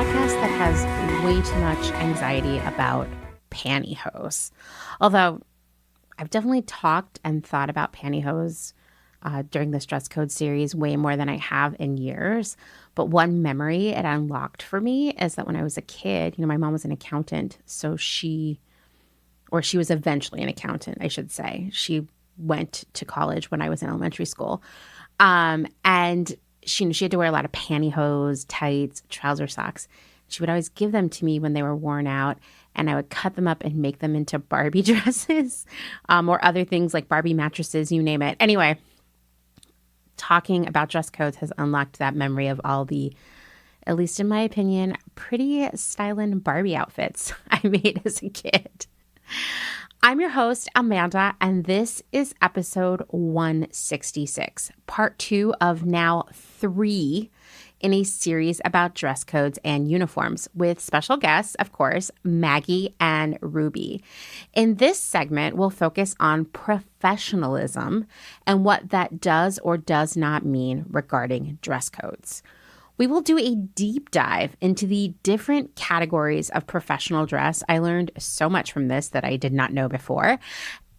podcast that has way too much anxiety about pantyhose. Although I've definitely talked and thought about pantyhose during this dress code series way more than I have in years. But one memory it unlocked for me is that when I was a kid, my mom was an accountant. So she was eventually an accountant, I should say. She went to college when I was in elementary school. And she had to wear a lot of pantyhose, tights, trouser socks. She would always give them to me when they were worn out, and I would cut them up and make them into Barbie dresses or other things like Barbie mattresses, you name it. Anyway, talking about dress codes has unlocked that memory of all the, at least in my opinion, pretty styling Barbie outfits I made as a kid. I'm your host, Amanda, and this is episode 166, part 2 of now 3 in a series about dress codes and uniforms with special guests, of course, Maggie and Ruby. In this segment, we'll focus on professionalism and what that does or does not mean regarding dress codes. We will do a deep dive into the different categories of professional dress. I learned so much from this that I did not know before.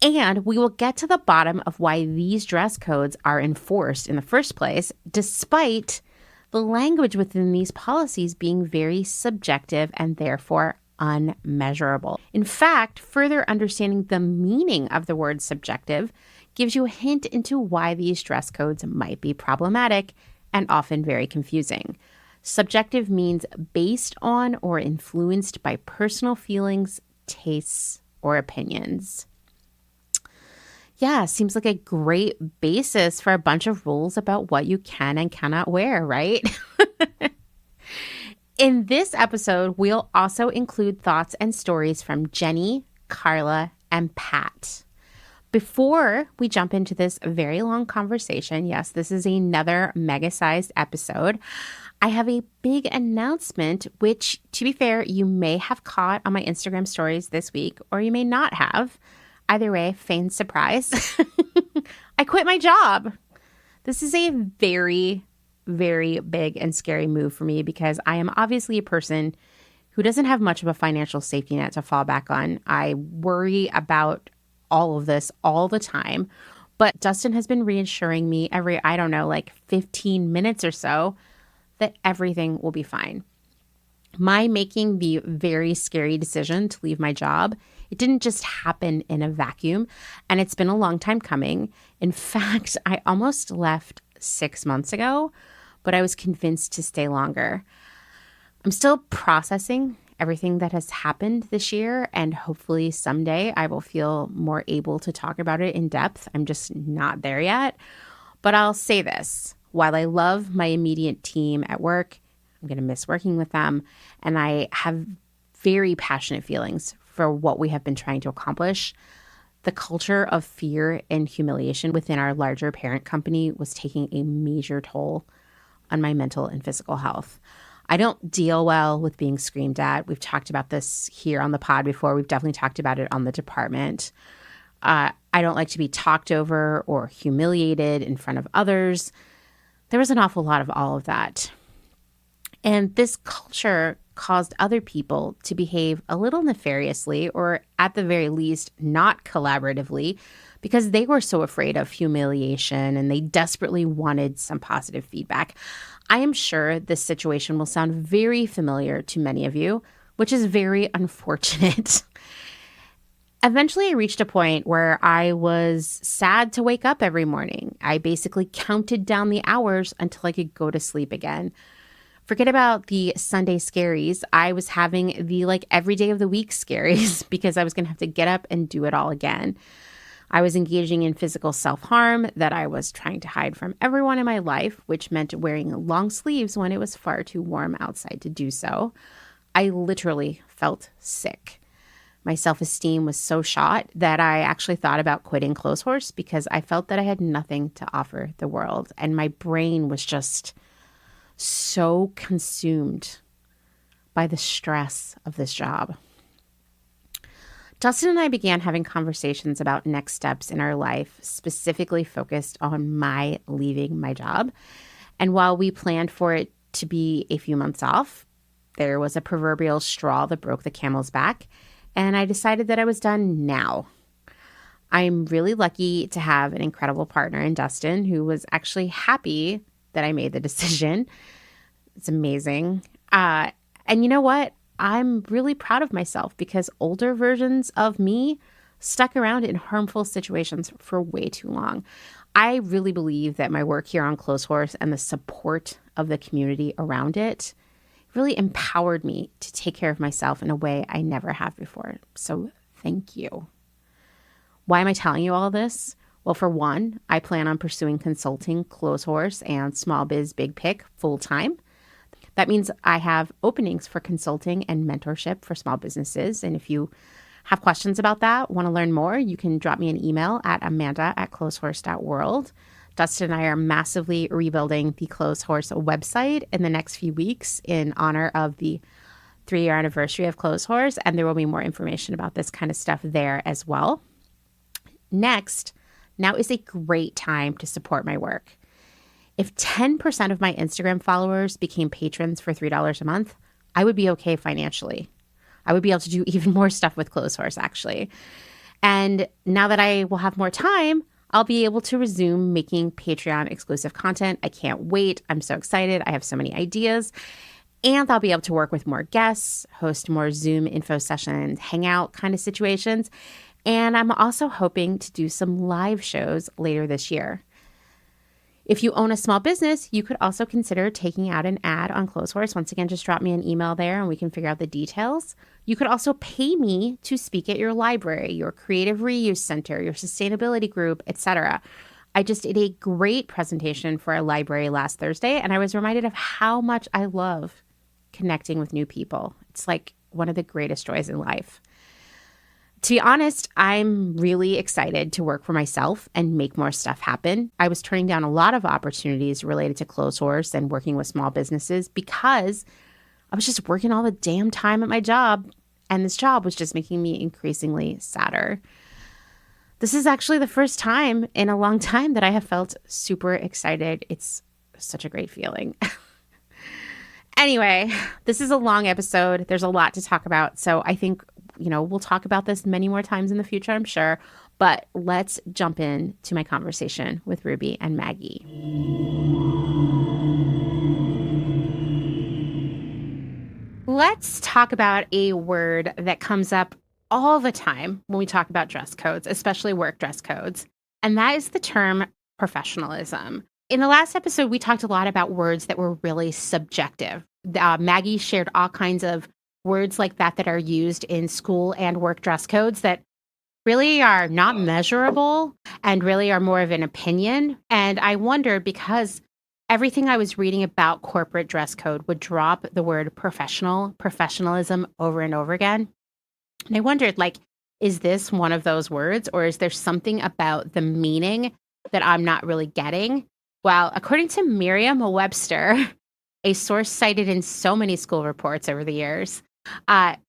And we will get to the bottom of why these dress codes are enforced in the first place, despite the language within these policies being very subjective and therefore unmeasurable. In fact, further understanding the meaning of the word subjective gives you a hint into why these dress codes might be problematic and often very confusing. Subjective means based on or influenced by personal feelings, tastes, or opinions. Yeah, seems like a great basis for a bunch of rules about what you can and cannot wear, right? In this episode, we'll also include thoughts and stories from Jenny, Carla, and Pat. Before we jump into this very long conversation, yes, this is another mega-sized episode, I have a big announcement, which, to be fair, you may have caught on my Instagram stories this week, or you may not have. Either way, feign surprise. I quit my job. This is a very, very big and scary move for me because I am obviously a person who doesn't have much of a financial safety net to fall back on. I worry about all of this all the time. But Dustin has been reassuring me every, 15 minutes or so that everything will be fine. My making the very scary decision to leave my job, it didn't just happen in a vacuum, and it's been a long time coming. In fact, I almost left 6 months ago, but I was convinced to stay longer. I'm still processing everything that has happened this year, and hopefully someday I will feel more able to talk about it in depth. I'm just not there yet. But I'll say this, while I love my immediate team at work, I'm going to miss working with them, and I have very passionate feelings for what we have been trying to accomplish. The culture of fear and humiliation within our larger parent company was taking a major toll on my mental and physical health. I don't deal well with being screamed at. We've talked about this here on the pod before. We've definitely talked about it on the department. I don't like to be talked over or humiliated in front of others. There was an awful lot of all of that. And this culture caused other people to behave a little nefariously, or at the very least, not collaboratively, because they were so afraid of humiliation and they desperately wanted some positive feedback. I am sure this situation will sound very familiar to many of you, which is very unfortunate. Eventually, I reached a point where I was sad to wake up every morning. I basically counted down the hours until I could go to sleep again. Forget about the Sunday scaries. I was having the every day of the week scaries because I was going to have to get up and do it all again. I was engaging in physical self-harm that I was trying to hide from everyone in my life, which meant wearing long sleeves when it was far too warm outside to do so. I literally felt sick. My self-esteem was so shot that I actually thought about quitting Clotheshorse because I felt that I had nothing to offer the world, and my brain was just so consumed by the stress of this job. Dustin and I began having conversations about next steps in our life, specifically focused on my leaving my job. And while we planned for it to be a few months off, There was a proverbial straw that broke the camel's back, and I decided that I was done now. I'm really lucky to have an incredible partner in Dustin, who was actually happy that I made the decision. It's amazing. And you know what? I'm really proud of myself because older versions of me stuck around in harmful situations for way too long. I really believe that my work here on Clothes Horse and the support of the community around it really empowered me to take care of myself in a way I never have before. So thank you. Why am I telling you all this? Well, for one, I plan on pursuing consulting, Clothes Horse, and Small Biz Big Pick full time. That means I have openings for consulting and mentorship for small businesses. And if you have questions about that, want to learn more, you can drop me an email at amanda@clotheshorse.world. Dustin and I are massively rebuilding the Clothes Horse website in the next few weeks in honor of the 3-year anniversary of Clothes Horse. And there will be more information about this kind of stuff there as well. Next, now is a great time to support my work. If 10% of my Instagram followers became patrons for $3 a month, I would be okay financially. I would be able to do even more stuff with Clothes Horse, actually. And now that I will have more time, I'll be able to resume making Patreon exclusive content. I can't wait. I'm so excited. I have so many ideas. And I'll be able to work with more guests, host more Zoom info sessions, hangout kind of situations. And I'm also hoping to do some live shows later this year. If you own a small business, you could also consider taking out an ad on Clothes Horse. Once again, just drop me an email there and we can figure out the details. You could also pay me to speak at your library, your creative reuse center, your sustainability group, etc. I just did a great presentation for a library last Thursday, and I was reminded of how much I love connecting with new people. It's like one of the greatest joys in life. To be honest, I'm really excited to work for myself and make more stuff happen. I was turning down a lot of opportunities related to Clothes Horse and working with small businesses because I was just working all the damn time at my job, and this job was just making me increasingly sadder. This is actually the first time in a long time that I have felt super excited. It's such a great feeling. Anyway, this is a long episode. There's a lot to talk about, so I think we'll talk about this many more times in the future, I'm sure. But let's jump in to my conversation with Ruby and Maggie. Let's talk about a word that comes up all the time when we talk about dress codes, especially work dress codes. And that is the term professionalism. In the last episode, we talked a lot about words that were really subjective. Maggie shared all kinds of words like that are used in school and work dress codes that really are not measurable and really are more of an opinion. And I wondered, because everything I was reading about corporate dress code would drop the word professionalism over and over again. And I wondered, is this one of those words, or is there something about the meaning that I'm not really getting? Well, according to Merriam-Webster, a source cited in so many school reports over the years,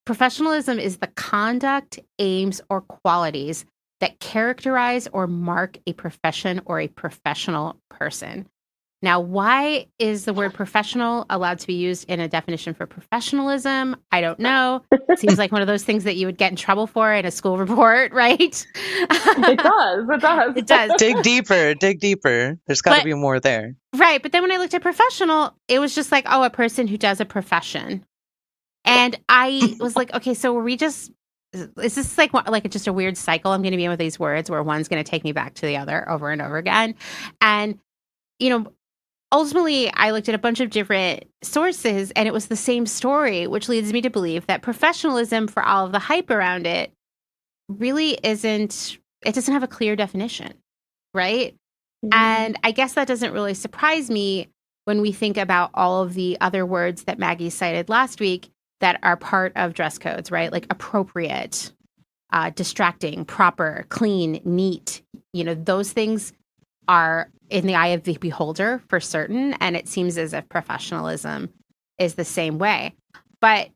professionalism is the conduct, aims, or qualities that characterize or mark a profession or a professional person. Now, why is the word professional allowed to be used in a definition for professionalism? I don't know. It seems like one of those things that you would get in trouble for in a school report, right? It does. It does. Dig deeper. There's got to be more there. Right. But then when I looked at professional, it was just like, a person who does a profession. And I was like, okay, so is this like just a weird cycle I'm going to be in with these words where one's going to take me back to the other over and over again? And, ultimately, I looked at a bunch of different sources and it was the same story, which leads me to believe that professionalism, for all of the hype around it, really doesn't have a clear definition, right? Mm-hmm. And I guess that doesn't really surprise me when we think about all of the other words that Maggie cited last week that are part of dress codes, right? Like appropriate, distracting, proper, clean, neat. Those things are in the eye of the beholder for certain. And it seems as if professionalism is the same way. But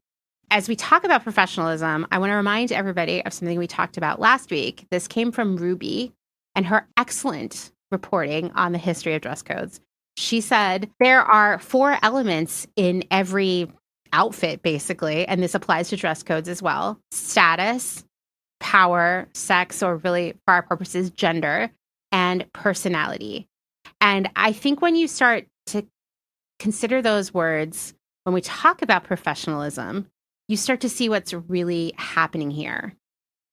as we talk about professionalism, I want to remind everybody of something we talked about last week. This came from Ruby and her excellent reporting on the history of dress codes. She said there are 4 elements in every outfit, basically, and this applies to dress codes as well: status, power, sex, or really, for our purposes, gender, and personality. And I think when you start to consider those words, when we talk about professionalism, you start to see what's really happening here.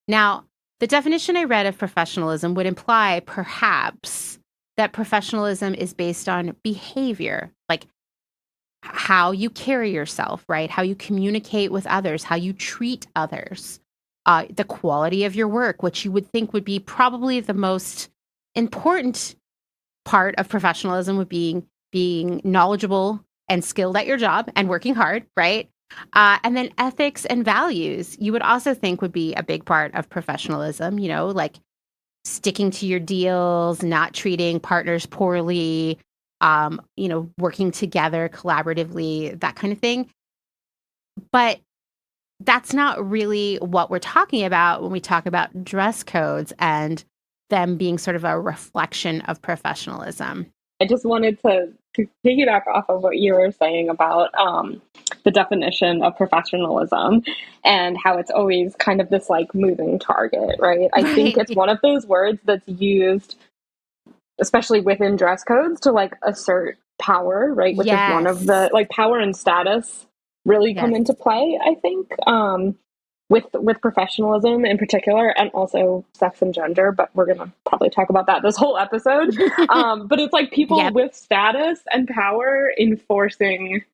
Now, the definition I read of professionalism would imply, perhaps, that professionalism is based on behavior, like how you carry yourself, right? How you communicate with others, how you treat others, the quality of your work, which you would think would be probably the most important part of professionalism, would being knowledgeable and skilled at your job and working hard, right? And then ethics and values, you would also think would be a big part of professionalism, like sticking to your deals, not treating partners poorly, working together collaboratively, that kind of thing. But that's not really what we're talking about when we talk about dress codes and them being sort of a reflection of professionalism. I just wanted to piggyback off of what you were saying about the definition of professionalism and how it's always kind of this like moving target, right? I think it's one of those words that's used, especially within dress codes, to like assert power, right? Which is one of the like power and status really come into play, I think, with professionalism in particular, and also sex and gender, but we're going to probably talk about that this whole episode. But it's like people with status and power enforcing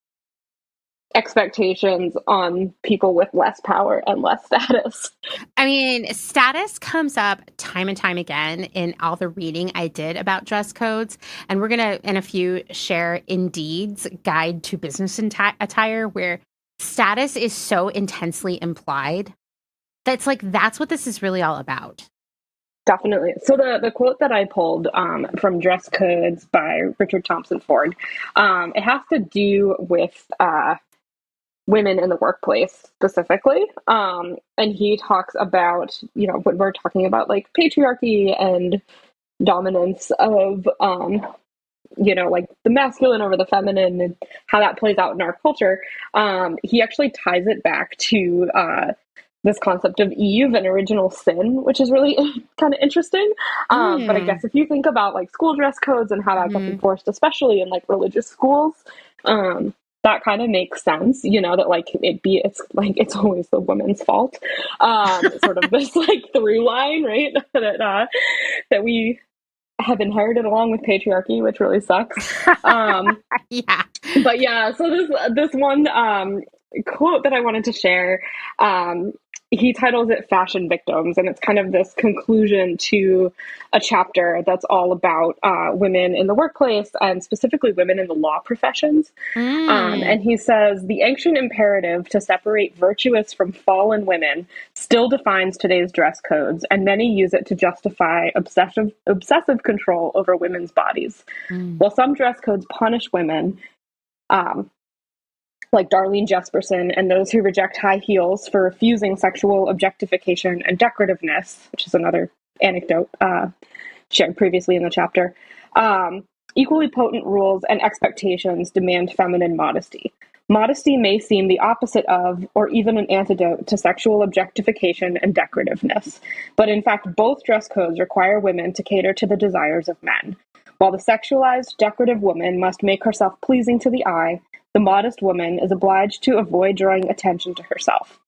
expectations on people with less power and less status. I mean, status comes up time and time again in all the reading I did about dress codes. And we're going to, in a few, share Indeed's Guide to Business Attire, where status is so intensely implied that's like, that's what this is really all about. Definitely. So the quote that I pulled from Dress Codes by Richard Thompson Ford, it has to do with women in the workplace specifically. And he talks about, when we're talking about like patriarchy and dominance of, like the masculine over the feminine and how that plays out in our culture. He actually ties it back to this concept of Eve and original sin, which is really kind of interesting. But I guess if you think about like school dress codes and how that gets enforced, especially in like religious schools, that kind of makes sense, that like it's always the woman's fault. Sort of this like through line, right? that we have inherited along with patriarchy, which really sucks. Yeah. But yeah, so this one quote that I wanted to share, he titles it Fashion Victims, and it's kind of this conclusion to a chapter that's all about women in the workplace and specifically women in the law professions. And he says, the ancient imperative to separate virtuous from fallen women still defines today's dress codes, and many use it to justify obsessive control over women's bodies. While some dress codes punish women, like Darlene Jesperson, and those who reject high heels for refusing sexual objectification and decorativeness, which is another anecdote shared previously in the chapter, equally potent rules and expectations demand feminine modesty. Modesty may seem the opposite of, or even an antidote to, sexual objectification and decorativeness, but in fact both dress codes require women to cater to the desires of men. While the sexualized, decorative woman must make herself pleasing to the eye, the modest woman is obliged to avoid drawing attention to herself.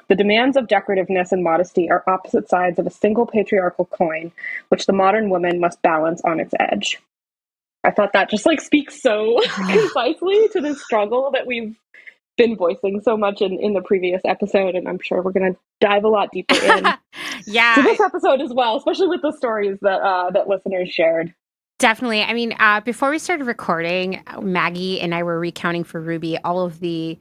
The demands of decorativeness and modesty are opposite sides of a single patriarchal coin, which the modern woman must balance on its edge. I thought that just like speaks so concisely to the struggle that we've been voicing so much in the previous episode, and I'm sure we're going to dive a lot deeper in to this episode as well, especially with the stories that listeners shared. Definitely. I mean, before we started recording, Maggie and I were recounting for Ruby all of the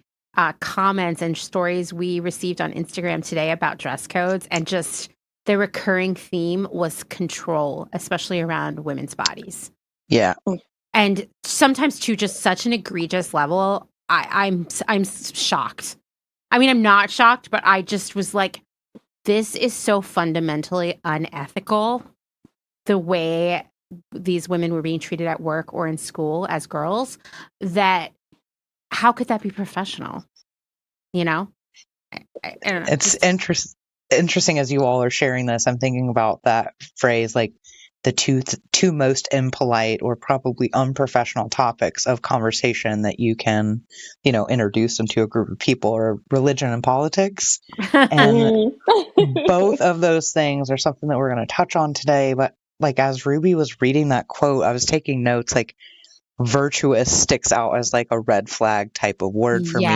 comments and stories we received on Instagram today about dress codes, and just the recurring theme was control, especially around women's bodies. Yeah. And sometimes to just such an egregious level, I'm shocked. I mean, I'm not shocked, but I just was like, this is so fundamentally unethical, the way these women were being treated at work or in school as girls, that how could that be professional? you know? I don't know. It's interesting as you all are sharing this. I'm thinking about that phrase, like the two most impolite or probably unprofessional topics of conversation that you can, introduce into a group of people are religion and politics. And both of those things are something that we're going to touch on today. But like as Ruby was reading that quote, I was taking notes, like virtuous sticks out as like a red flag type of word for me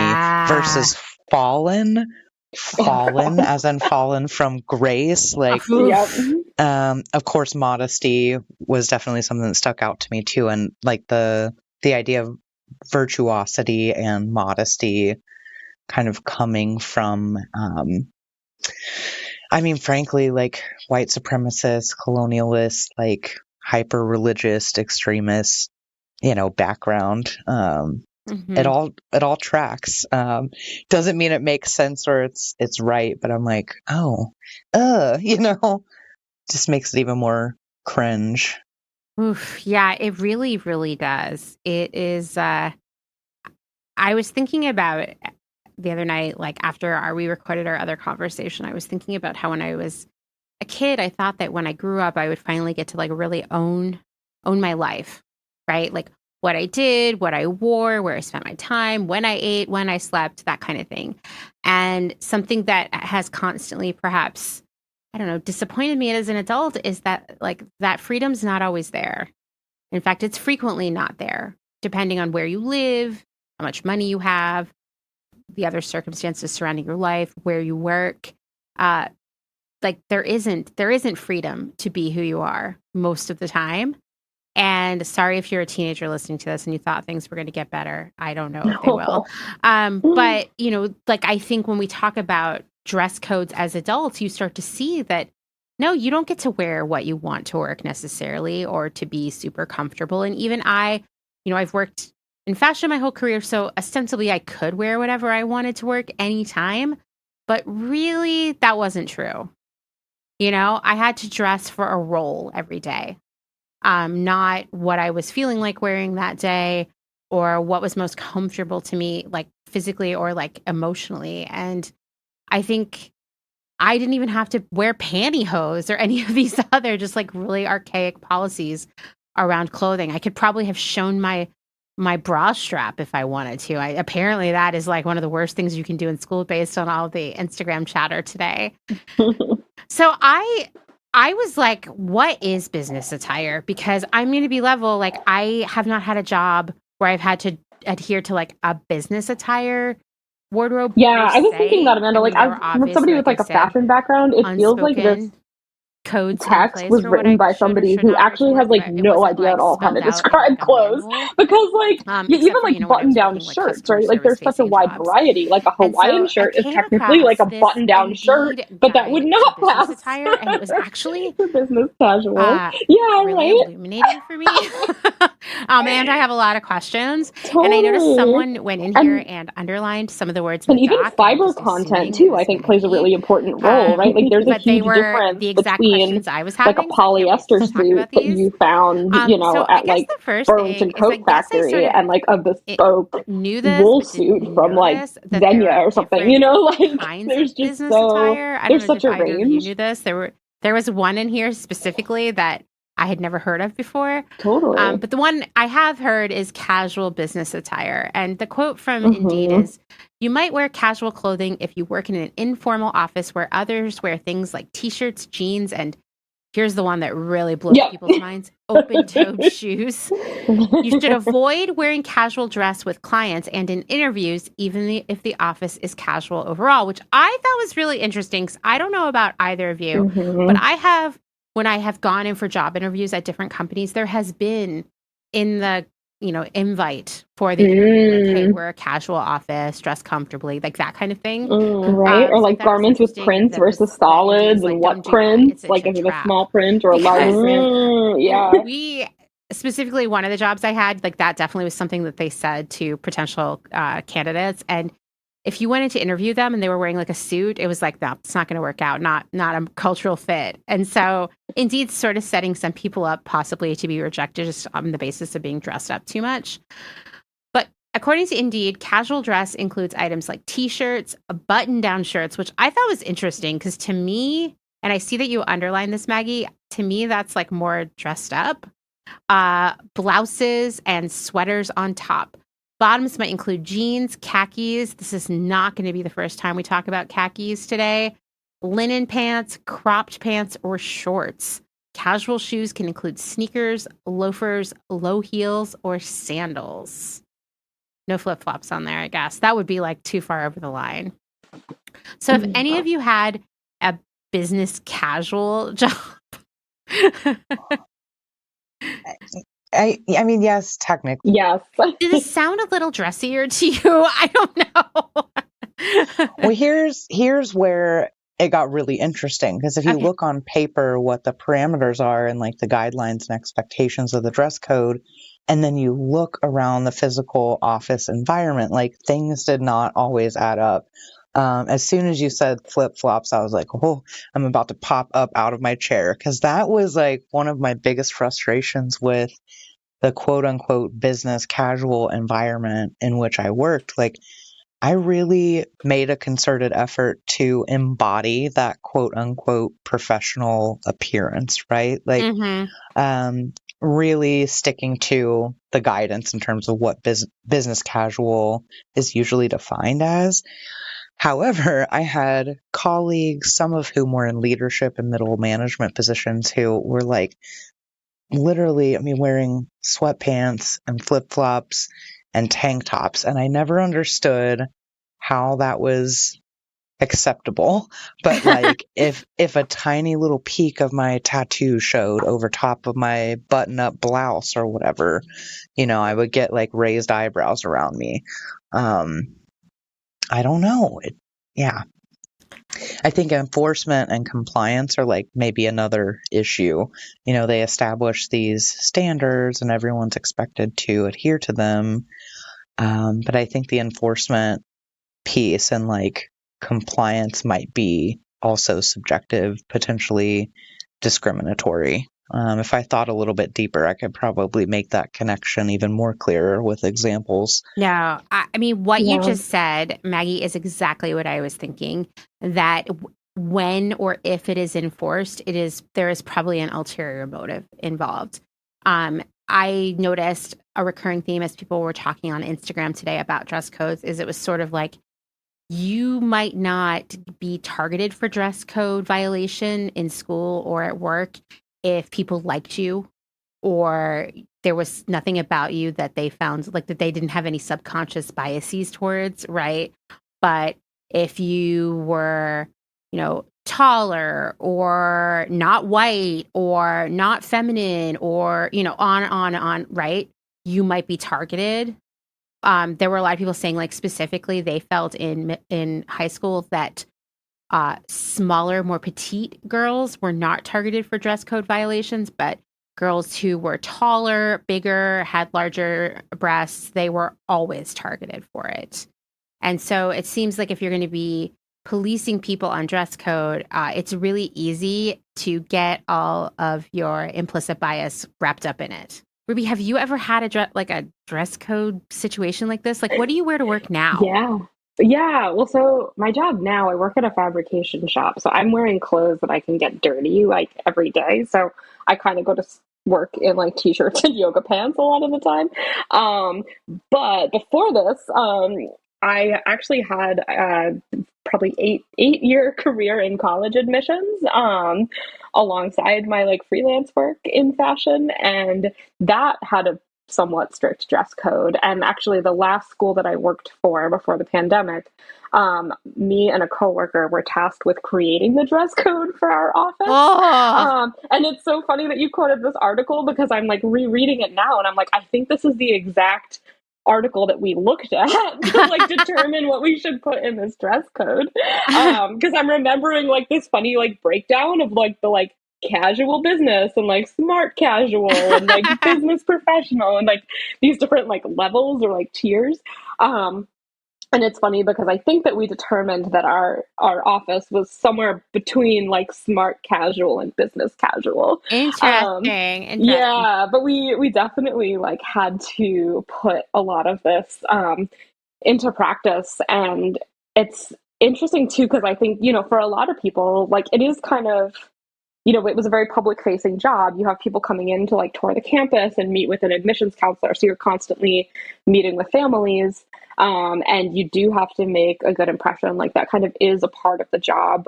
versus fallen as in fallen from grace. Like, of course, modesty was definitely something that stuck out to me too. And like the idea of virtuosity and modesty kind of coming from, frankly, like white supremacist, colonialist, like hyper religious, extremist, background. It all tracks. Doesn't mean it makes sense or it's right, but I'm like, just makes it even more cringe. Oof, yeah, it really, really does. It is, I was thinking about the other night, like after we recorded our other conversation, I was thinking about how when I was a kid, I thought that when I grew up, I would finally get to like really own my life, right? Like what I did, what I wore, where I spent my time, when I ate, when I slept, that kind of thing. And something that has constantly perhaps, I don't know, disappointed me as an adult is that like that freedom's not always there. In fact, it's frequently not there, depending on where you live, how much money you have, the other circumstances surrounding your life, where you work. Like there isn't freedom to be who you are most of the time. And sorry if you're a teenager listening to this and you thought things were going to get better. I don't know if they will. But, like I think when we talk about dress codes as adults, you start to see that, no, you don't get to wear what you want to work necessarily or to be super comfortable. And even I've worked in fashion my whole career. So ostensibly I could wear whatever I wanted to work anytime. But really, that wasn't true. I had to dress for a role every day. Not what I was feeling like wearing that day or what was most comfortable to me, like physically or like emotionally. And I think I didn't even have to wear pantyhose or any of these other just like really archaic policies around clothing. I could probably have shown my bra strap if I wanted to. Apparently that is like one of the worst things you can do in school based on all the Instagram chatter today. So I was like, what is business attire? Because I'm going to be level. Like, I have not had a job where I've had to adhere to like a business attire wardrobe. Yeah, I was thinking that, Amanda. Like, from somebody with like a fashion background, it feels like this codes text was written by somebody who actually has like no idea at all how to describe clothes, because like even like button-down shirts, right? Like there's such a wide variety. Like a Hawaiian shirt is technically like a button-down shirt, but that would not pass attire, and it was actually for business casual. Really illuminating for me. And I have a lot of questions, and I noticed someone went in here and underlined some of the words, and even fiber content too. I think plays a really important role, right? Like there's a huge difference between I was having, like a polyester suit that you found, at like Burlington Coat Factory and like a bespoke wool suit from like Xenia or something, like there's just there's such a range. You knew this. There was one in here specifically that I had never heard of before. Totally. But the one I have heard is casual business attire. And the quote from Indeed is, "You might wear casual clothing if you work in an informal office where others wear things like t-shirts, jeans, and," here's the one that really blows people's minds, "open-toed shoes. You should avoid wearing casual dress with clients and in interviews, even if the office is casual overall," which I thought was really interesting because I don't know about either of you, but when I have gone in for job interviews at different companies, there has been in the invite for the interview, like, hey, we're a casual office, dress comfortably, like that kind of thing. Right? Or like garments with prints versus solids, and what prints, like is it a small print or a large print? We specifically, one of the jobs I had, like that definitely was something that they said to potential candidates. And if you went in to interview them and they were wearing like a suit, it was like, no, it's not going to work out, not a cultural fit. And so Indeed sort of setting some people up possibly to be rejected just on the basis of being dressed up too much. But According to Indeed, casual dress includes items like t-shirts, button-down shirts, which I thought was interesting because to me, and I see that you underline this, Maggie, to me that's like more dressed up. Blouses and sweaters on top. Bottoms might include jeans, khakis. This is not going to be the first time we talk about khakis today. Linen pants, cropped pants, or shorts. Casual shoes can include sneakers, loafers, low heels, or sandals. No flip-flops on there, I guess. That would be like too far over the line. So if any of you had a business casual job, I mean, yes, technically. Yes. did it sound a little dressier to you? I don't know. Well, here's where it got really interesting, because if you look on paper what the parameters are and like the guidelines and expectations of the dress code, and then you look around the physical office environment, like things did not always add up. As soon as you said flip-flops, I was like, oh, I'm about to pop up out of my chair, because that was like one of my biggest frustrations with the quote-unquote business casual environment in which I worked. Like, I really made a concerted effort to embody that quote-unquote professional appearance, right? Like, really sticking to the guidance in terms of what business casual is usually defined as. However, I had colleagues, some of whom were in leadership and middle management positions, who were like literally, I mean, wearing sweatpants and flip-flops and tank tops. And I never understood how that was acceptable. But like if a tiny little peak of my tattoo showed over top of my button-up blouse or whatever, I would get like raised eyebrows around me. I don't know. Yeah. I think enforcement and compliance are like maybe another issue. They establish these standards and everyone's expected to adhere to them. But I think the enforcement piece and like compliance might be also subjective, potentially discriminatory. If I thought a little bit deeper, I could probably make that connection even more clearer with examples. No, I mean, what you just said, Maggie, is exactly what I was thinking, that when or if it is enforced, there is probably an ulterior motive involved. I noticed a recurring theme as people were talking on Instagram today about dress codes is it was sort of like, you might not be targeted for dress code violation in school or at work if people liked you or there was nothing about you that they found like that they didn't have any subconscious biases towards, right? But if you were, taller or not white or not feminine or, on, right? You might be targeted. There were a lot of people saying like specifically they felt in high school that smaller, more petite girls were not targeted for dress code violations, but girls who were taller, bigger, had larger breasts, they were always targeted for it. And so it seems like if you're going to be policing people on dress code, it's really easy to get all of your implicit bias wrapped up in it. Ruby, have you ever had a dress code situation like this? Like, what do you wear to work now? Yeah. Well, so my job now, I work at a fabrication shop. So I'm wearing clothes that I can get dirty like every day. So I kind of go to work in like t-shirts and yoga pants a lot of the time. But before this, I actually had probably eight-year career in college admissions alongside my like freelance work in fashion. And that had a somewhat strict dress code. And actually the last school that I worked for before the pandemic, me and a coworker were tasked with creating the dress code for our office. And it's so funny that you quoted this article because I'm like rereading it now and I'm like, I think this is the exact article that we looked at to like determine what we should put in this dress code. Because I'm remembering like this funny like breakdown of like the like casual business and like smart casual and like business professional and like these different like levels or like tiers. And it's funny because I think that we determined that our office was somewhere between like smart casual and business casual. Interesting. Yeah, but we definitely like had to put a lot of this into practice. And it's interesting too, because I think, for a lot of people, like it is kind of, it was a very public facing job. You have people coming in to like tour the campus and meet with an admissions counselor. So you're constantly meeting with families. And you do have to make a good impression. Like that kind of is a part of the job.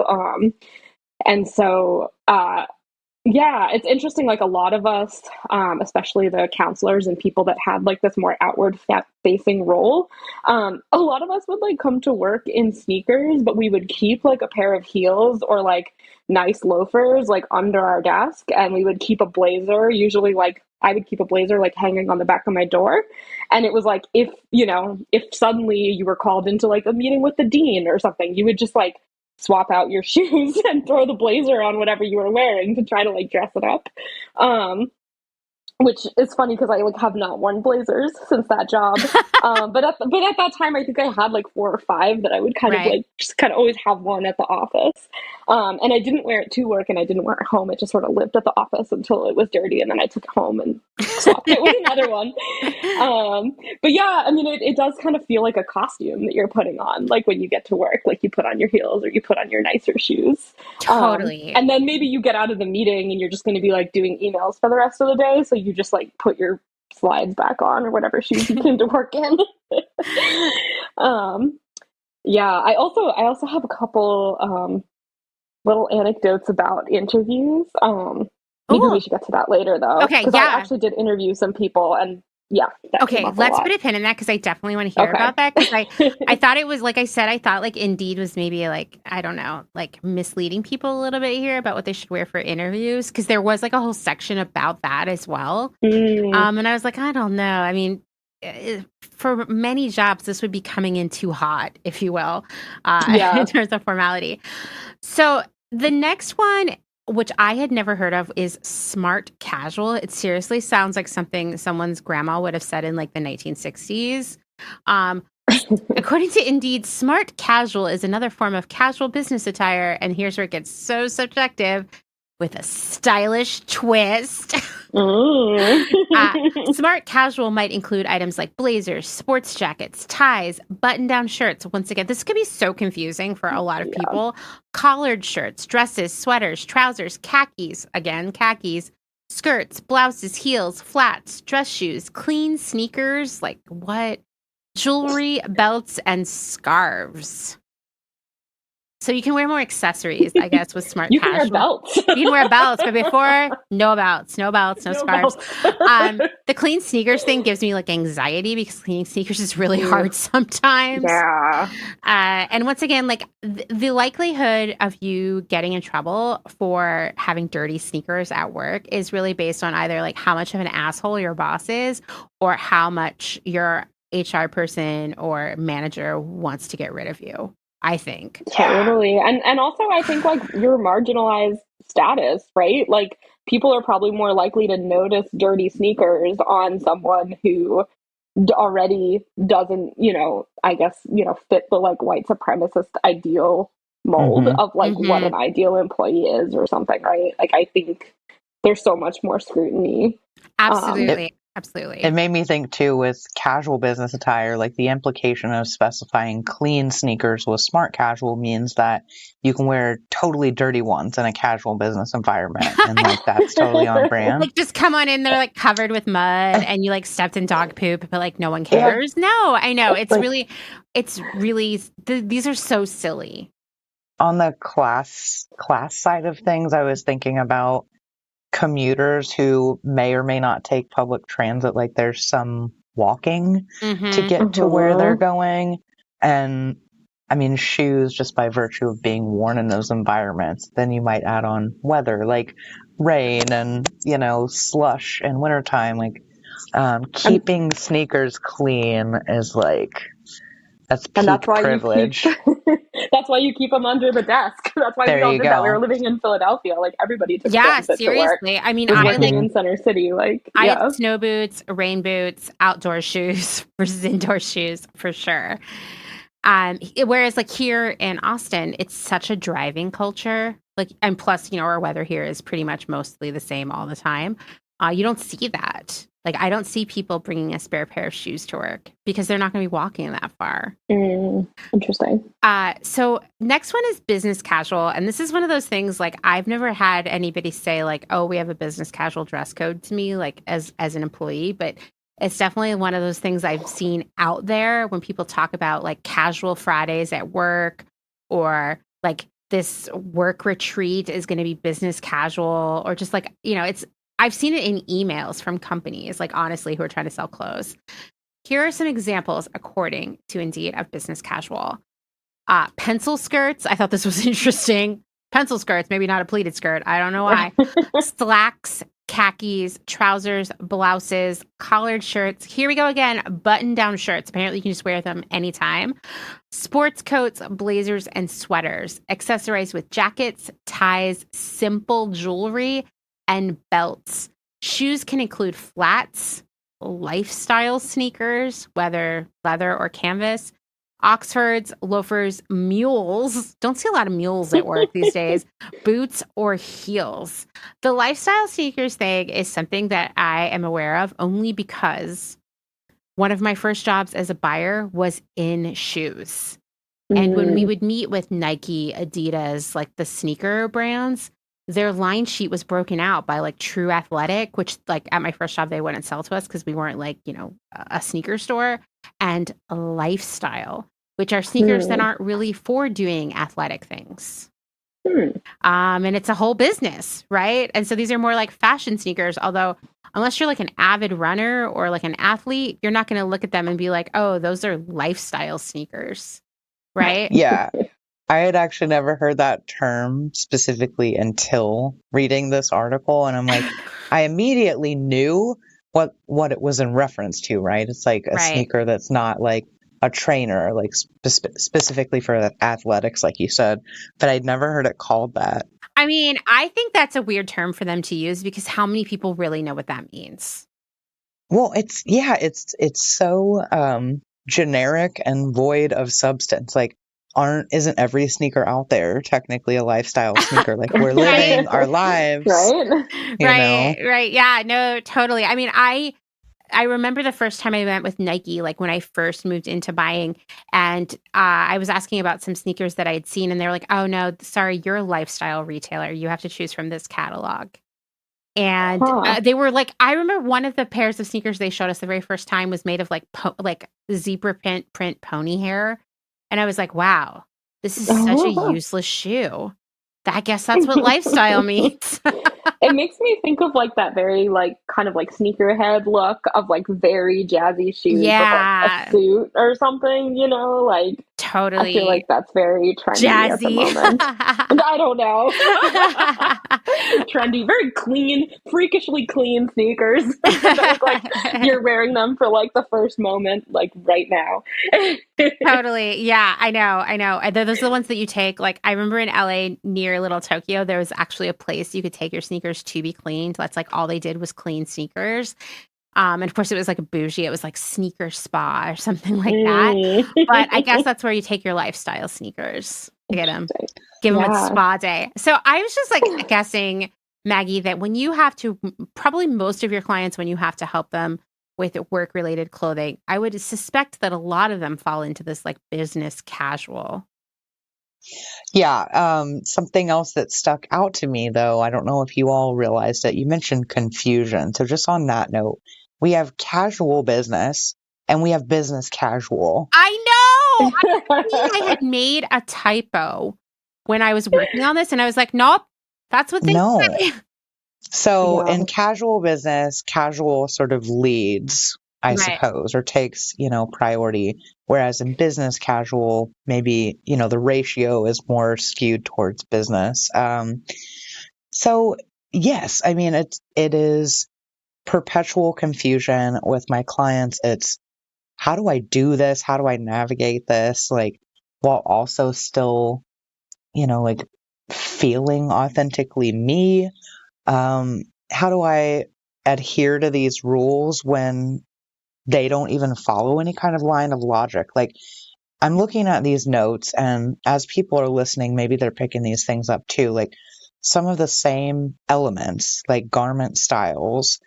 And so, yeah, it's interesting. Like a lot of us, especially the counselors and people that had like this more outward facing role, a lot of us would like come to work in sneakers, but we would keep like a pair of heels or like nice loafers like under our desk, and we would keep a blazer. Usually, like I would keep a blazer like hanging on the back of my door, and it was like if suddenly you were called into like a meeting with the dean or something, you would just like swap out your shoes and throw the blazer on whatever you were wearing to try to like dress it up. Which is funny because I like have not worn blazers since that job. But at that time, I think I had like 4 or 5 that I would kind of like just kind of always have one at the office. And I didn't wear it to work and I didn't wear it home. It just sort of lived at the office until it was dirty, and then I took it home and swapped it with another one. But yeah, I mean, it does kind of feel like a costume that you're putting on, like when you get to work, like you put on your heels or you put on your nicer shoes. Totally. And then maybe you get out of the meeting and you're just going to be like doing emails for the rest of the day. So you just like put your slides back on or whatever shoes you came to work in. Yeah, I also have a couple little anecdotes about interviews. Maybe we should get to that later though. Okay, because I actually did interview some people, and yeah. Okay, let's put a pin in that because I definitely want to hear about that. Because I thought it was, like I said, I thought like Indeed was maybe like, I don't know, like misleading people a little bit here about what they should wear for interviews. Because there was like a whole section about that as well. And I was like, I don't know. I mean, for many jobs, this would be coming in too hot, if you will, in terms of formality. So the next one, which I had never heard of, is smart casual. It seriously sounds like something someone's grandma would have said in like the 1960s. According to Indeed, smart casual is another form of casual business attire. And here's where it gets so subjective, with a stylish twist. Smart casual might include items like blazers, sports jackets, ties, button-down shirts. Once again, this could be so confusing for a lot of people. Collared shirts, dresses, sweaters, trousers, khakis, skirts, blouses, heels, flats, dress shoes, clean sneakers, like what? Jewelry, belts, and scarves. So you can wear more accessories, I guess, with smart casual. You can wear belts. You can wear belts, but before, no belts, no scarves. The clean sneakers thing gives me like anxiety because cleaning sneakers is really hard sometimes. Yeah. And once again, like the likelihood of you getting in trouble for having dirty sneakers at work is really based on either like how much of an asshole your boss is or how much your HR person or manager wants to get rid of you. I think. Totally. And also I think like your marginalized status, right? Like people are probably more likely to notice dirty sneakers on someone who already doesn't, I guess, fit the like white supremacist ideal mold of like what an ideal employee is or something, right? Like I think there's so much more scrutiny. Absolutely. It made me think too with casual business attire, like the implication of specifying clean sneakers with smart casual means that you can wear totally dirty ones in a casual business environment. And like that's totally on brand. Like just come on in, they're like covered with mud and you like stepped in dog poop, but like no one cares. Yeah. No, I know. It's really, these are so silly. On the class side of things, I was thinking about commuters who may or may not take public transit, like there's some walking to get to where they're going. And I mean, shoes just by virtue of being worn in those environments. Then you might add on weather like rain and, slush in wintertime. Like keeping sneakers clean is like, that's peak privilege. That's why you keep them under the desk. That's why we all did that. We were living in Philadelphia. Like everybody took transit to work. I mean, I living in Center City. I have snow boots, rain boots, outdoor shoes versus indoor shoes for sure. Whereas like here in Austin, it's such a driving culture. Like, and plus, our weather here is pretty much mostly the same all the time. You don't see that. Like, I don't see people bringing a spare pair of shoes to work because they're not going to be walking that far. Interesting. So next one is business casual. And this is one of those things, like, I've never had anybody say like, oh, we have a business casual dress code to me, like as an employee, but it's definitely one of those things I've seen out there when people talk about like casual Fridays at work, or like this work retreat is going to be business casual, or just like, I've seen it in emails from companies, like, honestly, who are trying to sell clothes. Here are some examples, according to Indeed, of business casual. Pencil skirts. I thought this was interesting. Pencil skirts, maybe not a pleated skirt. I don't know why. Slacks, khakis, trousers, blouses, collared shirts. Here we go again. Button-down shirts. Apparently, you can just wear them anytime. Sports coats, blazers, and sweaters. Accessorized with jackets, ties, simple jewelry, and belts. Shoes can include flats, lifestyle sneakers, whether leather or canvas, Oxfords, loafers, mules. Don't see a lot of mules at work these days. Boots or heels. The lifestyle sneakers thing is something that I am aware of only because one of my first jobs as a buyer was in shoes. And when we would meet with Nike, Adidas, like the sneaker brands, their line sheet was broken out by like True Athletic, which like at my first job, they wouldn't sell to us because we weren't like, a sneaker store, and a lifestyle, which are sneakers that aren't really for doing athletic things. And it's a whole business, right? And so these are more like fashion sneakers, although unless you're like an avid runner or like an athlete, you're not going to look at them and be like, oh, those are lifestyle sneakers, right? Yeah. I had actually never heard that term specifically until reading this article. And I'm like, I immediately knew what it was in reference to, right? It's like a sneaker that's not like a trainer, like specifically for athletics, like you said, but I'd never heard it called that. I mean, I think that's a weird term for them to use because how many people really know what that means? Well, it's so generic and void of substance. Like, isn't every sneaker out there technically a lifestyle sneaker? Like, we're living our lives, right. Yeah, no, totally. I mean, I remember the first time I went with Nike, like when I first moved into buying, and I was asking about some sneakers that I had seen, and they were like, "Oh no, sorry, you're a lifestyle retailer. You have to choose from this catalog." And they were like, I remember one of the pairs of sneakers they showed us the very first time was made of like zebra print pony hair. And I was like, wow, this is such a useless shoe. I guess that's what lifestyle means. It makes me think of like that very like kind of like sneakerhead look of like very jazzy shoes with like a suit or something, like totally. I feel like that's very trendy jazzy at the moment. And I don't know. Trendy, very clean, freakishly clean sneakers. Like you're wearing them for like the first moment, like right now. Totally. Yeah, I know. Those are the ones that you take. Like I remember in LA near Little Tokyo, there was actually a place you could take your sneakers to be cleaned. That's like all they did was clean sneakers. And of course it was like a bougie. It was like sneaker spa or something like that. But I guess that's where you take your lifestyle sneakers to get them, give them a spa day. So I was just like guessing, Maggie, that when you have to, probably most of your clients, when you have to help them with work-related clothing, I would suspect that a lot of them fall into this like business casual. Yeah. Something else that stuck out to me, though, I don't know if you all realized it. You mentioned confusion. So just on that note, we have casual business and we have business casual. I know. I had made a typo when I was working on this, and I was like, nope, that's what they say. So in casual business, casual sort of leads, I suppose, or takes, priority. Whereas in business casual, maybe, the ratio is more skewed towards business. So yes, I mean, it is perpetual confusion with my clients. It's how do I do this? How do I navigate this? Like, while also still, like feeling authentically me. How do I adhere to these rules when they don't even follow any kind of line of logic? Like, I'm looking at these notes, and as people are listening, maybe they're picking these things up too. Like some of the same elements, like garment styles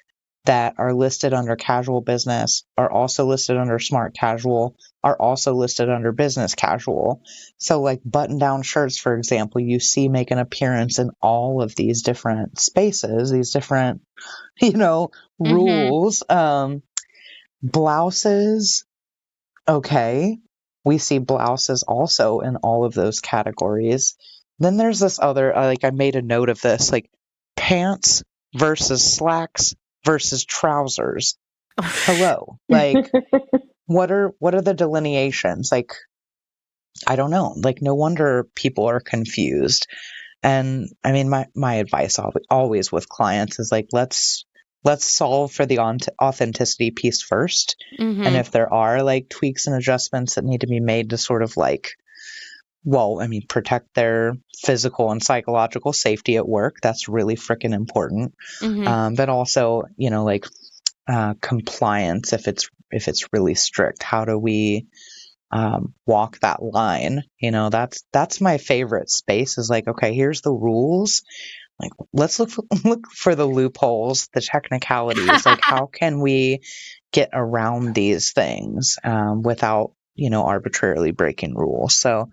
that are listed under casual business are also listed under smart casual, are also listed under business casual. So like button-down shirts, for example, you see make an appearance in all of these different spaces, these different, rules. Blouses, okay. We see blouses also in all of those categories. Then there's this other, I made a note of this, like pants versus slacks versus trousers. Hello. Like, what are the delineations? Like, I don't know. Like, no wonder people are confused. And I mean, my advice always with clients is like, let's solve for the authenticity piece first. Mm-hmm. And if there are like tweaks and adjustments that need to be made to sort of like, protect their physical and psychological safety at work, that's really freaking important. Mm-hmm. But also, compliance, if it's really strict, how do we walk that line? That's my favorite space, is like, okay, here's the rules. Like, let's look for the loopholes, the technicalities. Like, how can we get around these things without, arbitrarily breaking rules? So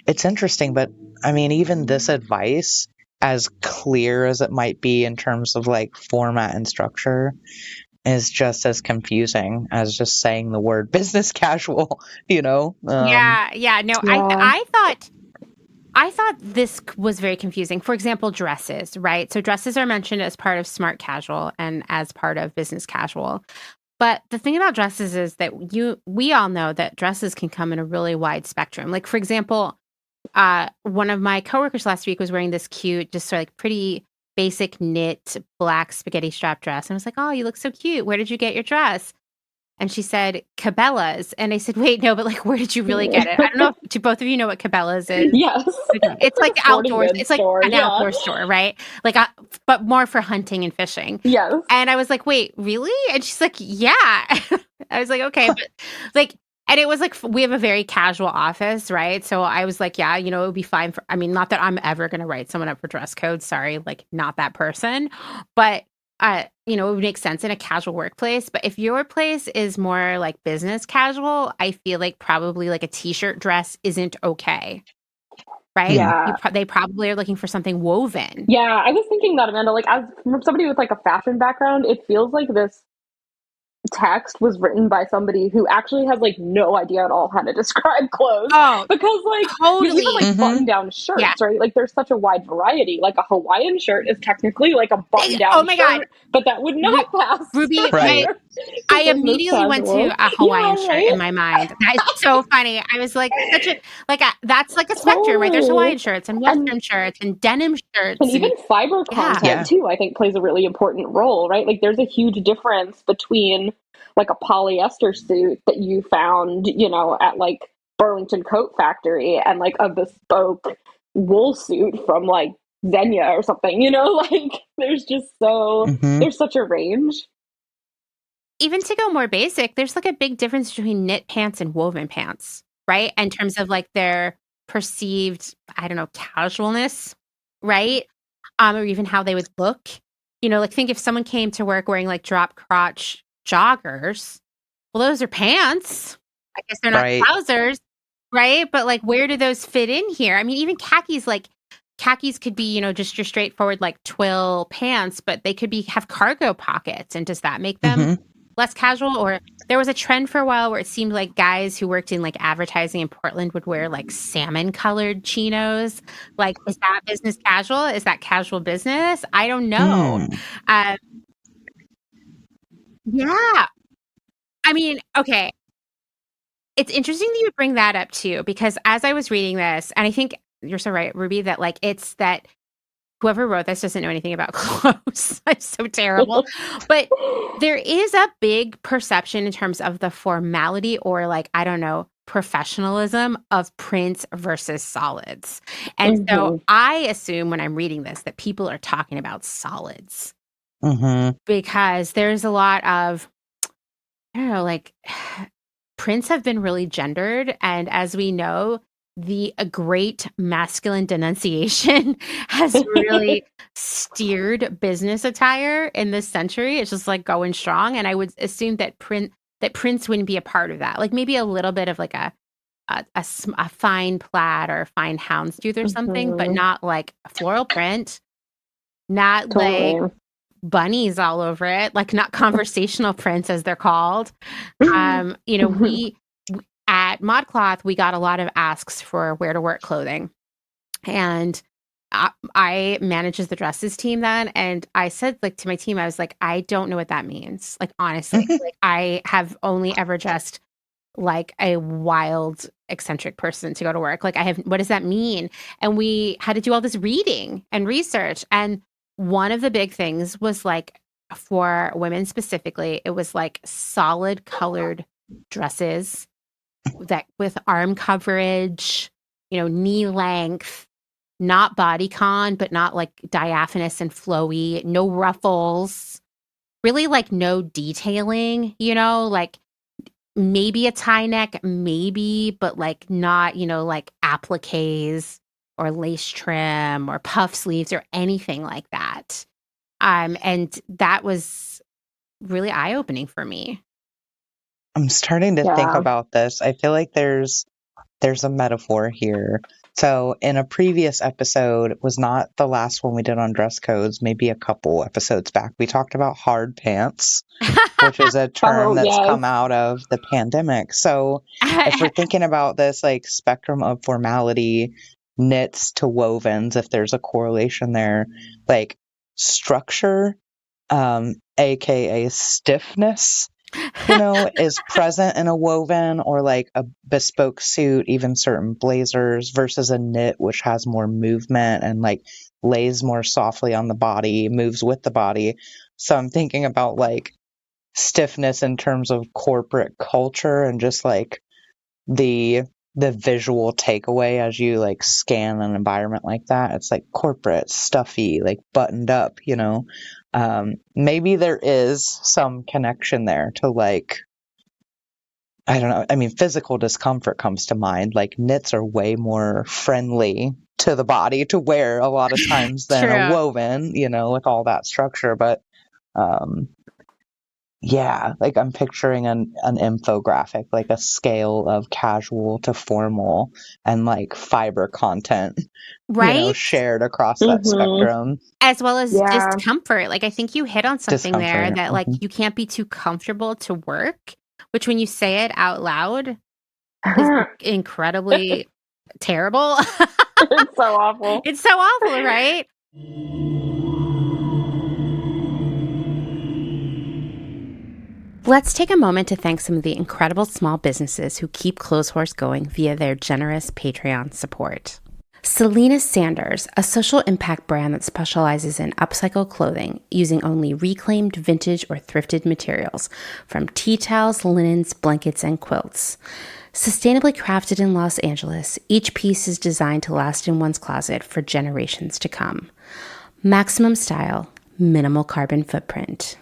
it's interesting, but I mean, even this advice, as clear as it might be in terms of like format and structure, is just as confusing as just saying the word business casual, Yeah. No, Yeah. I thought this was very confusing. For example, dresses, right? So dresses are mentioned as part of smart casual and as part of business casual. But the thing about dresses is that we all know that dresses can come in a really wide spectrum. Like, for example, one of my coworkers last week was wearing this cute, just sort of like pretty basic knit black spaghetti strap dress. And I was like, oh, you look so cute. Where did you get your dress? And she said, Cabela's. And I said, wait, no, but like, where did you really get it? I don't know if do both of you know what Cabela's is. Yes. It's like Sporting outdoors. goods It's like store, an yeah. outdoor store, right? Like, but more for hunting and fishing. Yes. And I was like, wait, really? And she's like, yeah. I was like, okay. But like, and it was like, we have a very casual office, right? So I was like, yeah, it would be fine for, not that I'm ever going to write someone up for dress code. Sorry, like not that person. But it would make sense in a casual workplace. But if your place is more like business casual, I feel like probably like a t-shirt dress isn't okay. Right? Yeah. They probably are looking for something woven. Yeah, I was thinking that, Amanda, like as from somebody with like a fashion background, it feels like this text was written by somebody who actually has like no idea at all how to describe clothes. Oh, because like totally. even like button-down shirts, right? Like there's such a wide variety. Like a Hawaiian shirt is technically like a button-down shirt, God. but that would not pass. Ruby, right. I immediately went to a Hawaiian shirt in my mind. That is so funny. I was like, that's like a spectrum, right? There's Hawaiian shirts and Western shirts and denim shirts. And even fiber content too, I think plays a really important role, right? Like there's a huge difference between like a polyester suit that you found, at like Burlington Coat Factory and like a bespoke wool suit from like Xenia or something, like there's just there's such a range. Even to go more basic, there's like a big difference between knit pants and woven pants, right? In terms of like their perceived, I don't know, casualness, right? Or even how they would look. Like think if someone came to work wearing like drop crotch joggers, well, those are pants. I guess they're not trousers, right? But like, where do those fit in here? I mean, even khakis could be, just your straightforward like twill pants, but they could have cargo pockets. And does that make them less casual? Or there was a trend for a while where it seemed like guys who worked in like advertising in Portland would wear like salmon colored chinos. Like, is that business casual? Is that casual business? I don't know. Yeah. I mean, okay. It's interesting that you bring that up too, because as I was reading this, and I think you're so right, Ruby, that like it's that whoever wrote this doesn't know anything about clothes. I'm so terrible. But there is a big perception in terms of the formality or like, I don't know, professionalism of prints versus solids. And so I assume when I'm reading this that people are talking about solids. Because there's a lot of, I don't know, like prints have been really gendered. And as we know, the great masculine denunciation has really steered business attire in this century. It's just like going strong. And I would assume that prints wouldn't be a part of that. Like maybe a little bit of like a fine plaid or a fine houndstooth or something, but not like a floral print, not Totally. like bunnies all over it, like not conversational prints as they're called. We at ModCloth, we got a lot of asks for wear to work clothing. And I manages the dresses team then. And I said like to my team, I was like, I don't know what that means. Like, honestly, like I have only ever dressed like a wild, eccentric person to go to work. Like what does that mean? And we had to do all this reading and research. And one of the big things was like, for women specifically, it was like solid colored dresses that with arm coverage, knee length, not bodycon, but not like diaphanous and flowy, no ruffles, really like no detailing, like maybe a tie neck, maybe, but like not, like appliques or lace trim or puff sleeves or anything like that. And that was really eye-opening for me. I'm starting to think about this. I feel like there's a metaphor here. So in a previous episode, was not the last one we did on dress codes, maybe a couple episodes back, we talked about hard pants, which is a term that's come out of the pandemic. So if we're thinking about this like spectrum of formality, knits to wovens, if there's a correlation there, like structure, aka stiffness, is present in a woven or like a bespoke suit, even certain blazers, versus a knit, which has more movement and like lays more softly on the body, moves with the body. So I'm thinking about like stiffness in terms of corporate culture and just like the visual takeaway as you like scan an environment like that. It's like corporate, stuffy, like buttoned up, maybe there is some connection there to like, I don't know. I mean, physical discomfort comes to mind. Like knits are way more friendly to the body to wear a lot of times than a woven, with all that structure. But yeah, like I'm picturing an infographic, like a scale of casual to formal and like fiber content, right? Shared across that spectrum. As well as discomfort. Like I think you hit on something there that like you can't be too comfortable to work, which when you say it out loud is incredibly terrible. It's so awful. It's so awful, right? Let's take a moment to thank some of the incredible small businesses who keep Clotheshorse going via their generous Patreon support. Selena Sanders, a social impact brand that specializes in upcycle clothing using only reclaimed, vintage, or thrifted materials, from tea towels, linens, blankets, and quilts. Sustainably crafted in Los Angeles, each piece is designed to last in one's closet for generations to come. Maximum style, minimal carbon footprint.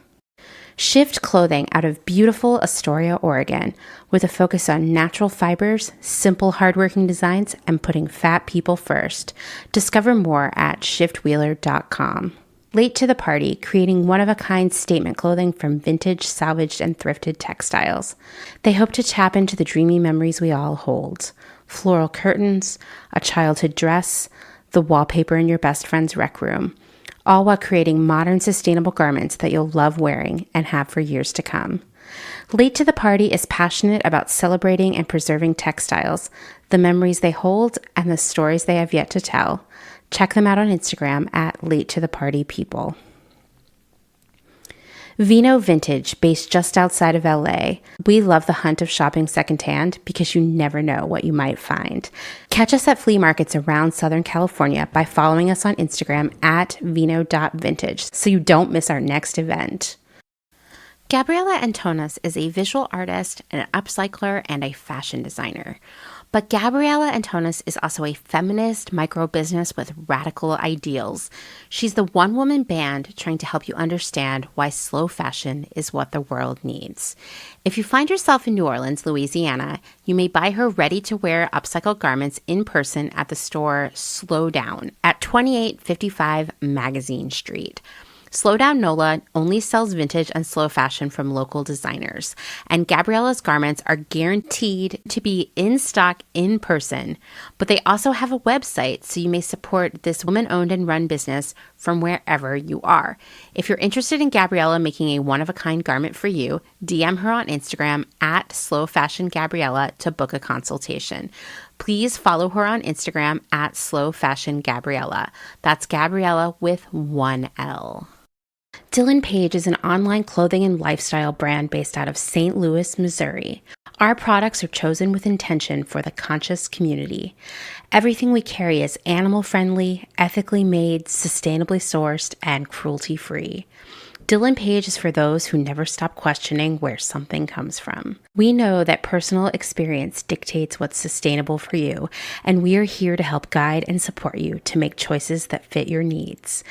Shift Clothing out of beautiful Astoria, Oregon, with a focus on natural fibers, simple hardworking designs, and putting fat people first. Discover more at shiftwheeler.com. Late to the party, creating one-of-a-kind statement clothing from vintage, salvaged, and thrifted textiles. They hope to tap into the dreamy memories we all hold. Floral curtains, a childhood dress, the wallpaper in your best friend's rec room. All while creating modern, sustainable garments that you'll love wearing and have for years to come. Late to the Party is passionate about celebrating and preserving textiles, the memories they hold, and the stories they have yet to tell. Check them out on Instagram at Late to the Party People. Vino Vintage, based just outside of LA. We love the hunt of shopping secondhand because you never know what you might find. Catch us at flea markets around Southern California by following us on Instagram at vino.vintage so you don't miss our next event. Gabriela Antonis is a visual artist, an upcycler, and a fashion designer. But Gabriella Antonis is also a feminist micro-business with radical ideals. She's the one-woman band trying to help you understand why slow fashion is what the world needs. If you find yourself in New Orleans, Louisiana, you may buy her ready-to-wear upcycled garments in person at the store Slow Down at 2855 Magazine Street. Slow Down NOLA only sells vintage and slow fashion from local designers, and Gabriella's garments are guaranteed to be in stock in person, but they also have a website so you may support this woman-owned and run business from wherever you are. If you're interested in Gabriella making a one-of-a-kind garment for you, DM her on Instagram at slowfashiongabriella to book a consultation. Please follow her on Instagram at slowfashiongabriella. That's Gabriella with one L. Dylan Page is an online clothing and lifestyle brand based out of St. Louis, Missouri. Our products are chosen with intention for the conscious community. Everything we carry is animal-friendly, ethically made, sustainably sourced, and cruelty-free. Dylan Page is for those who never stop questioning where something comes from. We know that personal experience dictates what's sustainable for you, and we are here to help guide and support you to make choices that fit your needs.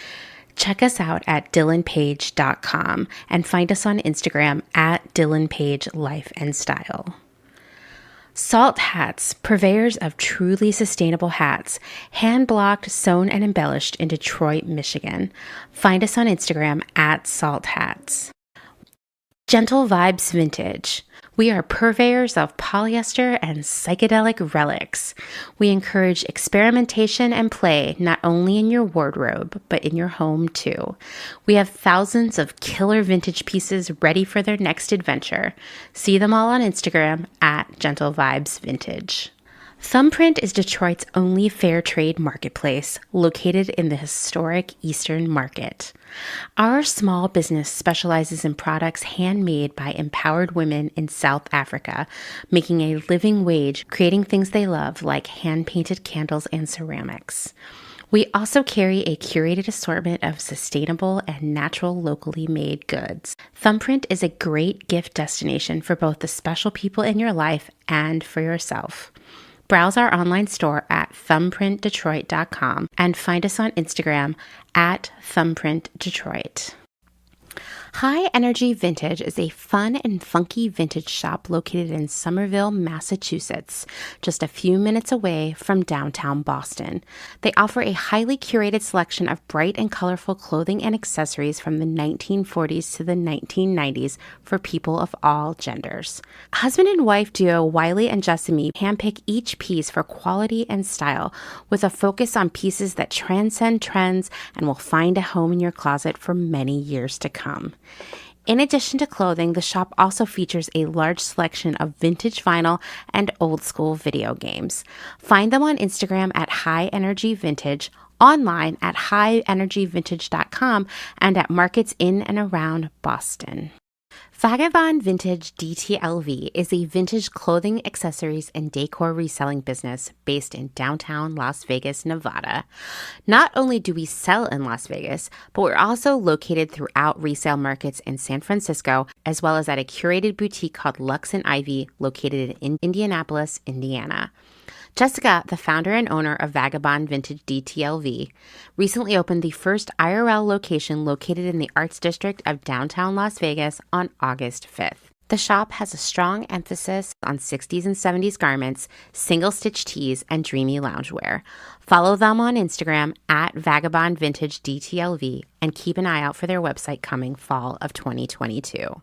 Check us out at dylanpage.com and find us on Instagram at dylanpagelifeandstyle. Salt Hats, purveyors of truly sustainable hats, hand-blocked, sewn, and embellished in Detroit, Michigan. Find us on Instagram at Salt Hats. Gentle Vibes Vintage. We are purveyors of polyester and psychedelic relics. We encourage experimentation and play not only in your wardrobe, but in your home too. We have thousands of killer vintage pieces ready for their next adventure. See them all on Instagram at Gentle Vibes Vintage. Thumbprint is Detroit's only fair trade marketplace, located in the historic Eastern Market. Our small business specializes in products handmade by empowered women in South Africa, making a living wage, creating things they love like hand-painted candles and ceramics. We also carry a curated assortment of sustainable and natural locally made goods. Thumbprint is a great gift destination for both the special people in your life and for yourself. Browse our online store at thumbprintdetroit.com and find us on Instagram at thumbprintdetroit. High Energy Vintage is a fun and funky vintage shop located in Somerville, Massachusetts, just a few minutes away from downtown Boston. They offer a highly curated selection of bright and colorful clothing and accessories from the 1940s to the 1990s for people of all genders. Husband and wife duo Wiley and Jessamy handpick each piece for quality and style, with a focus on pieces that transcend trends and will find a home in your closet for many years to come. In addition to clothing, the shop also features a large selection of vintage vinyl and old school video games. Find them on Instagram at High Energy Vintage, online at highenergyvintage.com, and at markets in and around Boston. Vagabond Vintage DTLV is a vintage clothing, accessories, and decor reselling business based in downtown Las Vegas, Nevada. Not only do we sell in Las Vegas, but we're also located throughout resale markets in San Francisco, as well as at a curated boutique called Lux and Ivy, located in Indianapolis, Indiana. Jessica, the founder and owner of Vagabond Vintage DTLV, recently opened the first IRL location located in the Arts District of downtown Las Vegas on August 5th. The shop has a strong emphasis on 60s and 70s garments, single-stitch tees, and dreamy loungewear. Follow them on Instagram at Vagabond Vintage DTLV and keep an eye out for their website coming fall of 2022.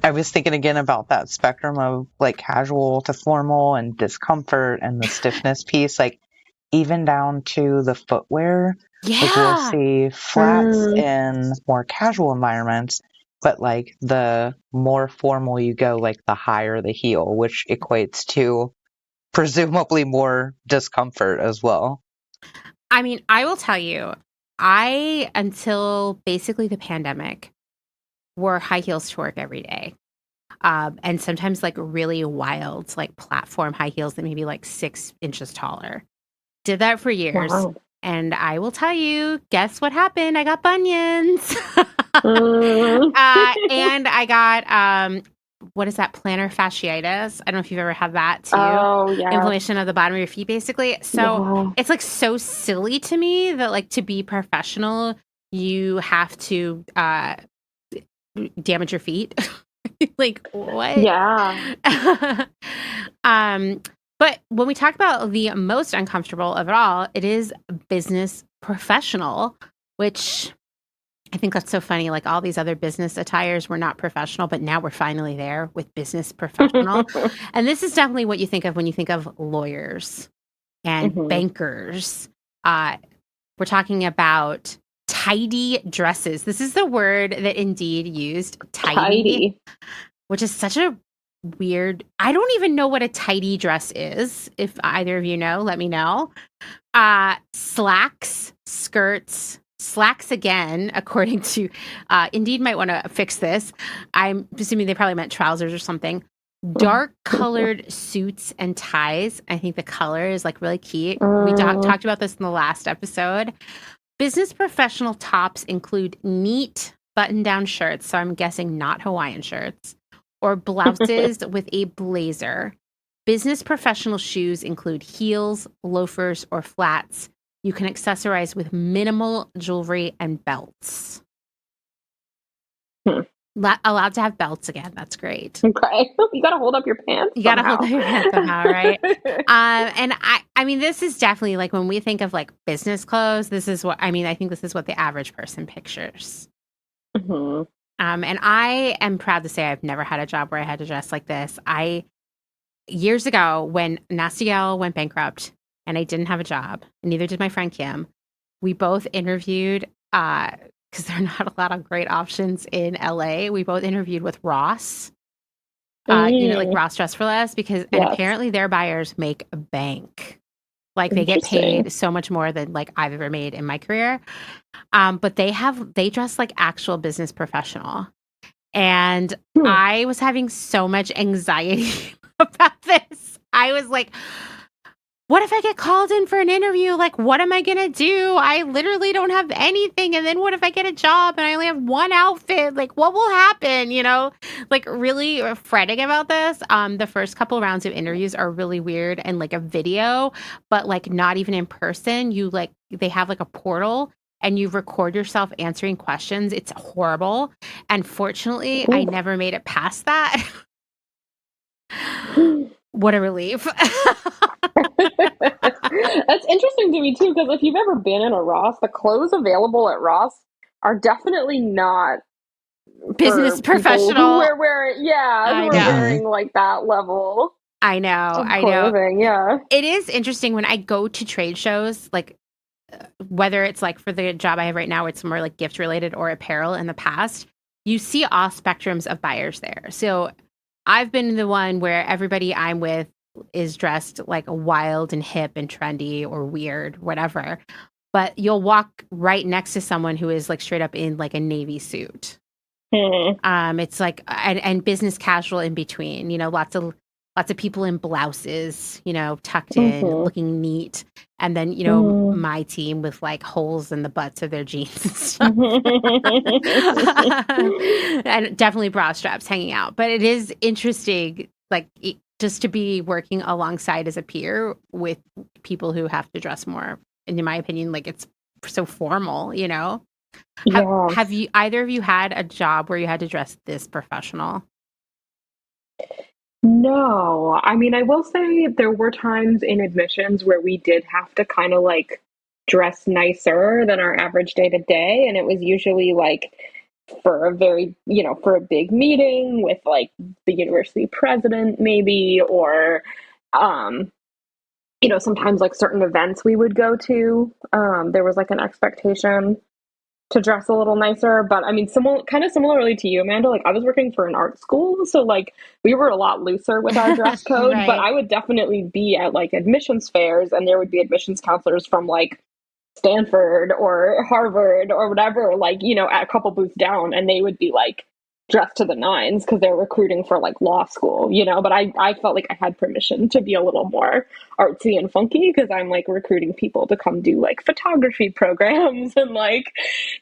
I was thinking again about that spectrum of like casual to formal and discomfort and the stiffness piece, like even down to the footwear. Like we'll see flats in more casual environments, but like the more formal you go, like the higher the heel, which equates to presumably more discomfort as well. I mean, I will tell you, until basically the pandemic, wore high heels to work every day. And sometimes like really wild, like platform high heels that may be like 6 inches taller. Did that for years. Wow. And I will tell you, guess what happened? I got bunions. Mm. And I got, what is that? Plantar fasciitis. I don't know if you've ever had that too. Oh, yeah. Inflammation of the bottom of your feet, basically. So it's like so silly to me that like to be professional, you have to damage your feet. Like what? Yeah. But when we talk about the most uncomfortable of it all, it is business professional, which I think that's so funny. Like all these other business attires were not professional, but now we're finally there with business professional. And this is definitely what you think of when you think of lawyers and bankers. We're talking about tidy dresses. This is the word that Indeed used, tidy. Which is such a weird, I don't even know what a tidy dress is. If either of you know, let me know. Slacks, skirts, slacks again, according to Indeed might want to fix this. I'm assuming they probably meant trousers or something. Dark colored suits and ties. I think the color is like really key. We talked about this in the last episode. Business professional tops include neat button-down shirts, so I'm guessing not Hawaiian shirts, or blouses with a blazer. Business professional shoes include heels, loafers, or flats. You can accessorize with minimal jewelry and belts. Allowed to have belts again. That's great. Okay. You got to hold up your pants. You got to hold up your pants somehow, right? And I mean, this is definitely like when we think of like business clothes, this is what, I mean, I think this is what the average person pictures. And I am proud to say I've never had a job where I had to dress like this. Years ago, when Nasty Gal went bankrupt and I didn't have a job, and neither did my friend Kim, we both interviewed, because there are not a lot of great options in LA. We both interviewed with Ross, like Ross Dress for Less, and apparently their buyers make a bank. Like they get paid so much more than like I've ever made in my career. But they dress like actual business professional. And I was having so much anxiety about this. I was like, what if I get called in for an interview? Like, what am I going to do? I literally don't have anything. And then what if I get a job and I only have one outfit? Like, what will happen? You know, like really fretting about this. The first couple rounds of interviews are really weird and like a video, but like not even in person. They have like a portal and you record yourself answering questions. It's horrible. And fortunately, I never made it past that. What a relief. That's interesting to me too, because if you've ever been in a Ross, the clothes available at Ross are definitely not business professional. Who are wearing like that level. I know. Yeah. It is interesting when I go to trade shows, like whether it's like for the job I have right now, it's more like gift related or apparel in the past, you see all spectrums of buyers there. So I've been the one where everybody I'm with is dressed like wild and hip and trendy or weird, whatever. But you'll walk right next to someone who is like straight up in like a navy suit. It's like and business casual in between. You know, lots of people in blouses. You know, tucked in, looking neat. And then my team with like holes in the butts of their jeans and stuff. And definitely bra straps hanging out. But it is interesting, like just to be working alongside as a peer with people who have to dress more. And in my opinion, like it's so formal, you know? Have you either of you had a job where you had to dress this professional? No. I mean, I will say there were times in admissions where we did have to kind of like dress nicer than our average day to day. And it was usually like for a very, for a big meeting with like the university president maybe, or, sometimes like certain events we would go to, there was like an expectation to dress a little nicer. But I mean, kind of similarly to you, Amanda, like I was working for an art school, so like we were a lot looser with our dress code. Right. But I would definitely be at like admissions fairs, and there would be admissions counselors from like Stanford or Harvard or whatever, like, at a couple booths down, and they would be like, dressed to the nines because they're recruiting for like law school, you know, but I felt like I had permission to be a little more artsy and funky because I'm like recruiting people to come do like photography programs and like,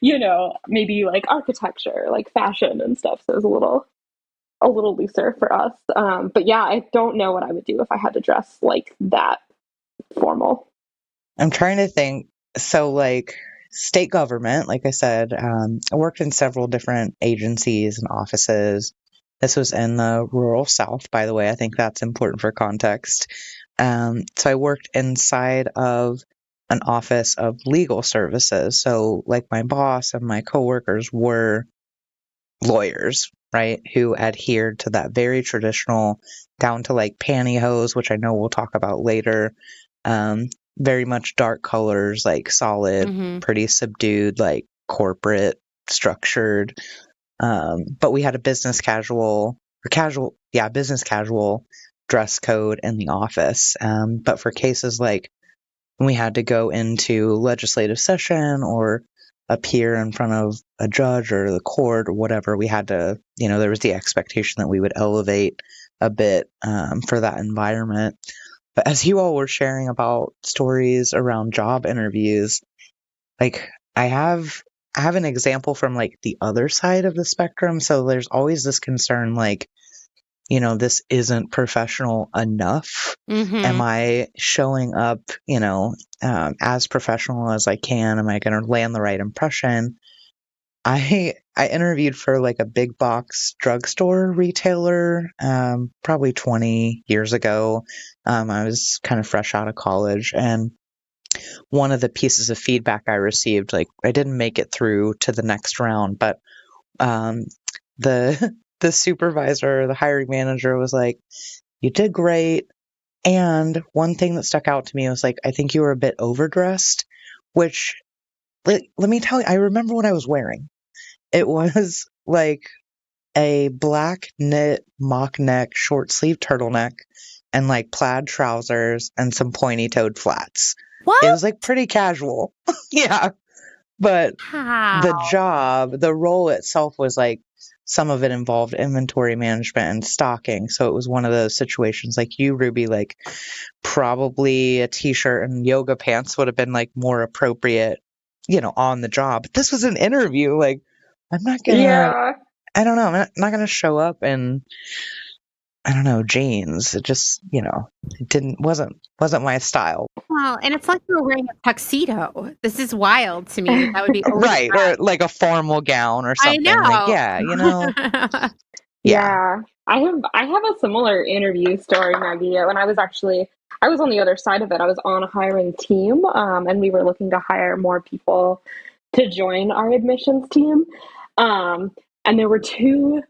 you know, maybe like architecture, like fashion and stuff. So it was a little looser for us. But yeah, I don't know what I would do if I had to dress like that formal. I'm trying to think. So, like, state government, like I said, I worked in several different agencies and offices. This was in the rural South, by the way. I think that's important for context. So I worked inside of an office of legal services. So, like, my boss and my coworkers were lawyers, right, who adhered to that very traditional, down to like pantyhose, which I know we'll talk about later. Very much dark colors, like solid, pretty subdued, like corporate structured. But we had a business casual dress code in the office. But for cases like when we had to go into legislative session or appear in front of a judge or the court or whatever, we had to, you know, there was the expectation that we would elevate a bit for that environment. But as you all were sharing about stories around job interviews, like I have an example from like the other side of the spectrum. So there's always this concern, like, you know, this isn't professional enough. Am I showing up, you know, as professional as I can? Am I going to land the right impression? I interviewed for like a big box drugstore retailer, probably 20 years ago. I was kind of fresh out of college, and one of the pieces of feedback I received, like I didn't make it through to the next round, but the supervisor, the hiring manager was like, "You did great." And one thing that stuck out to me was like, "I think you were a bit overdressed," which let me tell you, I remember what I was wearing. It was like a black knit mock neck, short sleeve turtleneck and like plaid trousers and some pointy toed flats. What? It was like pretty casual. Yeah. But the role itself was like, some of it involved inventory management and stocking. So it was one of those situations like you, Ruby, like probably a t-shirt and yoga pants would have been like more appropriate, you know, on the job. But this was an interview. Like, I'm not gonna, I don't know, I'm not gonna show up in, I don't know, jeans. It just, you know, wasn't my style. Well, and it's like you're wearing a tuxedo. This is wild to me. That would be right, or like a formal gown or something. I know. Like, yeah, you know. Yeah. I have a similar interview story, Maggie. When I was on the other side of it. I was on a hiring team, and we were looking to hire more people to join our admissions team. And there were two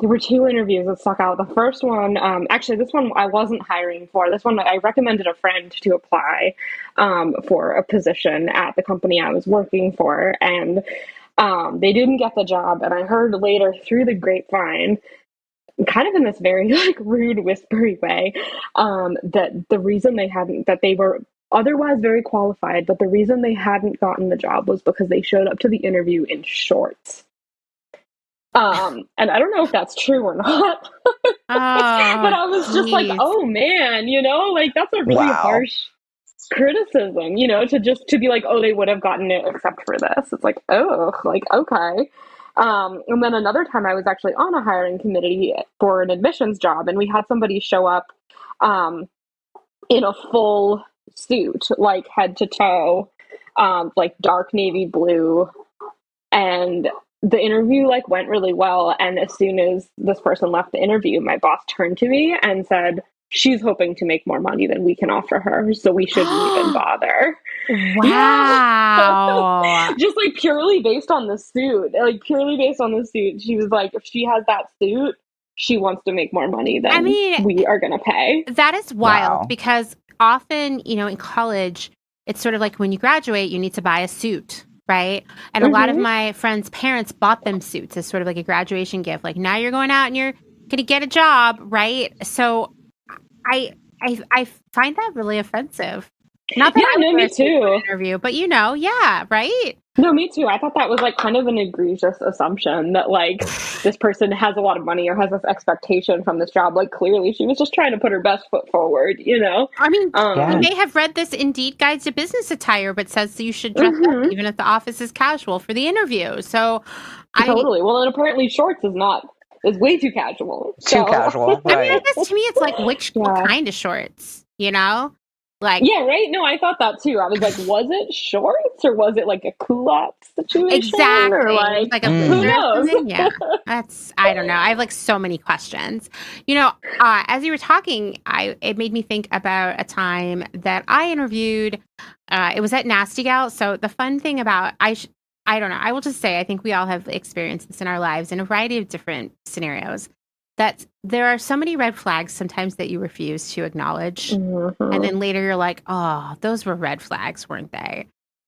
interviews that stuck out. The first one, actually, this one I wasn't hiring for. This one I recommended a friend to apply for a position at the company I was working for, and they didn't get the job. And I heard later through the grapevine, kind of in this very like rude, whispery way, that the reason they were otherwise very qualified, but the reason they hadn't gotten the job was because they showed up to the interview in shorts. And I don't know if that's true or not, but I was just like, oh man, you know, like that's a really harsh criticism, you know, to be like, oh, they would have gotten it except for this. It's like, oh, like, okay. And then another time I was actually on a hiring committee for an admissions job, and we had somebody show up in a full suit, like head to toe, like dark navy blue, and the interview like went really well. And as soon as this person left the interview, my boss turned to me and said, "She's hoping to make more money than we can offer her, so we shouldn't even bother." Wow. Yeah. Just like purely based on the suit. She was like, if she has that suit, she wants to make more money than we are going to pay. That is wild because often, you know, in college, it's sort of like when you graduate, you need to buy a suit. Right. And a lot of my friends' parents bought them suits as sort of like a graduation gift. Like, now you're going out and you're going to get a job. Right. So I find that really offensive. Not that I was me too. Interview, but yeah, right? No, me too. I thought that was like kind of an egregious assumption that like this person has a lot of money or has this expectation from this job. Like clearly she was just trying to put her best foot forward, I mean, you Yeah. may have read this Indeed Guide to Business Attire, but says that you should dress up even if the office is casual for the interview. So totally. Well, and apparently shorts is way too casual. Too casual, I mean, I right? guess to me it's like what kind of shorts, Like Yeah, right? No, I thought that too. I was like, was it shorts or was it like a culotte situation? exactly. Or It was like a who blazer or knows? something. Yeah. I don't know. I have like so many questions. As you were talking, it made me think about a time that I interviewed. It was at Nasty Gal. So the fun thing about I don't know. I will just say I think we all have experienced this in our lives in a variety of different scenarios. That there are so many red flags sometimes that you refuse to acknowledge. And then later you're like, oh, those were red flags, weren't they?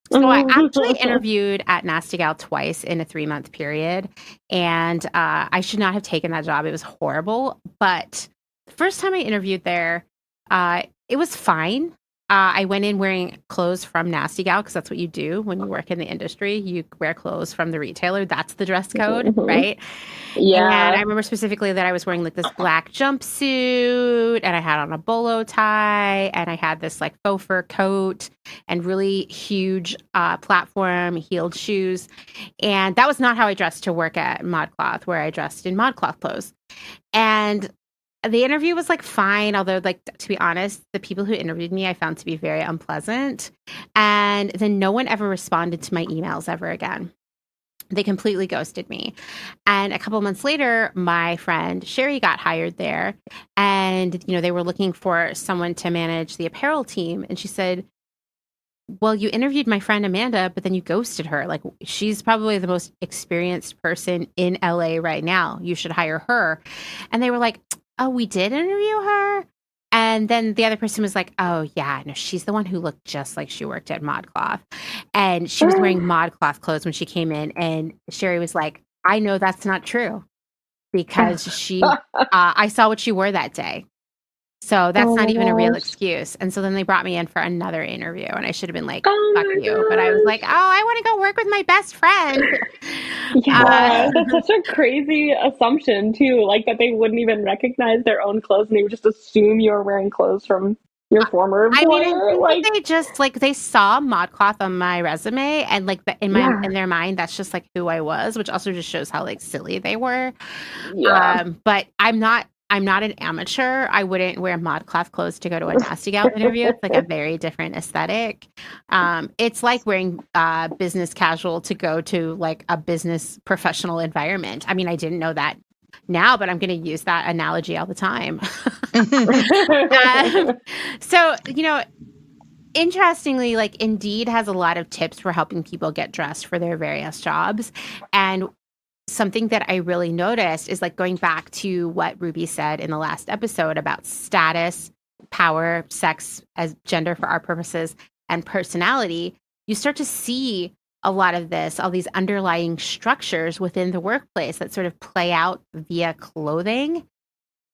So I actually interviewed at Nasty Gal twice in a 3-month period. And I should not have taken that job. It was horrible. But the first time I interviewed there, it was fine. I went in wearing clothes from Nasty Gal because that's what you do when you work in the industry. You wear clothes from the retailer. That's the dress code, right? Yeah. And I remember specifically that I was wearing like this black jumpsuit and I had on a bolo tie and I had this like faux fur coat and really huge platform heeled shoes. And that was not how I dressed to work at ModCloth, where I dressed in ModCloth clothes. And the interview was like fine, although like to be honest, the people who interviewed me I found to be very unpleasant. And then no one ever responded to my emails ever again. They completely ghosted me. And a couple months later, my friend Sherry got hired there. And, they were looking for someone to manage the apparel team. And she said, well, you interviewed my friend Amanda, but then you ghosted her. Like, she's probably the most experienced person in LA right now. You should hire her. And they were like, oh, we did interview her? And then the other person was like, oh, yeah, no, she's the one who looked just like she worked at ModCloth. And she was wearing ModCloth clothes when she came in. And Sherry was like, I know that's not true because I saw what she wore that day. So that's not even a real excuse. And so then they brought me in for another interview and I should have been like, fuck you. But I was like, oh, I want to go work with my best friend. Yeah, that's such a crazy assumption too. Like that they wouldn't even recognize their own clothes and they would just assume you're wearing clothes from your former employer. I think they just like they saw ModCloth on my resume and like in their mind that's just like who I was, which also just shows how like silly they were. Yeah. But I'm not an amateur. I wouldn't wear ModCloth clothes to go to a Nasty Gal interview. It's like a very different aesthetic. It's like wearing business casual to go to like a business professional environment. I mean, I didn't know that now, but I'm going to use that analogy all the time. So, interestingly, like Indeed has a lot of tips for helping people get dressed for their various jobs. And something that I really noticed is like going back to what Ruby said in the last episode about status, power, sex as gender for our purposes, and personality. You start to see a lot of this, all these underlying structures within the workplace that sort of play out via clothing.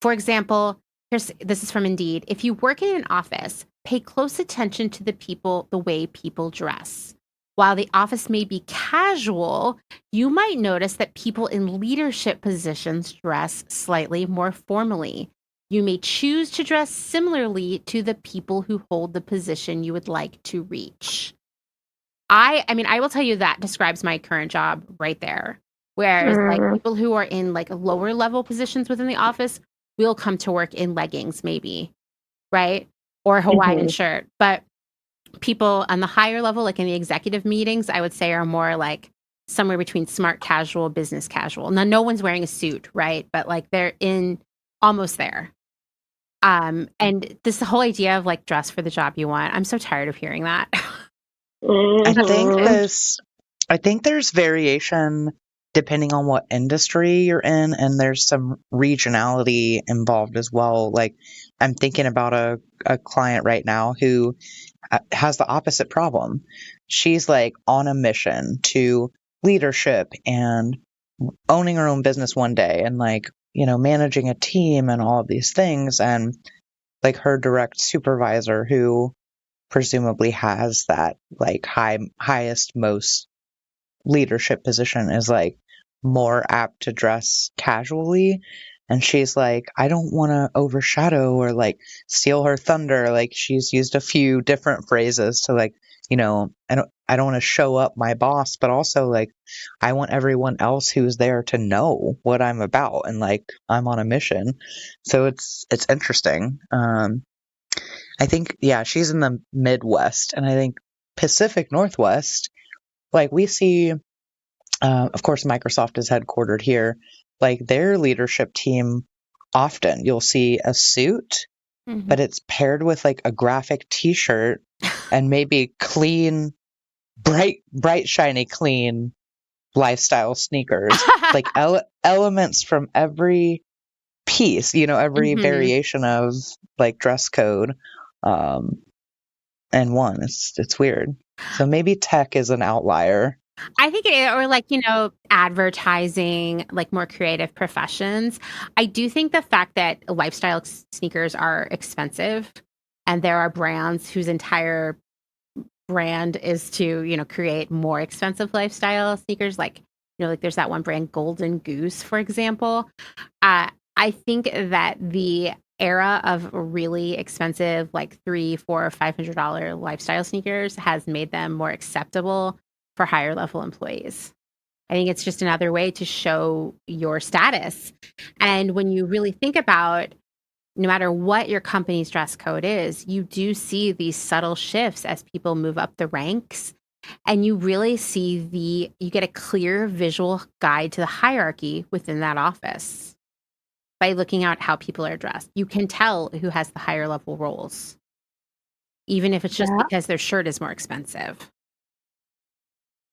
For example, this is from Indeed. If you work in an office, pay close attention to the way people dress. While the office may be casual, you might notice that people in leadership positions dress slightly more formally. You may choose to dress similarly to the people who hold the position you would like to reach. I mean, I will tell you that describes my current job right there. Whereas like people who are in like lower level positions within the office will come to work in leggings maybe, right? Or a Hawaiian shirt. But people on the higher level, like in the executive meetings, I would say are more like somewhere between smart casual, business casual. Now, no one's wearing a suit, right? But like they're in almost there. And this whole idea of like dress for the job you want, I'm so tired of hearing that. I think there's variation depending on what industry you're in, and there's some regionality involved as well. Like I'm thinking about a client right now who has the opposite problem. She's like on a mission to leadership and owning her own business one day and like, managing a team and all of these things. And like her direct supervisor who presumably has that like highest, most leadership position is like more apt to dress casually. And she's like, I don't want to overshadow or like steal her thunder. Like she's used a few different phrases to like, I don't want to show up my boss, but also like I want everyone else who's there to know what I'm about and like I'm on a mission. So it's interesting. I think, yeah, she's in the Midwest, and I think Pacific Northwest, like we see, of course, Microsoft is headquartered here. Like their leadership team, often you'll see a suit, but it's paired with like a graphic T-shirt and maybe clean, bright, shiny, clean lifestyle sneakers. Like elements from every piece, every variation of like dress code. And one, it's weird. So maybe tech is an outlier. I think or like, advertising, like more creative professions. I do think the fact that lifestyle sneakers are expensive and there are brands whose entire brand is to, create more expensive lifestyle sneakers. Like, like there's that one brand, Golden Goose, for example. I think that the era of really expensive, like $300, $400, $500 lifestyle sneakers has made them more acceptable for higher level employees. I think it's just another way to show your status. And when you really think about, no matter what your company's dress code is, you do see these subtle shifts as people move up the ranks. And you really see you get a clear visual guide to the hierarchy within that office by looking at how people are dressed. You can tell who has the higher level roles, even if it's just because their shirt is more expensive.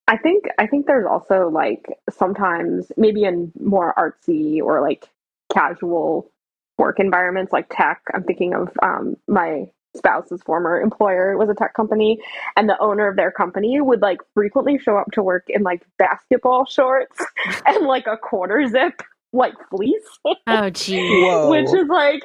I think there's also like sometimes maybe in more artsy or like casual work environments like tech. I'm thinking of my spouse's former employer was a tech company, and the owner of their company would like frequently show up to work in like basketball shorts and like a quarter zip like fleece. Oh gee. Which is like,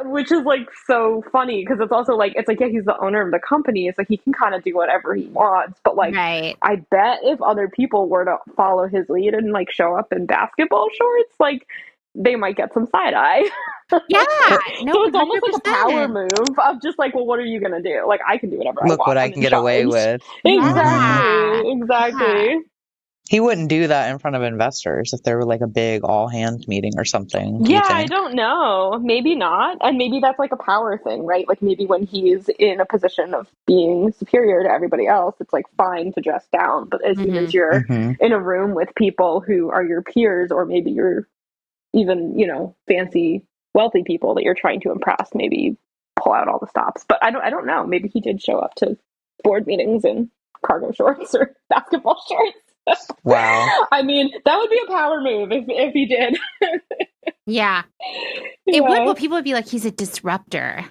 which is like so funny because it's also like, it's like, yeah, he's the owner of the company. It's like he can kind of do whatever he wants. But like, right. I bet if other people were to follow his lead and like show up in basketball shorts, like they might get some side eye. Yeah. No, so it's 100%. almost like a power move of just like, well, what are you going to do? Like, I can do whatever I want. Look what I can get away with. Exactly. Yeah. He wouldn't do that in front of investors if there were like a big all hands meeting or something. Yeah, I don't know. Maybe not. And maybe that's like a power thing, right? Like maybe when he's in a position of being superior to everybody else, it's like fine to dress down. But as soon as you're in a room with people who are your peers, or maybe you're even, fancy, wealthy people that you're trying to impress, maybe pull out all the stops. But I don't know. Maybe he did show up to board meetings in cargo shorts or basketball shorts. Wow. I mean, that would be a power move if he did. Yeah. It would. Well, people would be like, he's a disruptor.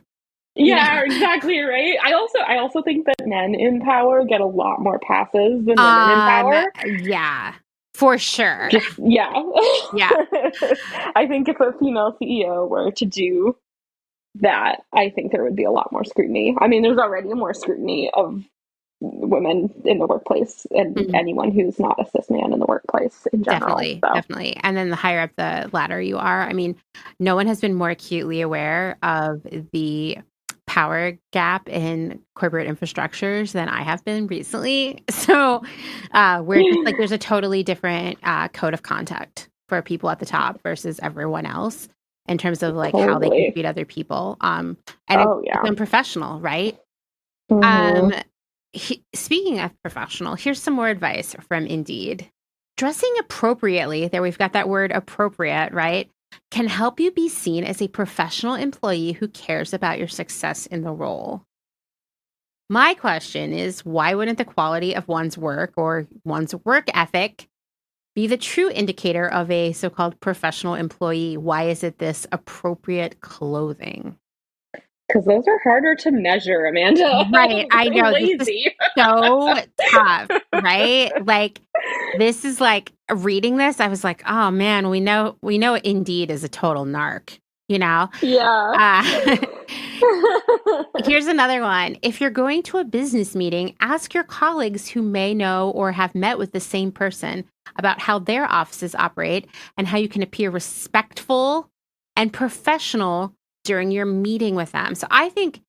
Yeah, exactly right. I also think that men in power get a lot more passes than women in power. Yeah, for sure. Yeah. I think if a female CEO were to do that, I think there would be a lot more scrutiny. I mean, there's already more scrutiny of women in the workplace and anyone who's not a cis man in the workplace in general. Definitely. And then the higher up the ladder you are, I mean, no one has been more acutely aware of the power gap in corporate infrastructures than I have been recently. So we're just like, there's a totally different code of conduct for people at the top versus everyone else in terms of like how they can treat other people. And it's unprofessional, right? Speaking of professional, here's some more advice from Indeed. Dressing appropriately, there we've got that word appropriate, right, can help you be seen as a professional employee who cares about your success in the role. My question is, why wouldn't the quality of one's work or one's work ethic be the true indicator of a so-called professional employee? Why is it this appropriate clothing? Because those are harder to measure, Amanda. Right. I know. This is so tough, right? Like, this is like reading this. I was like, oh man, we know Indeed is a total narc. you know? Yeah. Here's another one. If you're going to a business meeting, ask your colleagues who may know or have met with the same person about how their offices operate and how you can appear respectful and professional during your meeting with them. So I think,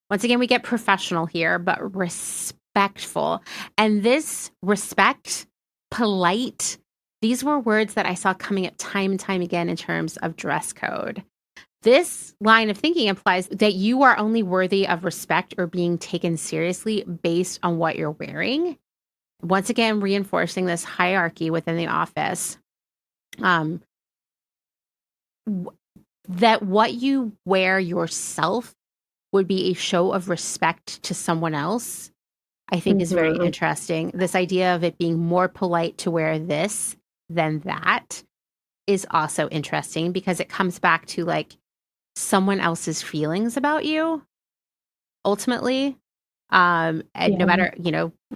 once again, we get professional here, but respectful. And this respect, polite, these were words that I saw coming up time and time again in terms of dress code. This line of thinking implies that you are only worthy of respect or being taken seriously based on what you're wearing. Once again, reinforcing this hierarchy within the office. That what you wear yourself would be a show of respect to someone else, I think is very interesting. This idea of it being more polite to wear this than that is also interesting because it comes back to like someone else's feelings about you ultimately. And no matter,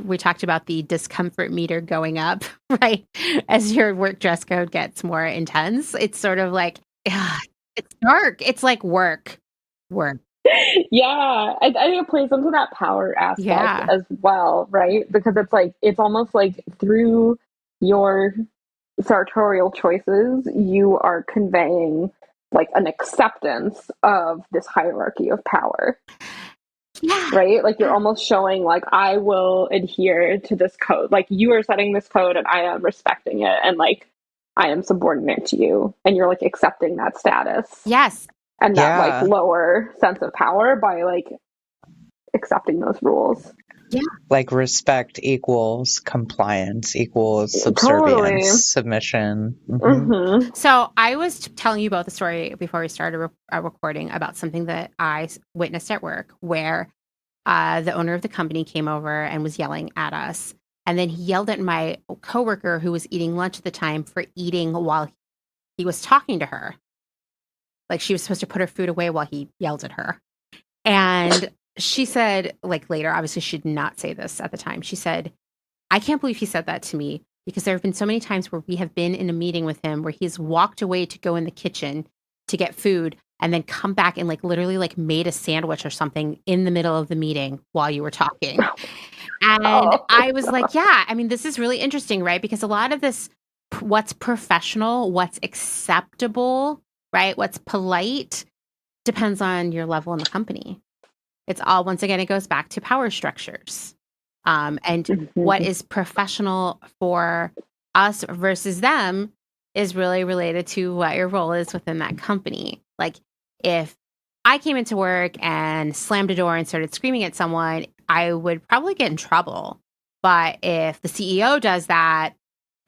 we talked about the discomfort meter going up, right? As your work dress code gets more intense, it's sort of like, it's dark. It's like work. Yeah, I think it plays into that power aspect as well, right? Because it's almost like through your sartorial choices, you are conveying like an acceptance of this hierarchy of power. Yeah. Right? Like you're almost showing like, I will adhere to this code. Like you are setting this code and I am respecting it. And like, I am subordinate to you. And you're like accepting that status. Yes. And that like lower sense of power by like accepting those rules. Yeah. Like respect equals compliance equals subservience, submission. So I was telling you about the story before we started recording about something that I witnessed at work where the owner of the company came over and was yelling at us. And then he yelled at my coworker who was eating lunch at the time for eating while he was talking to her. Like she was supposed to put her food away while he yelled at her. And she said, like later, obviously she did not say this at the time. She said, I can't believe he said that to me because there have been so many times where we have been in a meeting with him where he's walked away to go in the kitchen to get food and then come back and like literally like made a sandwich or something in the middle of the meeting while you were talking. And I was like, yeah, I mean, this is really interesting, right? Because a lot of this, what's professional, what's acceptable, right? What's polite depends on your level in the company. It's all, once again, it goes back to power structures. And what is professional for us versus them is really related to what your role is within that company. Like if I came into work and slammed a door and started screaming at someone, I would probably get in trouble. But if the CEO does that,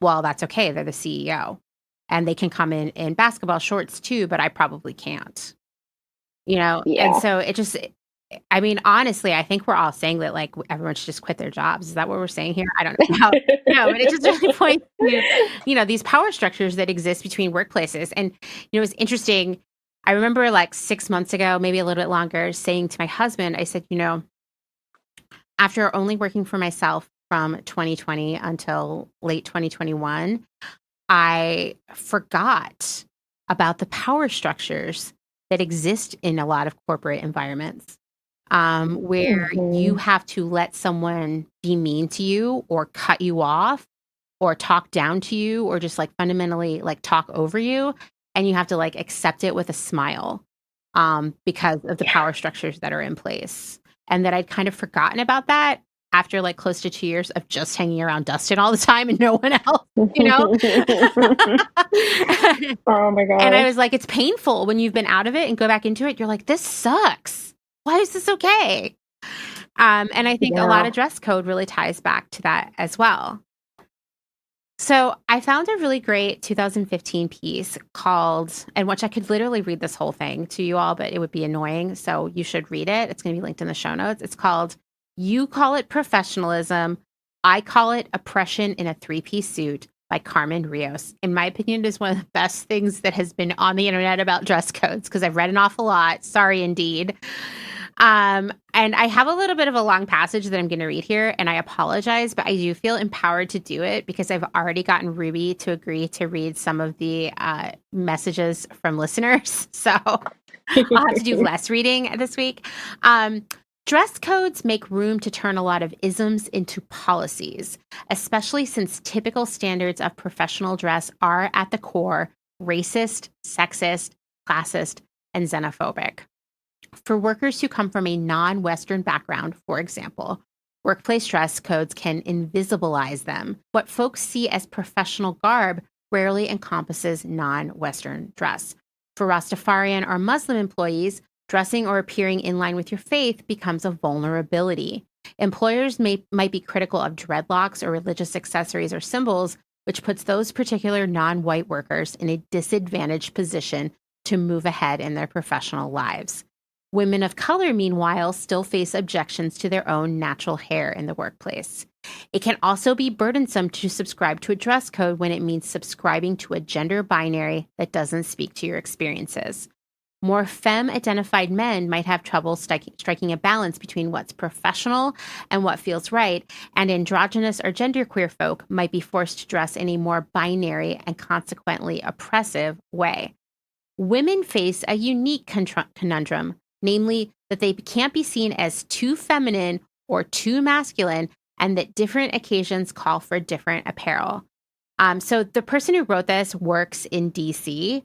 well, that's okay. They're the CEO. And they can come in basketball shorts too, but I probably can't. And so it just... I mean, honestly, I think we're all saying that like everyone should just quit their jobs. Is that what we're saying here? I don't know. No, but it just really points to, these power structures that exist between workplaces. And, it's interesting. I remember like 6 months ago, maybe a little bit longer, saying to my husband, I said, after only working for myself from 2020 until late 2021, I forgot about the power structures that exist in a lot of corporate environments. Where you have to let someone be mean to you or cut you off or talk down to you or just like fundamentally like talk over you. And you have to like accept it with a smile because of the power structures that are in place. And that I'd kind of forgotten about that after like close to 2 years of just hanging around Dustin all the time and no one else, Oh my God. And I was like, it's painful when you've been out of it and go back into it. You're like, this sucks. Why is this okay? And I think a lot of dress code really ties back to that as well. So I found a really great 2015 piece called, and which I could literally read this whole thing to you all, but it would be annoying. So you should read it. It's going to be linked in the show notes. It's called, You Call It Professionalism. I Call It Oppression in a Three-Piece Suit by Carmen Rios. In my opinion, it is one of the best things that has been on the internet about dress codes because I've read an awful lot. Sorry, indeed. And I have a little bit of a long passage that I'm going to read here, and I apologize, but I do feel empowered to do it because I've already gotten Ruby to agree to read some of the messages from listeners. So I'll have to do less reading this week. Dress codes make room to turn a lot of isms into policies, especially since typical standards of professional dress are at the core racist, sexist, classist, and xenophobic. For workers who come from a non-Western background, for example, workplace dress codes can invisibilize them. What folks see as professional garb rarely encompasses non-Western dress. For Rastafarian or Muslim employees, dressing or appearing in line with your faith becomes a vulnerability. Employers might be critical of dreadlocks or religious accessories or symbols, which puts those particular non-white workers in a disadvantaged position to move ahead in their professional lives. Women of color, meanwhile, still face objections to their own natural hair in the workplace. It can also be burdensome to subscribe to a dress code when it means subscribing to a gender binary that doesn't speak to your experiences. More femme-identified men might have trouble striking a balance between what's professional and what feels right, and androgynous or genderqueer folk might be forced to dress in a more binary and consequently oppressive way. Women face a unique conundrum, namely that they can't be seen as too feminine or too masculine, and that different occasions call for different apparel. So the person who wrote this works in DC.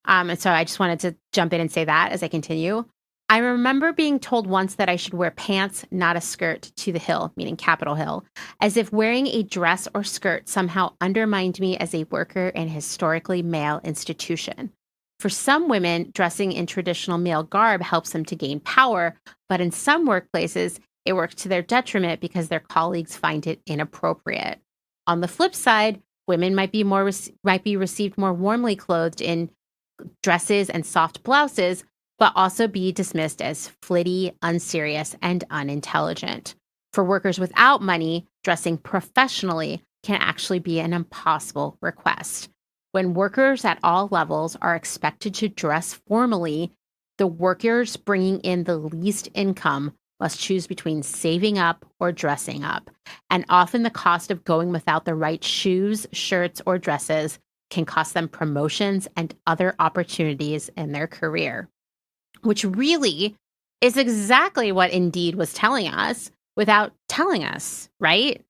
And so I just wanted to jump in and say that as I continue. I remember being told once that I should wear pants, not a skirt, to the Hill, meaning Capitol Hill, as if wearing a dress or skirt somehow undermined me as a worker in a historically male institution. For some women, dressing in traditional male garb helps them to gain power, but in some workplaces, it works to their detriment because their colleagues find it inappropriate. On the flip side, women might be received more warmly clothed in dresses and soft blouses, but also be dismissed as flitty, unserious, and unintelligent. For workers without money, dressing professionally can actually be an impossible request. When workers at all levels are expected to dress formally, the workers bringing in the least income must choose between saving up or dressing up. And often the cost of going without the right shoes, shirts, or dresses can cost them promotions and other opportunities in their career, which really is exactly what Indeed was telling us without telling us, right?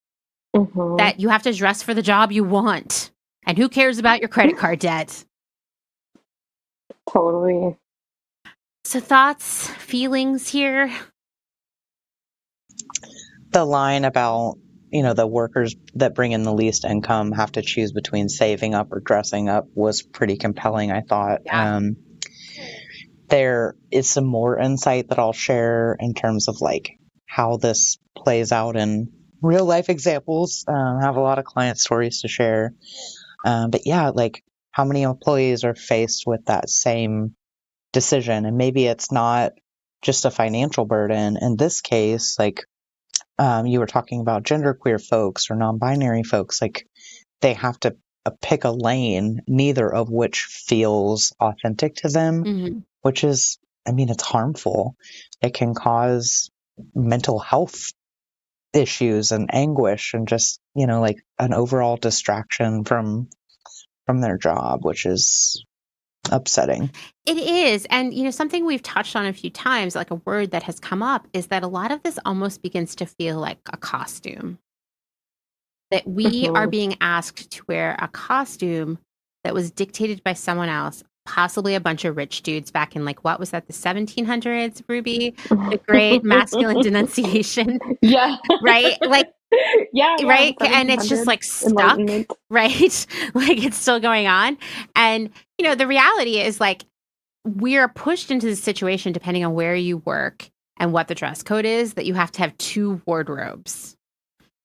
Mm-hmm. That you have to dress for the job you want. And who cares about your credit card debt? Totally. So thoughts, feelings here? The line about, the workers that bring in the least income have to choose between saving up or dressing up was pretty compelling, I thought. Yeah. There is some more insight that I'll share in terms of how this plays out in real life examples. I have a lot of client stories to share. But yeah, how many employees are faced with that same decision? And maybe it's not just a financial burden. In this case, you were talking about genderqueer folks or non-binary folks, they have to pick a lane, neither of which feels authentic to them, which is, it's harmful. It can cause mental health issues and anguish and just, an overall distraction from their job, which is upsetting. It is. And, something we've touched on a few times, like a word that has come up, is that a lot of this almost begins to feel like a costume. That we are being asked to wear a costume that was dictated by someone else, possibly a bunch of rich dudes back in, what was that, the 1700s, Ruby? The great masculine denunciation. Yeah. Right? Yeah, right? And it's just stuck, right? It's still going on. And, the reality is we're pushed into this situation, depending on where you work and what the dress code is, that you have to have two wardrobes.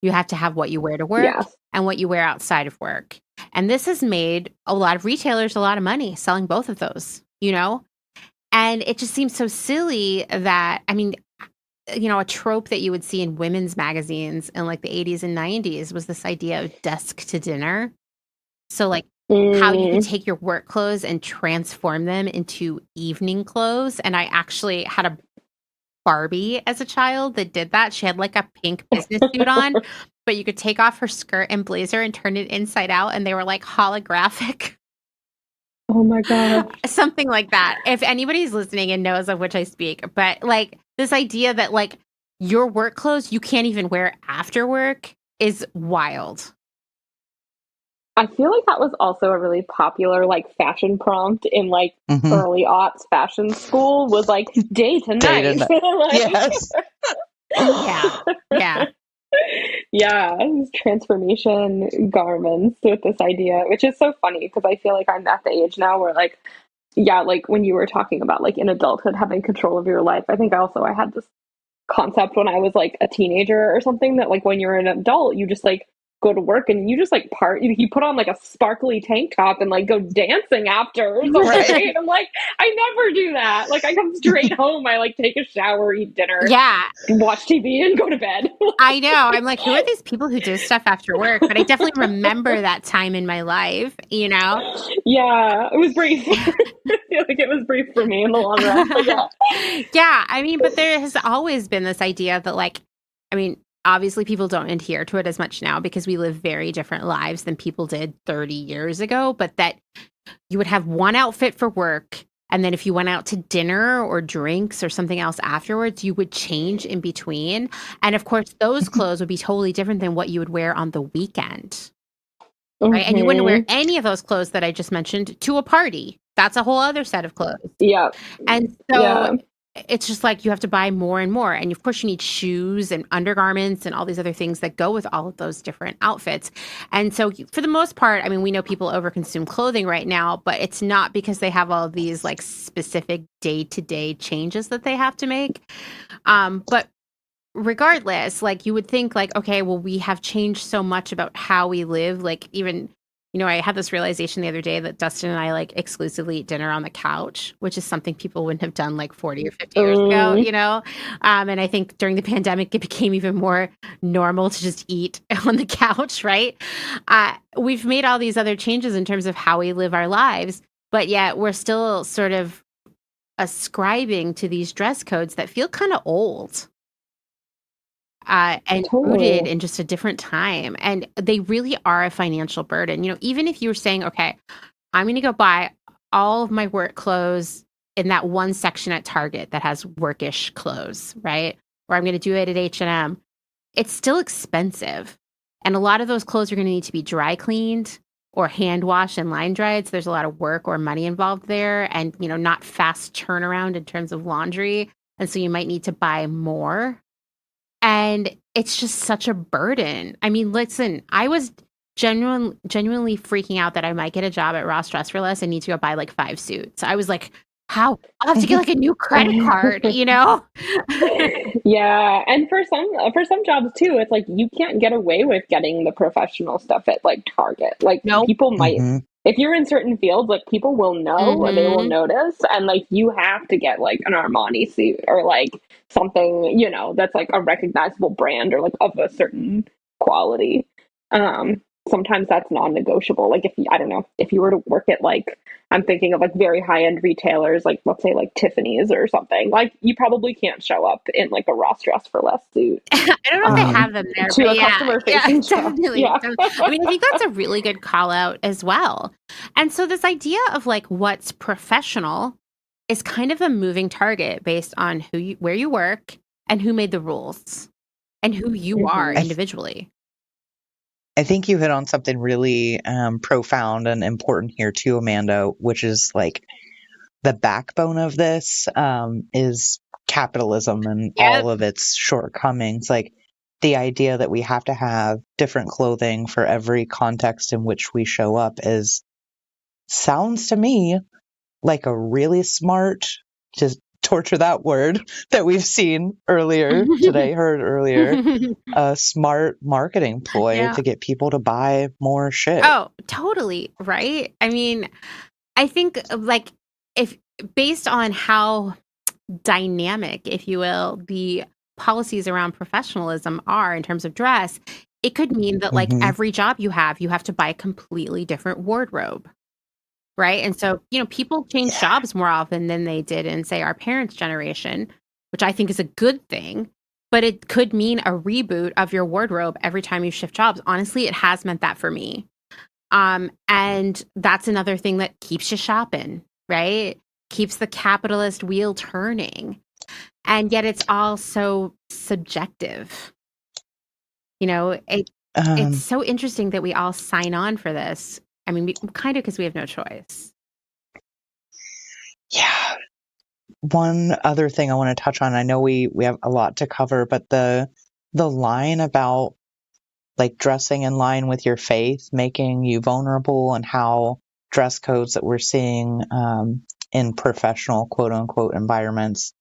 You have to have what you wear to work and what you wear outside of work. And this has made a lot of retailers a lot of money selling both of those, And it just seems so silly that, a trope that you would see in women's magazines in the 80s and 90s was this idea of desk to dinner. So how you could take your work clothes and transform them into evening clothes. And I actually had Barbie as a child that did that. She had like a pink business suit on, but you could take off her skirt and blazer and turn it inside out, and they were like holographic. Oh my gosh. Something like that. If anybody's listening and knows of which I speak, but like this idea that like your work clothes you can't even wear after work is wild. I feel like that was also a really popular like fashion prompt in like early aughts fashion school was like day to night. Like, yes. Yeah. Yeah, these transformation garments with this idea, which is so funny because I feel like I'm at the age now where like, yeah, like when you were talking about like in adulthood having control of your life, I think I had this concept when I was like a teenager or something that like when you're an adult, you just like go to work and you just like you put on like a sparkly tank top and like go dancing after or something. Right. I'm like, I never do that. Like I come straight home, I like take a shower, eat dinner, watch TV and go to bed. I know. I'm like, who are these people who do stuff after work? But I definitely remember that time in my life, you know? Yeah, it was brief. I feel like it was brief for me in the long run. But yeah, I mean, but there has always been this idea that like, I mean, obviously people don't adhere to it as much now because we live very different lives than people did 30 years ago, but that you would have one outfit for work. And then if you went out to dinner or drinks or something else afterwards, you would change in between. And of course, those clothes would be totally different than what you would wear on the weekend. Right? And you wouldn't wear any of those clothes that I just mentioned to a party. That's a whole other set of clothes. Yeah. And so it's just like you have to buy more and more. And of course, you need shoes and undergarments and all these other things that go with all of those different outfits. And so for the most part, I mean, we know people overconsume clothing right now, but it's not because they have all these like specific day-to-day changes that they have to make. But regardless, like you would think like, okay, well, we have changed so much about how we live. Like even, you know, I had this realization the other day that Dustin and I like exclusively eat dinner on the couch, which is something people wouldn't have done like 40 or 50 years ago, you know? And I think during the pandemic, it became even more normal to just eat on the couch, right? We've made all these other changes in terms of how we live our lives, but yet we're still sort of ascribing to these dress codes that feel kind of old. And rooted in just a different time. And they really are a financial burden. You know, even if you were saying, okay, I'm going to go buy all of my work clothes in that one section at Target that has workish clothes, right? Or I'm going to do it at H&M. It's still expensive. And a lot of those clothes are going to need to be dry cleaned or hand washed and line dried. So there's a lot of work or money involved there and, you know, not fast turnaround in terms of laundry. And so you might need to buy more. And it's just such a burden. I mean, listen, I was genuinely freaking out that I might get a job at Ross Dress for Less and need to go buy like 5 suits. I was like, how? I'll have to get like a new credit card, you know? Yeah. And for some jobs too, it's like you can't get away with getting the professional stuff at like Target. Like people might, if you're in certain fields, like people will know or they will notice. And like you have to get like an Armani suit or like something, you know, that's like a recognizable brand or like of a certain quality. Sometimes that's non-negotiable. Like if you were to work at like, I'm thinking of like very high-end retailers, like let's say like Tiffany's or something, like you probably can't show up in like a Ross Dress for Less suit. I don't know if they have them there, to but a customer-facing definitely. Yeah. I mean, I think that's a really good call out as well. And so this idea of like what's professional is kind of a moving target based on where you work and who made the rules and who you are individually. I think you hit on something really profound and important here too, Amanda, which is like the backbone of this is capitalism and all of its shortcomings. Like the idea that we have to have different clothing for every context in which we show up sounds to me like a really smart, just torture that word that we've seen earlier today, heard earlier, a smart marketing ploy to get people to buy more shit. Oh, totally. Right. I mean, I think like if based on how dynamic, if you will, the policies around professionalism are in terms of dress, it could mean that like every job you have to buy a completely different wardrobe. Right. And so, you know, people change jobs more often than they did in, say, our parents' generation, which I think is a good thing, but it could mean a reboot of your wardrobe every time you shift jobs. Honestly, it has meant that for me. And that's another thing that keeps you shopping, right? Keeps the capitalist wheel turning. And yet it's all so subjective. You know, it's so interesting that we all sign on for this. I mean, kind of because we have no choice. Yeah. One other thing I want to touch on, I know we have a lot to cover, but the line about like dressing in line with your faith, making you vulnerable, and how dress codes that we're seeing in professional quote unquote environments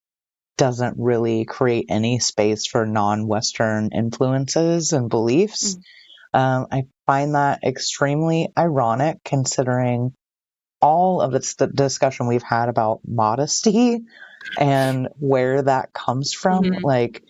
doesn't really create any space for non-Western influences and beliefs. I find that extremely ironic considering all of the discussion we've had about modesty and where that comes from. Like,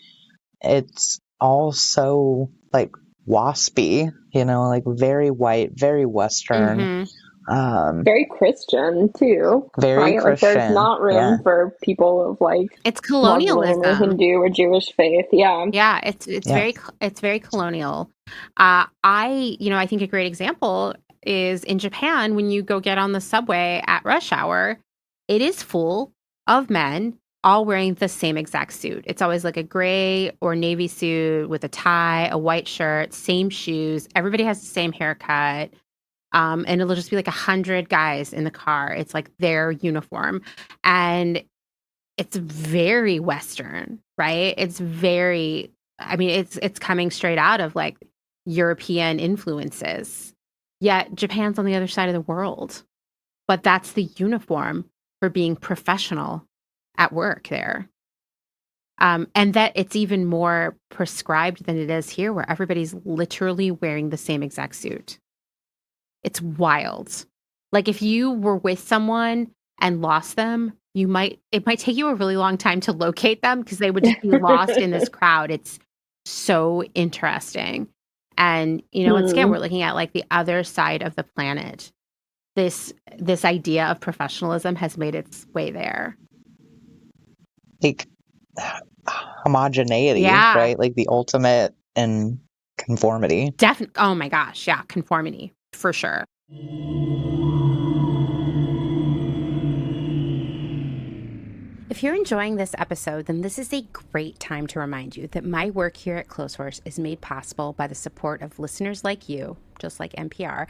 it's all so like waspy, you know, like very white, very Western, very Christian too. very right? Christian. Like, there's not room for people of like it's colonialism, Muslim or Hindu or Jewish faith. Yeah, it's very colonial. I think a great example is in Japan. When you go get on the subway at rush hour, it is full of men all wearing the same exact suit. It's always like a gray or navy suit with a tie, a white shirt, same shoes. Everybody has the same haircut. And it'll just be like 100 guys in the car. It's like their uniform. And it's very Western, right? It's very, I mean, it's coming straight out of like European influences. Yet Japan's on the other side of the world. But that's the uniform for being professional at work there. And that it's even more prescribed than it is here, where everybody's literally wearing the same exact suit. It's wild. Like, if you were with someone and lost them, it might take you a really long time to locate them because they would just be lost in this crowd. It's so interesting. And, once again, we're looking at like the other side of the planet. This idea of professionalism has made its way there. Like homogeneity, right? Like the ultimate in conformity. Definitely. Oh my gosh. Yeah. Conformity for sure. If you're enjoying this episode, then this is a great time to remind you that my work here at Clotheshorse is made possible by the support of listeners like you, just like NPR,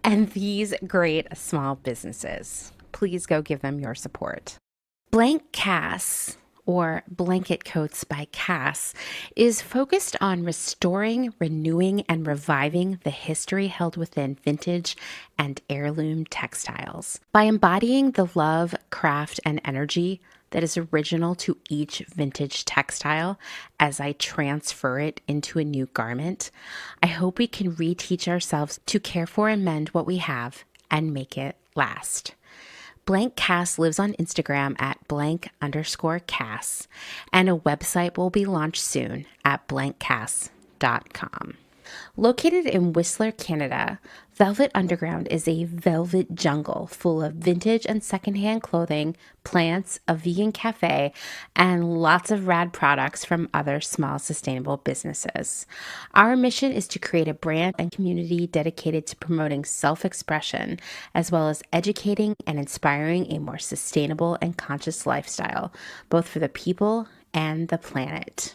and these great small businesses. Please go give them your support. Blank Cass, or Blanket Coats by Cass, is focused on restoring, renewing, and reviving the history held within vintage and heirloom textiles. By embodying the love, craft, and energy that is original to each vintage textile as I transfer it into a new garment, I hope we can reteach ourselves to care for and mend what we have and make it last. Blank Cass lives on Instagram at _Cass, and a website will be launched soon at blankcass.com. Located in Whistler, Canada, Velvet Underground is a velvet jungle full of vintage and secondhand clothing, plants, a vegan cafe, and lots of rad products from other small sustainable businesses. Our mission is to create a brand and community dedicated to promoting self-expression, as well as educating and inspiring a more sustainable and conscious lifestyle, both for the people and the planet.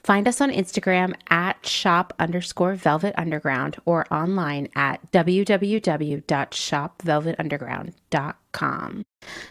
Find us on Instagram at shop_velvetunderground or online at www.shopvelvetunderground.com.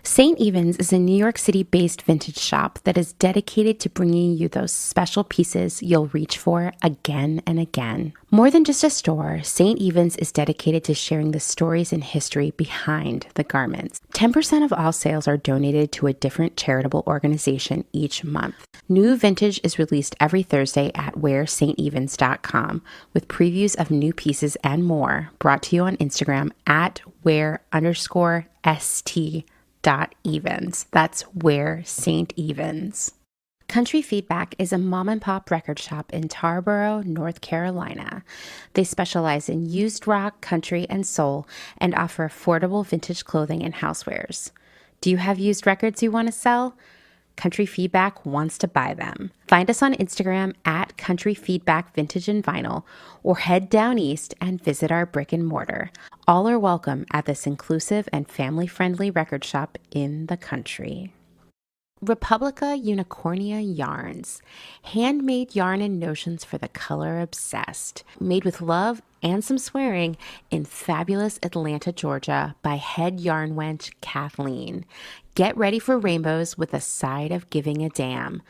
St. Evens is a New York City-based vintage shop that is dedicated to bringing you those special pieces you'll reach for again and again. More than just a store, St. Evens is dedicated to sharing the stories and history behind the garments. 10% of all sales are donated to a different charitable organization each month. New vintage is released every Thursday at wearstevens.com with previews of new pieces and more, brought to you on Instagram at wear_st.evens. That's Wear St. Evens. Country Feedback is a mom and pop record shop in Tarboro, North Carolina. They specialize in used rock, country, and soul, and offer affordable vintage clothing and housewares. Do you have used records you want to sell? Country Feedback wants to buy them. Find us on Instagram at Country Feedback Vintage and Vinyl, or head down east and visit our brick and mortar. All are welcome at this inclusive and family-friendly record shop in the country. Republica Unicornia Yarns. Handmade yarn and notions for the color obsessed. Made with love and some swearing in fabulous Atlanta, Georgia by head yarn wench Kathleen. Get ready for rainbows with a side of giving a damn.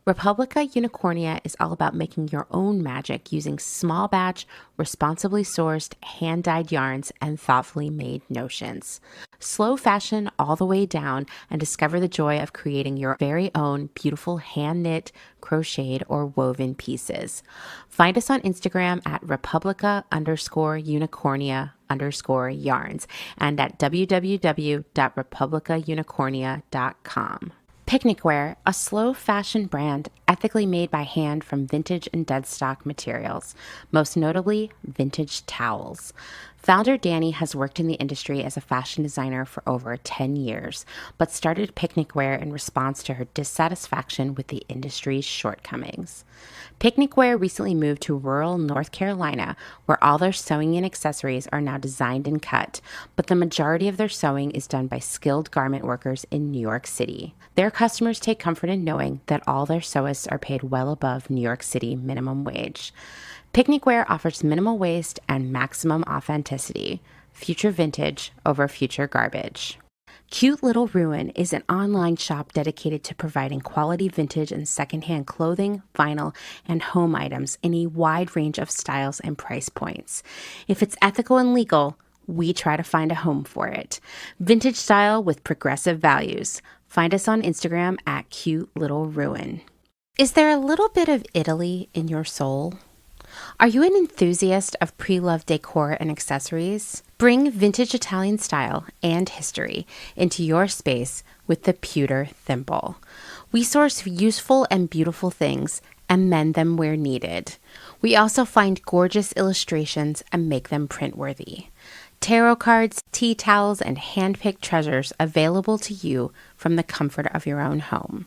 Republica Unicornia is all about making your own magic using small batch, responsibly sourced, hand-dyed yarns and thoughtfully made notions. Slow fashion all the way down and discover the joy of creating your very own beautiful hand-knit, crocheted, or woven pieces. Find us on Instagram at Republica_Unicornia_yarns and at www.republicaunicornia.com. Picnic Wear, a slow fashion brand ethically made by hand from vintage and dead stock materials, most notably vintage towels. Founder Danny has worked in the industry as a fashion designer for over 10 years, but started Picnic Wear in response to her dissatisfaction with the industry's shortcomings. Picnic Wear recently moved to rural North Carolina, where all their sewing and accessories are now designed and cut, but the majority of their sewing is done by skilled garment workers in New York City. Their customers take comfort in knowing that all their sewists are paid well above New York City minimum wage. Picnic Wear offers minimal waste and maximum authenticity. Future vintage over future garbage. Cute Little Ruin is an online shop dedicated to providing quality vintage and secondhand clothing, vinyl, and home items in a wide range of styles and price points. If it's ethical and legal, we try to find a home for it. Vintage style with progressive values. Find us on Instagram at Cute Little Ruin. Is there a little bit of Italy in your soul? Are you an enthusiast of pre-loved decor and accessories? Bring vintage Italian style and history into your space with the Pewter Thimble. We source useful and beautiful things and mend them where needed. We also find gorgeous illustrations and make them print-worthy. Tarot cards, tea towels, and hand-picked treasures available to you from the comfort of your own home.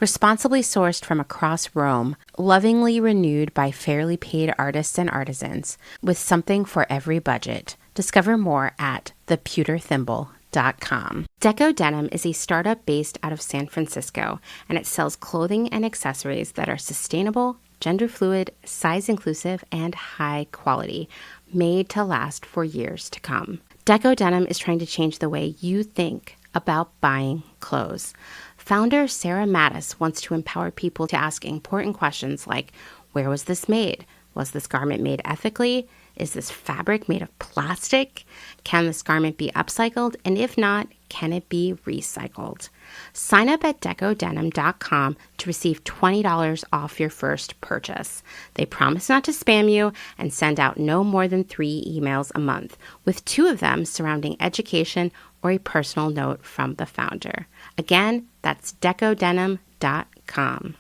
Responsibly sourced from across Rome, lovingly renewed by fairly paid artists and artisans, with something for every budget. Discover more at thepewterthimble.com. Deco Denim is a startup based out of San Francisco, and it sells clothing and accessories that are sustainable, gender fluid, size inclusive, and high quality, made to last for years to come. Deco Denim is trying to change the way you think about buying clothes. Founder Sarah Mattis wants to empower people to ask important questions like, where was this made? Was this garment made ethically? Is this fabric made of plastic? Can this garment be upcycled? And if not, can it be recycled? Sign up at decodenim.com to receive $20 off your first purchase. They promise not to spam you and send out no more than 3 emails a month, with 2 of them surrounding education or a personal note from the founder. Again, that's decodenim.com.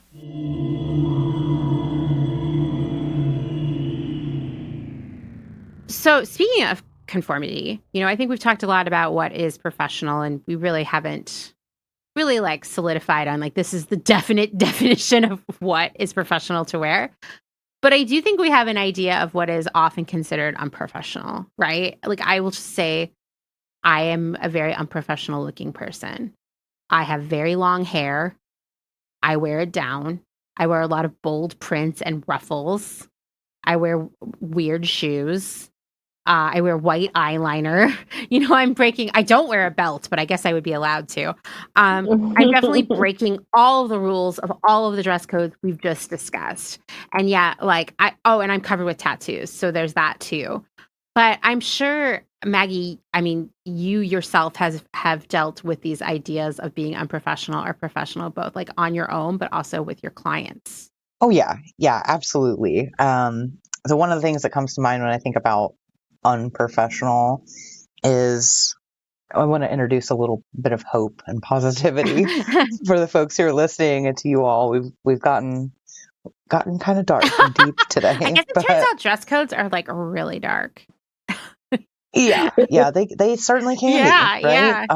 So speaking of conformity, I think we've talked a lot about what is professional, and we really haven't really solidified on this is the definite definition of what is professional to wear. But I do think we have an idea of what is often considered unprofessional, right? I will just say I am a very unprofessional looking person. I have very long hair. I wear it down. I wear a lot of bold prints and ruffles. I wear weird shoes. I wear white eyeliner. I don't wear a belt, but I guess I would be allowed to. I'm definitely breaking all of the rules of all of the dress codes we've just discussed. And yeah, and I'm covered with tattoos. So there's that too. But I'm sure, Maggie, you yourself have dealt with these ideas of being unprofessional or professional, both on your own, but also with your clients. Oh, yeah. Yeah, absolutely. So one of the things that comes to mind when I think about unprofessional is I want to introduce a little bit of hope and positivity for the folks who are listening, and to you all. We've gotten kind of dark and deep today. I guess it turns out dress codes are really dark. Yeah, they certainly can be, right?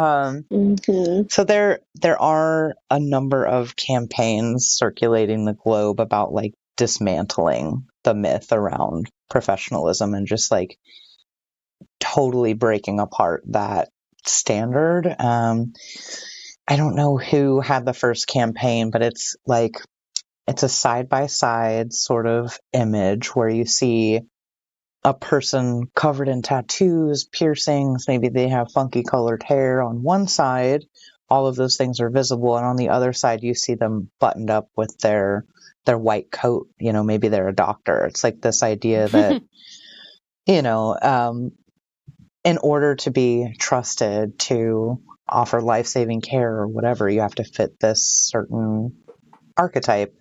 Mhm. So there are a number of campaigns circulating the globe about like dismantling the myth around professionalism and just like totally breaking apart that standard. I don't know who had the first campaign, but it's a side by side sort of image where you see a person covered in tattoos, piercings, maybe they have funky colored hair on one side. All of those things are visible. And on the other side, you see them buttoned up with their white coat. Maybe they're a doctor. It's like this idea that, you know, um, in order to be trusted to offer life-saving care or whatever, you have to fit this certain archetype.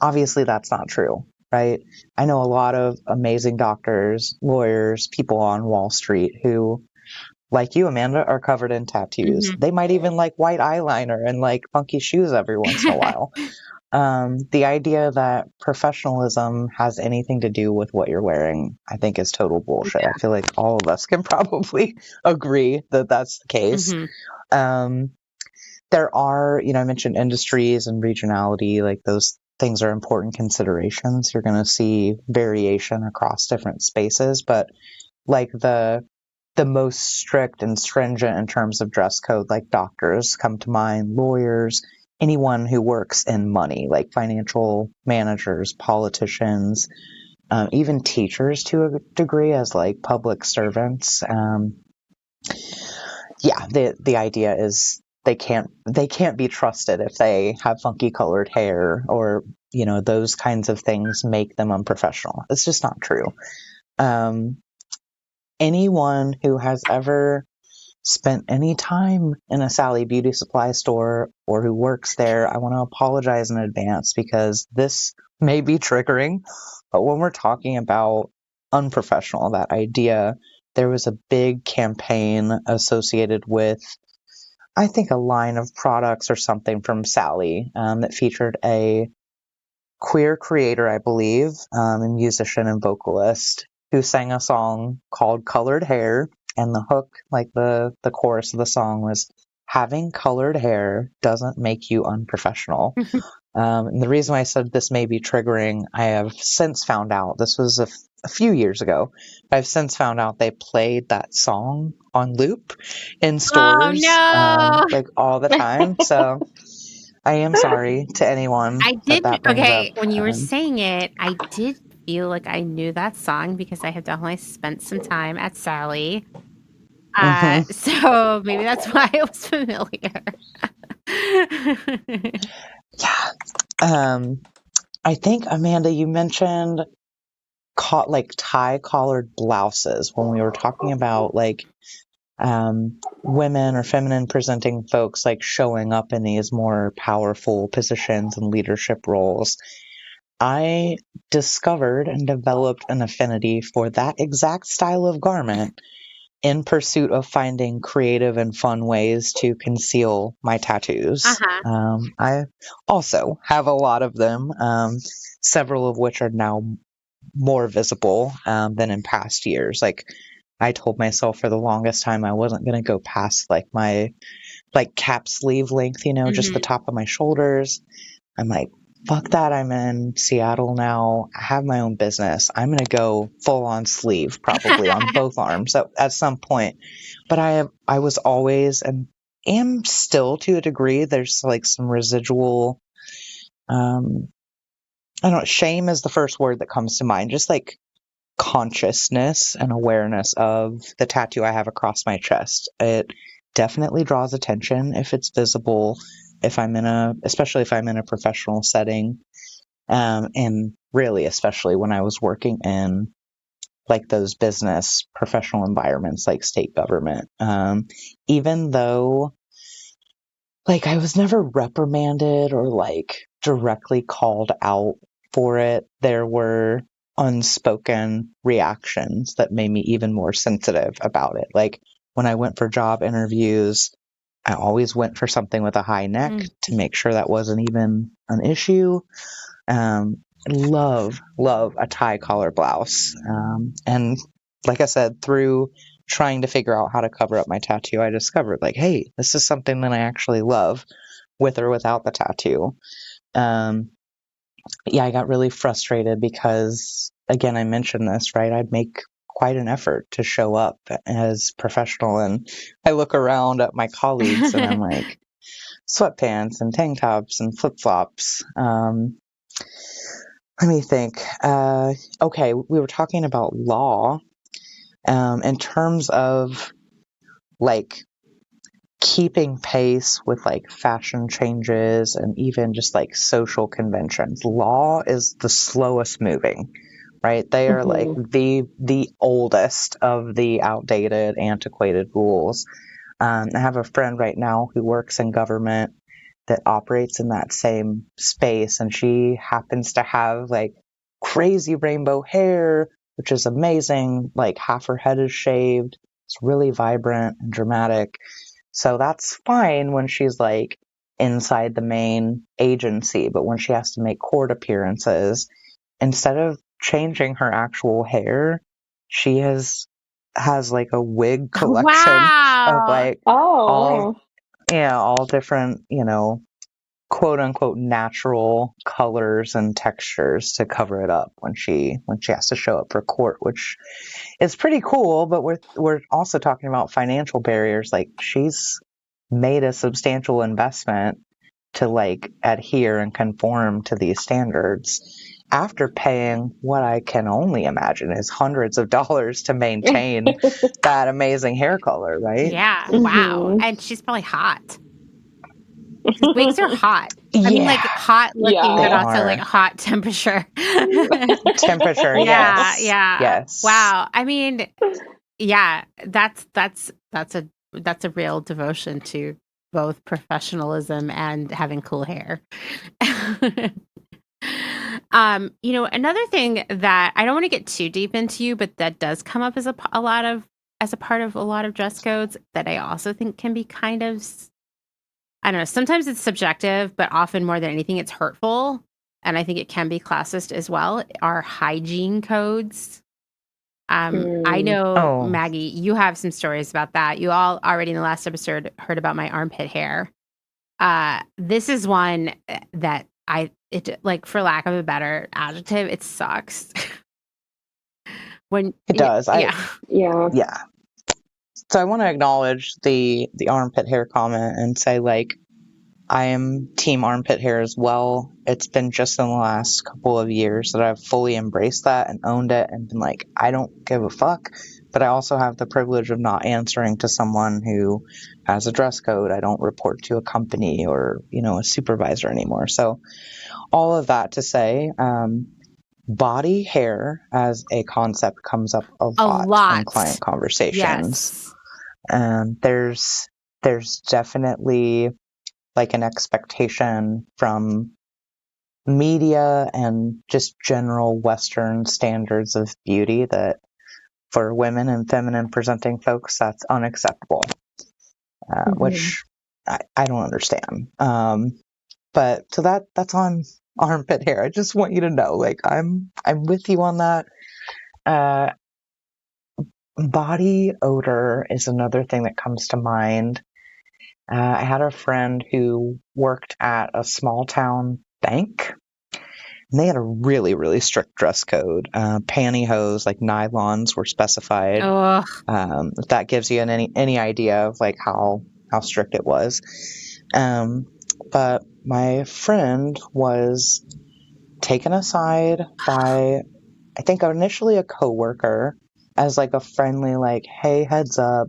Obviously, that's not true, right? I know a lot of amazing doctors, lawyers, people on Wall Street who, like you, Amanda, are covered in tattoos. They might even like white eyeliner and like funky shoes every once in a while. The idea that professionalism has anything to do with what you're wearing, I think, is total bullshit. I feel like all of us can probably agree that that's the case. There are, I mentioned industries and regionality, like those things are important considerations. You're going to see variation across different spaces, but like the most strict and stringent in terms of dress code, like doctors come to mind, lawyers, anyone who works in money, like financial managers, politicians, even teachers to a degree as like public servants. The idea is they can't be trusted if they have funky colored hair or those kinds of things make them unprofessional. It's just not true. Anyone who has ever spent any time in a Sally Beauty Supply store or who works there, I want to apologize in advance because this may be triggering, but when we're talking about unprofessional, that idea, there was a big campaign associated with, I think, a line of products or something from Sally that featured a queer creator, I believe, and musician and vocalist who sang a song called Colored Hair. And the hook, like the chorus of the song was, having colored hair doesn't make you unprofessional. And the reason why I said this may be triggering, I have since found out, this was a few years ago, I've since found out they played that song on loop in stores, like all the time. So I am sorry to anyone that brings up. When you were saying it, I did feel like I knew that song because I have definitely spent some time at Sally. So maybe that's why it was familiar. I think, Amanda, you mentioned like tie collared blouses when we were talking about like women or feminine presenting folks like showing up in these more powerful positions and leadership roles. I discovered and developed an affinity for that exact style of garment in pursuit of finding creative and fun ways to conceal my tattoos. I also have a lot of them, several of which are now more visible than in past years. Like I told myself for the longest time I wasn't going to go past like my cap sleeve length, just the top of my shoulders. I'm like, fuck that, I'm in Seattle now. I have my own business. I'm going to go full on sleeve, probably on both arms at some point. But I was always and am still to a degree. There's like some residual, I don't know, shame is the first word that comes to mind. Just like consciousness and awareness of the tattoo I have across my chest. It definitely draws attention if it's visible. Especially if I'm in a professional setting, and really, especially when I was working in like those business professional environments, like state government, even though like I was never reprimanded or like directly called out for it, there were unspoken reactions that made me even more sensitive about it. Like when I went for job interviews, I always went for something with a high neck to make sure that wasn't even an issue. Love a tie collar blouse. And like I said, through trying to figure out how to cover up my tattoo, I discovered like, hey, this is something that I actually love with or without the tattoo. Yeah, I got really frustrated because, again, I mentioned this, right? I'd make quite an effort to show up as professional. And I look around at my colleagues and I'm like, sweatpants and tank tops and flip flops. Let me think. Okay, we were talking about law. In terms of like keeping pace with like fashion changes and even just like social conventions, law is the slowest moving, right? They are like the oldest of the outdated, antiquated rules. I have a friend right now who works in government that operates in that same space, and she happens to have like crazy rainbow hair, which is amazing. Like half her head is shaved. It's really vibrant and dramatic. So that's fine when she's like inside the main agency, but when she has to make court appearances, instead of changing her actual hair, she has like a wig collection of like all different, quote unquote natural colors and textures to cover it up when she has to show up for court, which is pretty cool. But we're also talking about financial barriers. Like, she's made a substantial investment to like adhere and conform to these standards after paying what I can only imagine is hundreds of dollars to maintain that amazing hair color, right? Yeah. Wow. And she's probably hot. Because wigs are hot. I mean, like hot looking, but also like hot temperature. Temperature, yes. Yeah. Yes. Wow. I mean, yeah, that's a real devotion to both professionalism and having cool hair. Another thing that I don't want to get too deep into, but that does come up as a part of a lot of dress codes that I also think can be kind of, I don't know, sometimes it's subjective, but often more than anything, it's hurtful. And I think it can be classist as well, are hygiene codes. I know, Maggie, you have some stories about that. You all already in the last episode heard about my armpit hair. This is one that like, for lack of a better adjective, it sucks. When it does. Yeah. So I want to acknowledge the armpit hair comment and say, like, I am team armpit hair as well. It's been just in the last couple of years that I've fully embraced that and owned it and been like, I don't give a fuck. But I also have the privilege of not answering to someone who has a dress code. I don't report to a company or, a supervisor anymore. So all of that to say, body hair as a concept comes up a lot in client conversations. Yes. There's definitely like an expectation from media and just general Western standards of beauty that for women and feminine presenting folks, that's unacceptable, which I don't understand. But so that's on armpit hair. I just want you to know, like, I'm with you on that. Body odor is another thing that comes to mind. I had a friend who worked at a small town bank, and they had a really, really strict dress code. Pantyhose, like nylons, were specified. If that gives you any idea of like how strict it was. But my friend was taken aside by, I think, initially a coworker as like a friendly, like, hey, heads up,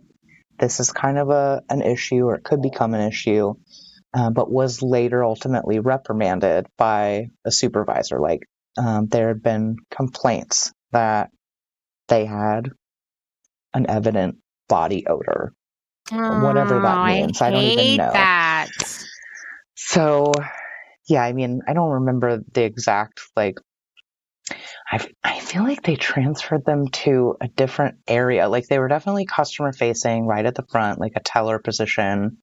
this is kind of an issue, or it could become an issue, but was later ultimately reprimanded by a supervisor. Like, there had been complaints that they had an evident body odor, whatever that means. I don't even know. That. So, yeah, I mean, I don't remember the exact, like, I feel like they transferred them to a different area. Like, they were definitely customer facing right at the front, like a teller position.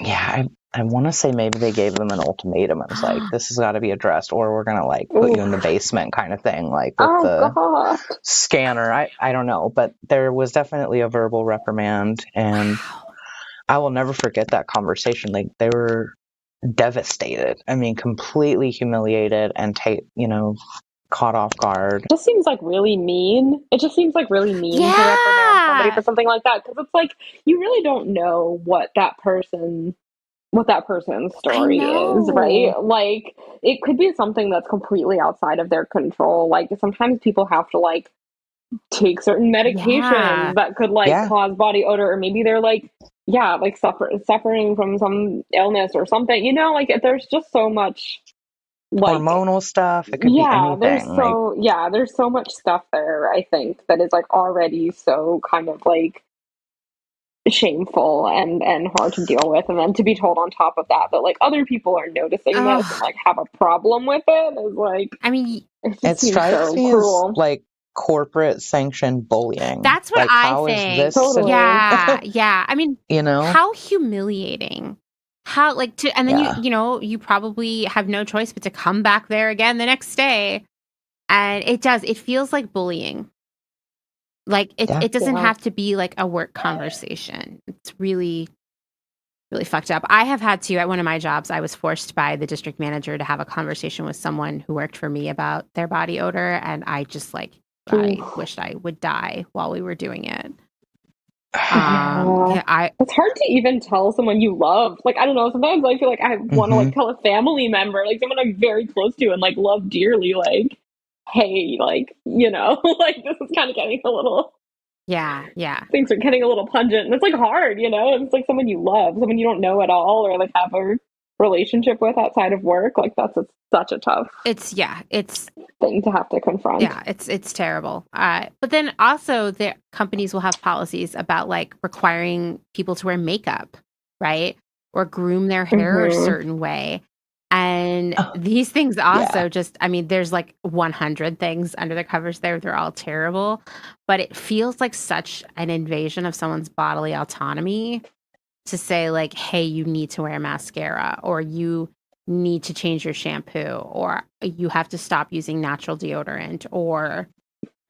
Yeah, I want to say maybe they gave them an ultimatum. It was like, this has got to be addressed, or we're gonna like put you in the basement, kind of thing, like with the God. scanner. I don't know, but there was definitely a verbal reprimand, and I will never forget that conversation. Like, they were devastated. I mean, completely humiliated and caught off guard. It just seems like really mean. It just seems like really mean to Yeah. reprimand somebody for something like that, because it's like you really don't know what that person's story is, right? Like, it could be something that's completely outside of their control. Like, sometimes people have to like take certain medications that could like cause body odor, or maybe they're like suffering from some illness or something, like there's just so much like hormonal stuff. It could be anything. There's so much stuff there, I think, that is like already so kind of like shameful and hard to deal with, and then to be told on top of that like other people are noticing this and like have a problem with it is like, I mean, it strikes me cruel. As like corporate sanctioned bullying. That's what like, I think. Is this totally. Yeah. I mean, how humiliating. How like to, and then you probably have no choice but to come back there again the next day, and it feels like bullying. Like it doesn't have to be like a work conversation. It's really, really fucked up. I have had to, at one of my jobs, I was forced by the district manager to have a conversation with someone who worked for me about their body odor, and I just like, I wished I would die while we were doing it. It's hard to even tell someone you love. Like, I don't know, sometimes I feel like I want to like tell a family member, like someone I'm very close to and like love dearly, like, hey, like, like this is kind of getting a little things are getting a little pungent, and it's like hard, it's like someone you love, someone you don't know at all or like have a relationship with outside of work. Like, that's such a tough it's thing to have to confront. It's terrible. But then also the companies will have policies about like requiring people to wear makeup, right, or groom their hair a certain way. And these things also just, I mean, there's like 100 things under the covers there. They're all terrible, but it feels like such an invasion of someone's bodily autonomy to say like, hey, you need to wear mascara, or you need to change your shampoo, or you have to stop using natural deodorant, or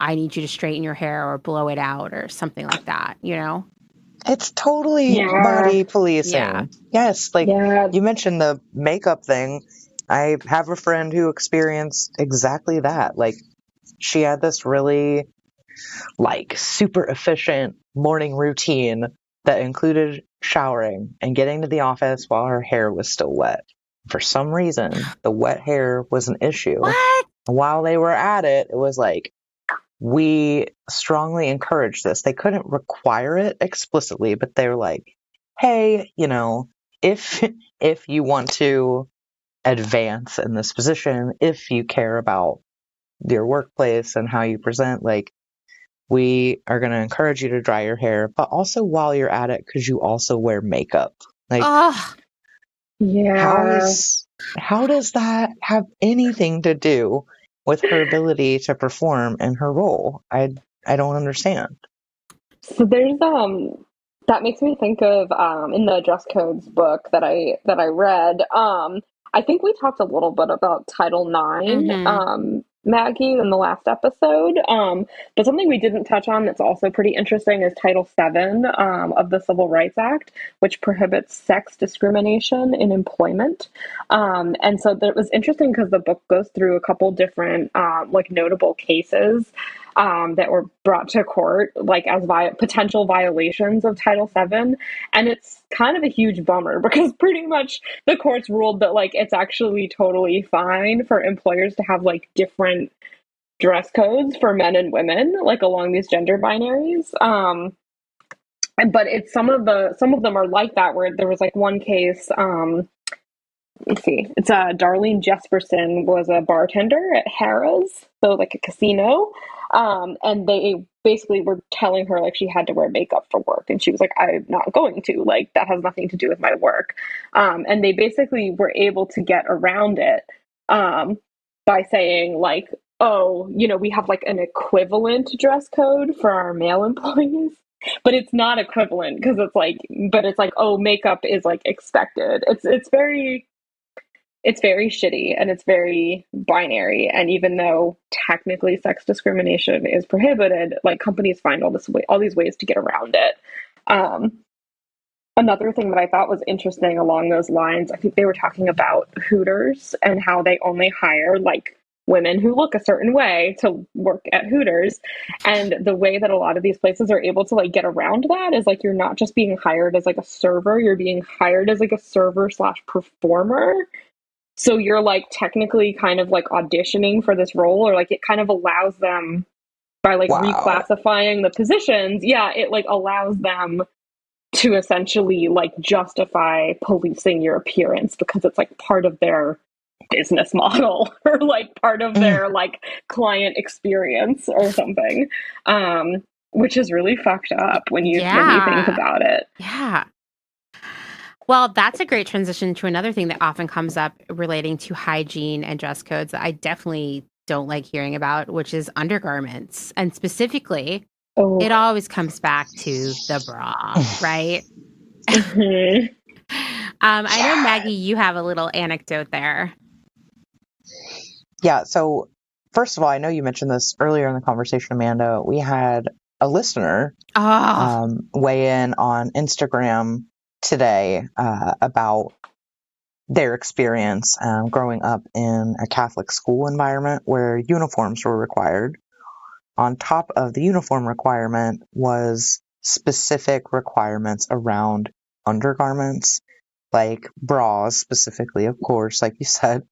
I need you to straighten your hair or blow it out or something like that, It's totally body policing. Yeah. Yes, like you mentioned the makeup thing. I have a friend who experienced exactly that. Like, she had this really like super efficient morning routine that included showering and getting to the office while her hair was still wet. For some reason, the wet hair was an issue. What? While they were at it, it was like, we strongly encourage this. They couldn't require it explicitly, but they were like, hey, if you want to advance in this position, if you care about your workplace and how you present, like, we are going to encourage you to dry your hair, but also while you're at it, because you also wear makeup. Like, how does that have anything to do with her ability to perform in her role? I don't understand. So there's that makes me think of in the dress codes book that I read. I think we talked a little bit about Title IX, Maggie, in the last episode. But something we didn't touch on that's also pretty interesting is Title VII of the Civil Rights Act, which prohibits sex discrimination in employment. And so that was interesting because the book goes through a couple different like notable cases that were brought to court like as potential violations of Title VII. And it's kind of a huge bummer because pretty much the courts ruled that like it's actually totally fine for employers to have like different dress codes for men and women, like along these gender binaries. But it's some of them are like that, where there was like one case, let's see, it's Darlene Jesperson was a bartender at Harrah's, so like a casino. And they basically were telling her like she had to wear makeup for work, and she was like, I'm not going to, like, that has nothing to do with my work. And they basically were able to get around it by saying like, oh, we have like an equivalent dress code for our male employees. but it's not equivalent because it's like, but it's like, oh, makeup is like expected. It's very shitty and it's very binary. And even though technically sex discrimination is prohibited, like companies find all these ways to get around it. Another thing that I thought was interesting along those lines, I think they were talking about Hooters and how they only hire like women who look a certain way to work at Hooters. And the way that a lot of these places are able to like get around that is like, you're not just being hired as like a server, you're being hired as like a server / performer. So you're like technically kind of like auditioning for this role, or like it kind of allows them by like reclassifying the positions. Yeah, it like allows them to essentially like justify policing your appearance because it's like part of their business model or like part of their like client experience or something, which is really fucked up when you think about it. Yeah. Well, that's a great transition to another thing that often comes up relating to hygiene and dress codes that I definitely don't like hearing about, which is undergarments. And specifically, it always comes back to the bra, right? Mm-hmm. I know, Maggie, you have a little anecdote there. Yeah, so first of all, I know you mentioned this earlier in the conversation, Amanda. We had a listener weigh in on Instagram today about their experience growing up in a Catholic school environment where uniforms were required. On top of the uniform requirement was specific requirements around undergarments, like bras specifically, of course, like you said.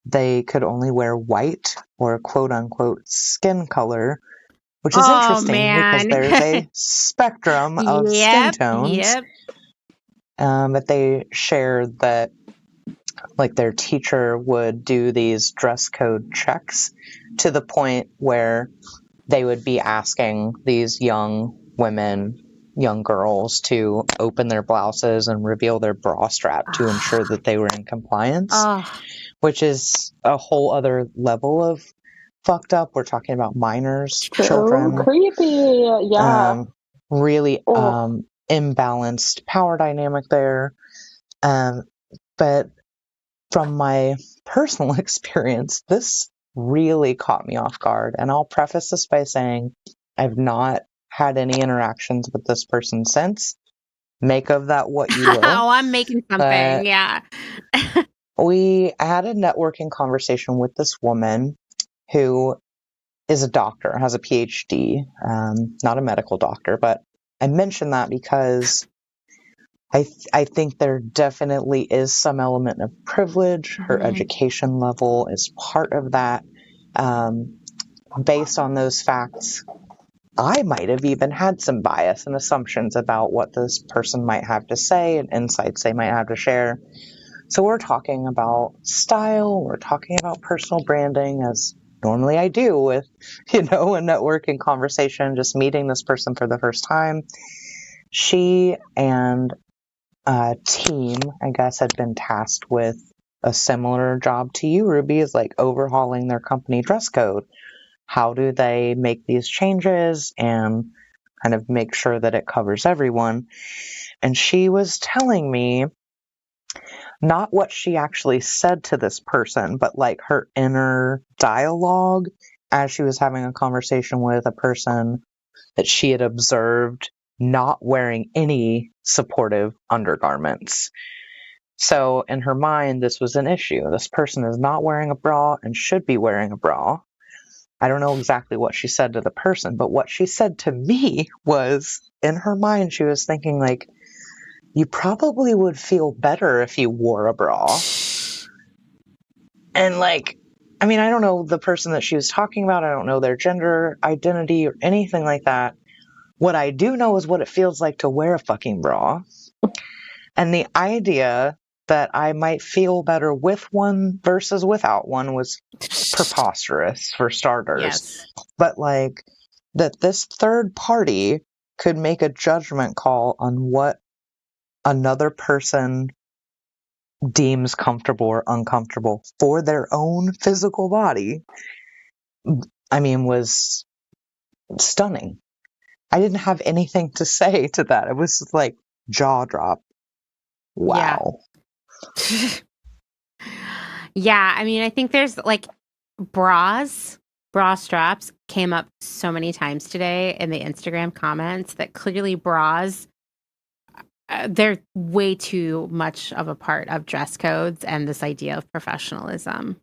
They could only wear white or quote unquote skin color, which is interesting because there's a spectrum of skin tones. Yep. But they shared that like their teacher would do these dress code checks to the point where they would be asking these young women, young girls, to open their blouses and reveal their bra strap to ensure that they were in compliance, which is a whole other level of fucked up. We're talking about minors, children. Creepy, yeah. Really imbalanced power dynamic there. But from my personal experience, this really caught me off guard. And I'll preface this by saying I've not had any interactions with this person since. Make of that what you will. Oh, I'm making something, yeah. We had a networking conversation with this woman who is a doctor, has a PhD, not a medical doctor, but I mention that because I think there definitely is some element of privilege. Her education level is part of that. Based on those facts, I might have even had some bias and assumptions about what this person might have to say and insights they might have to share. So we're talking about style, we're talking about personal branding, as normally I do with, a networking conversation, just meeting this person for the first time. She and a team, I guess, had been tasked with a similar job to you, Ruby, is like overhauling their company dress code. How do they make these changes and kind of make sure that it covers everyone? And she was telling me not what she actually said to this person, but like her inner dialogue as she was having a conversation with a person that she had observed not wearing any supportive undergarments. So in her mind, this was an issue. This person is not wearing a bra and should be wearing a bra. I don't know exactly what she said to the person, but what she said to me was, in her mind, she was thinking like, you probably would feel better if you wore a bra. And like, I mean, I don't know the person that she was talking about. I don't know their gender identity or anything like that. What I do know is what it feels like to wear a fucking bra. And the idea that I might feel better with one versus without one was preposterous, for starters. Yes. But like, that this third party could make a judgment call on what another person deems comfortable or uncomfortable for their own physical body, I mean, was stunning. I didn't have anything to say to that. It was like jaw drop. Wow. Yeah. Yeah, I mean, I think there's like bra straps came up so many times today in the Instagram comments that clearly bras, they're way too much of a part of dress codes and this idea of professionalism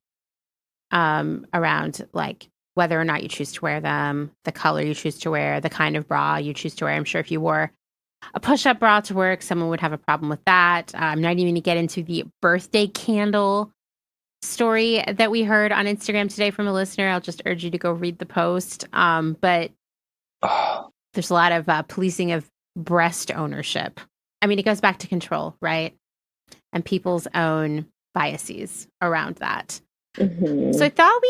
around like whether or not you choose to wear them, the color you choose to wear, the kind of bra you choose to wear. I'm sure if you wore a push-up bra to work, someone would have a problem with that. I'm not even going to get into the birthday candle story that we heard on Instagram today from a listener. I'll just urge you to go read the post. But there's a lot of policing of breast ownership. I mean, it goes back to control, right? And people's own biases around that. Mm-hmm. So I thought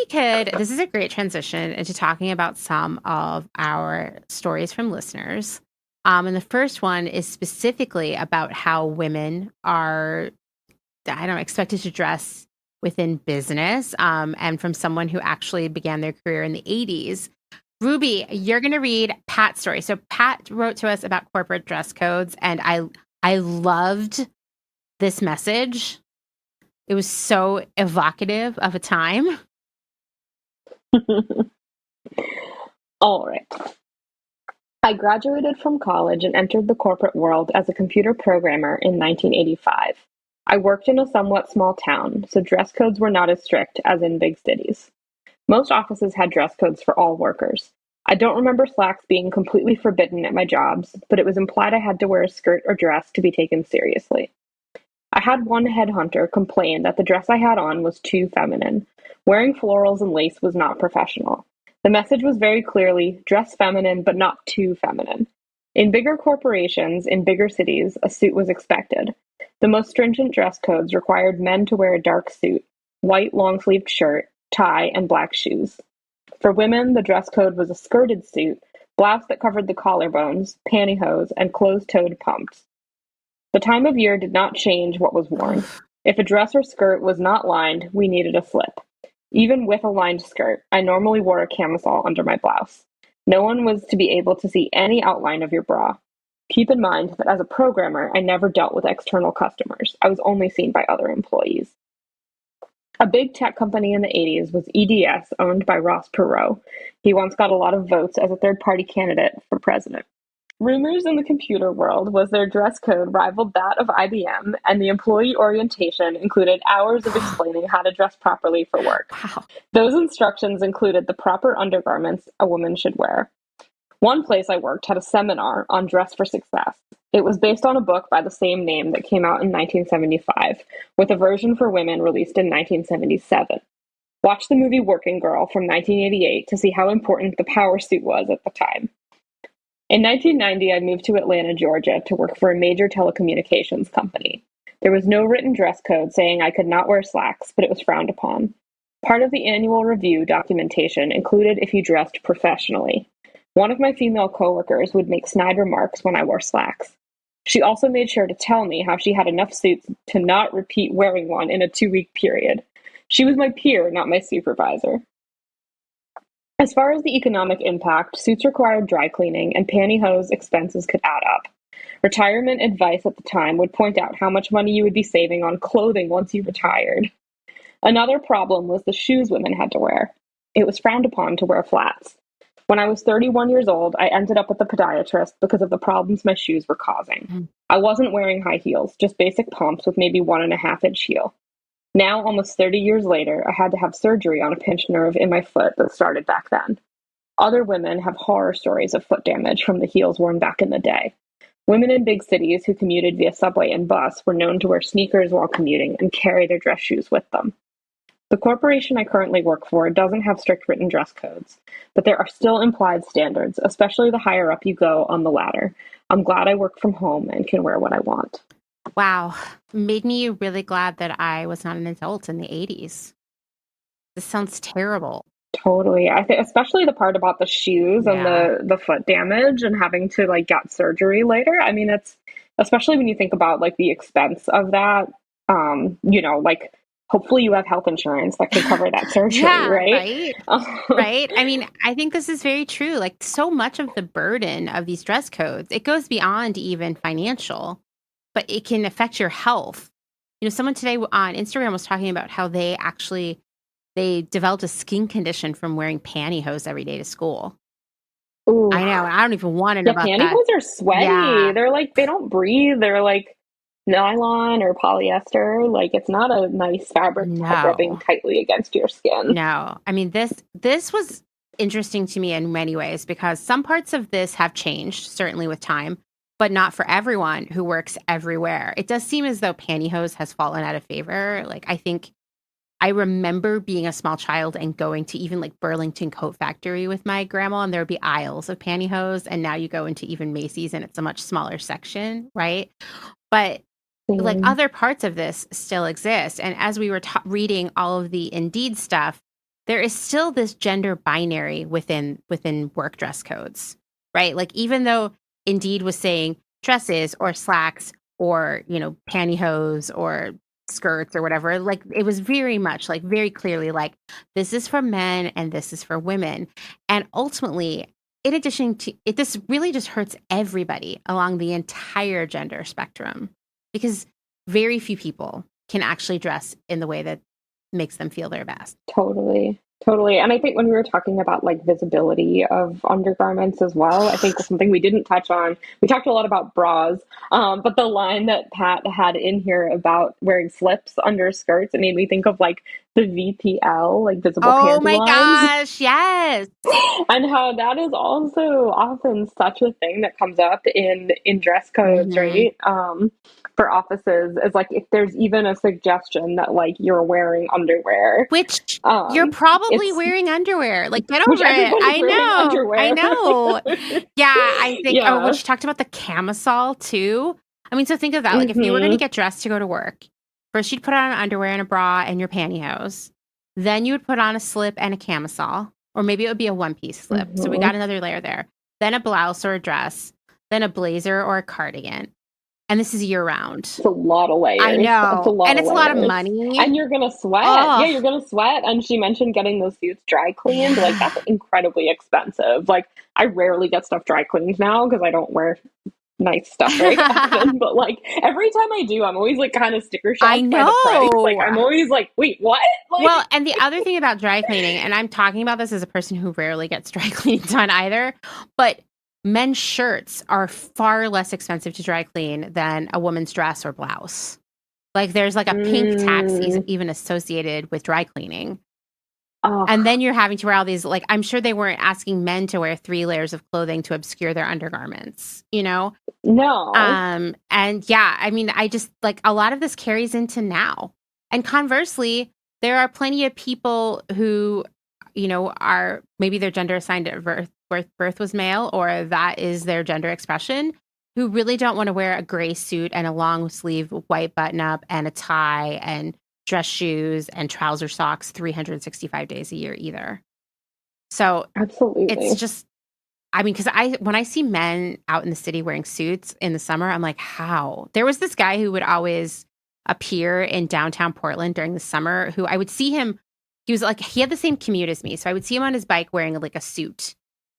this is a great transition into talking about some of our stories from listeners. And the first one is specifically about how women are, expected to dress within business, and from someone who actually began their career in the 80s. Ruby, you're going to read Pat's story. So Pat wrote to us about corporate dress codes, and I loved this message. It was so evocative of a time. All right. I graduated from college and entered the corporate world as a computer programmer in 1985. I worked in a somewhat small town, so dress codes were not as strict as in big cities. Most offices had dress codes for all workers. I don't remember slacks being completely forbidden at my jobs, but it was implied I had to wear a skirt or dress to be taken seriously. I had one headhunter complain that the dress I had on was too feminine. Wearing florals and lace was not professional. The message was very clearly, dress feminine, but not too feminine. In bigger corporations, in bigger cities, a suit was expected. The most stringent dress codes required men to wear a dark suit, white long-sleeved shirt, tie, and black shoes. For women, the dress code was a skirted suit, blouse that covered the collarbones, pantyhose, and closed-toed pumps. The time of year did not change what was worn. If a dress or skirt was not lined, we needed a slip. Even with a lined skirt, I normally wore a camisole under my blouse. No one was to be able to see any outline of your bra. Keep in mind that as a programmer, I never dealt with external customers. I was only seen by other employees. A big tech company in the 80s was EDS, owned by Ross Perot. He once got a lot of votes as a third-party candidate for president. Rumors in the computer world was their dress code rivaled that of IBM, and the employee orientation included hours of explaining how to dress properly for work. Wow. Those instructions included the proper undergarments a woman should wear. One place I worked had a seminar on dress for success. It was based on a book by the same name that came out in 1975, with a version for women released in 1977. Watch the movie Working Girl from 1988 to see how important the power suit was at the time. In 1990, I moved to Atlanta, Georgia to work for a major telecommunications company. There was no written dress code saying I could not wear slacks, but it was frowned upon. Part of the annual review documentation included if you dressed professionally. One of my female coworkers would make snide remarks when I wore slacks. She also made sure to tell me how she had enough suits to not repeat wearing one in a 2-week period. She was my peer, not my supervisor. As far as the economic impact, suits required dry cleaning, and pantyhose expenses could add up. Retirement advice at the time would point out how much money you would be saving on clothing once you retired. Another problem was the shoes women had to wear. It was frowned upon to wear flats. When I was 31 years old, I ended up at the podiatrist because of the problems my shoes were causing. I wasn't wearing high heels, just basic pumps with maybe 1.5-inch heel. Now, almost 30 years later, I had to have surgery on a pinched nerve in my foot that started back then. Other women have horror stories of foot damage from the heels worn back in the day. Women in big cities who commuted via subway and bus were known to wear sneakers while commuting and carry their dress shoes with them. The corporation I currently work for doesn't have strict written dress codes, but there are still implied standards, especially the higher up you go on the ladder. I'm glad I work from home and can wear what I want. Wow. Made me really glad that I was not an adult in the 80s. This sounds terrible. Totally. I think especially the part about the shoes and the foot damage and having to like get surgery later. I mean, it's especially when you think about like the expense of that, like hopefully you have health insurance that can cover that surgery, right? Right. I mean, I think this is very true. Like, so much of the burden of these dress codes, it goes beyond even financial, but it can affect your health. You know, someone today on Instagram was talking about how they developed a skin condition from wearing pantyhose every day to school. Ooh. I know. I don't even want to know about that. Pantyhose are sweaty. Yeah. They're like, they don't breathe. They're like nylon or polyester. Like, it's not a nice fabric to have rubbing tightly against your skin. No. I mean, this was interesting to me in many ways because some parts of this have changed, certainly with time, but not for everyone who works everywhere. It does seem as though pantyhose has fallen out of favor. Like, I remember being a small child and going to even like Burlington Coat Factory with my grandma, and there would be aisles of pantyhose. And now you go into even Macy's and it's a much smaller section, right? But like other parts of this still exist. And as we were reading all of the Indeed stuff, there is still this gender binary within work dress codes, right? Like, even though Indeed was saying dresses or slacks or, you know, pantyhose or skirts or whatever, like, it was very much like very clearly like, this is for men and this is for women. And ultimately, in addition to it, this really just hurts everybody along the entire gender spectrum, because very few people can actually dress in the way that makes them feel their best. Totally. And I think when we were talking about like visibility of undergarments as well, I think something we didn't touch on, we talked a lot about bras, but the line that Pat had in here about wearing slips under skirts, it made me think of like the VPL, like visible panty lines. Oh my gosh, yes. And how that is also often such a thing that comes up in dress codes, right? For offices, is like if there's even a suggestion that like you're wearing underwear, which you're probably wearing underwear. Like, get over it. I know. Yeah, I think. Oh, when she talked about the camisole too. I mean, so think of that. Like, if you were going to get dressed to go to work, first you'd put on underwear and a bra and your pantyhose. Then you would put on a slip and a camisole, or maybe it would be a one-piece slip. So we got another layer there. Then a blouse or a dress. Then a blazer or a cardigan. And this is year round. It's a lot of layers. I know. It's a lot of money. And you're going to sweat. Oh. Yeah, you're going to sweat. And she mentioned getting those suits dry cleaned. Like, that's incredibly expensive. Like, I rarely get stuff dry cleaned now because I don't wear nice stuff very often. But like, every time I do, I'm always like kind of sticker shocked by the price. Like, I'm always like, wait, what? Like, well, and the other thing about dry cleaning, and I'm talking about this as a person who rarely gets dry cleaning done either, but men's shirts are far less expensive to dry clean than a woman's dress or blouse. Like, there's like a pink tax even associated with dry cleaning. Oh. And then you're having to wear all these, like, I'm sure they weren't asking men to wear 3 layers of clothing to obscure their undergarments, you know? No. And yeah, I mean, I just, like, a lot of this carries into now. And conversely, there are plenty of people who, you know, are maybe their gender assigned at birth was male, or that is their gender expression, who really don't want to wear a gray suit and a long sleeve white button up and a tie and dress shoes and trouser socks 365 days a year either. So absolutely, it's just, I mean, because when I see men out in the city wearing suits in the summer, I'm like, how? There was this guy who would always appear in downtown Portland during the summer, who I would see him. He was like, he had the same commute as me, so I would see him on his bike wearing like a suit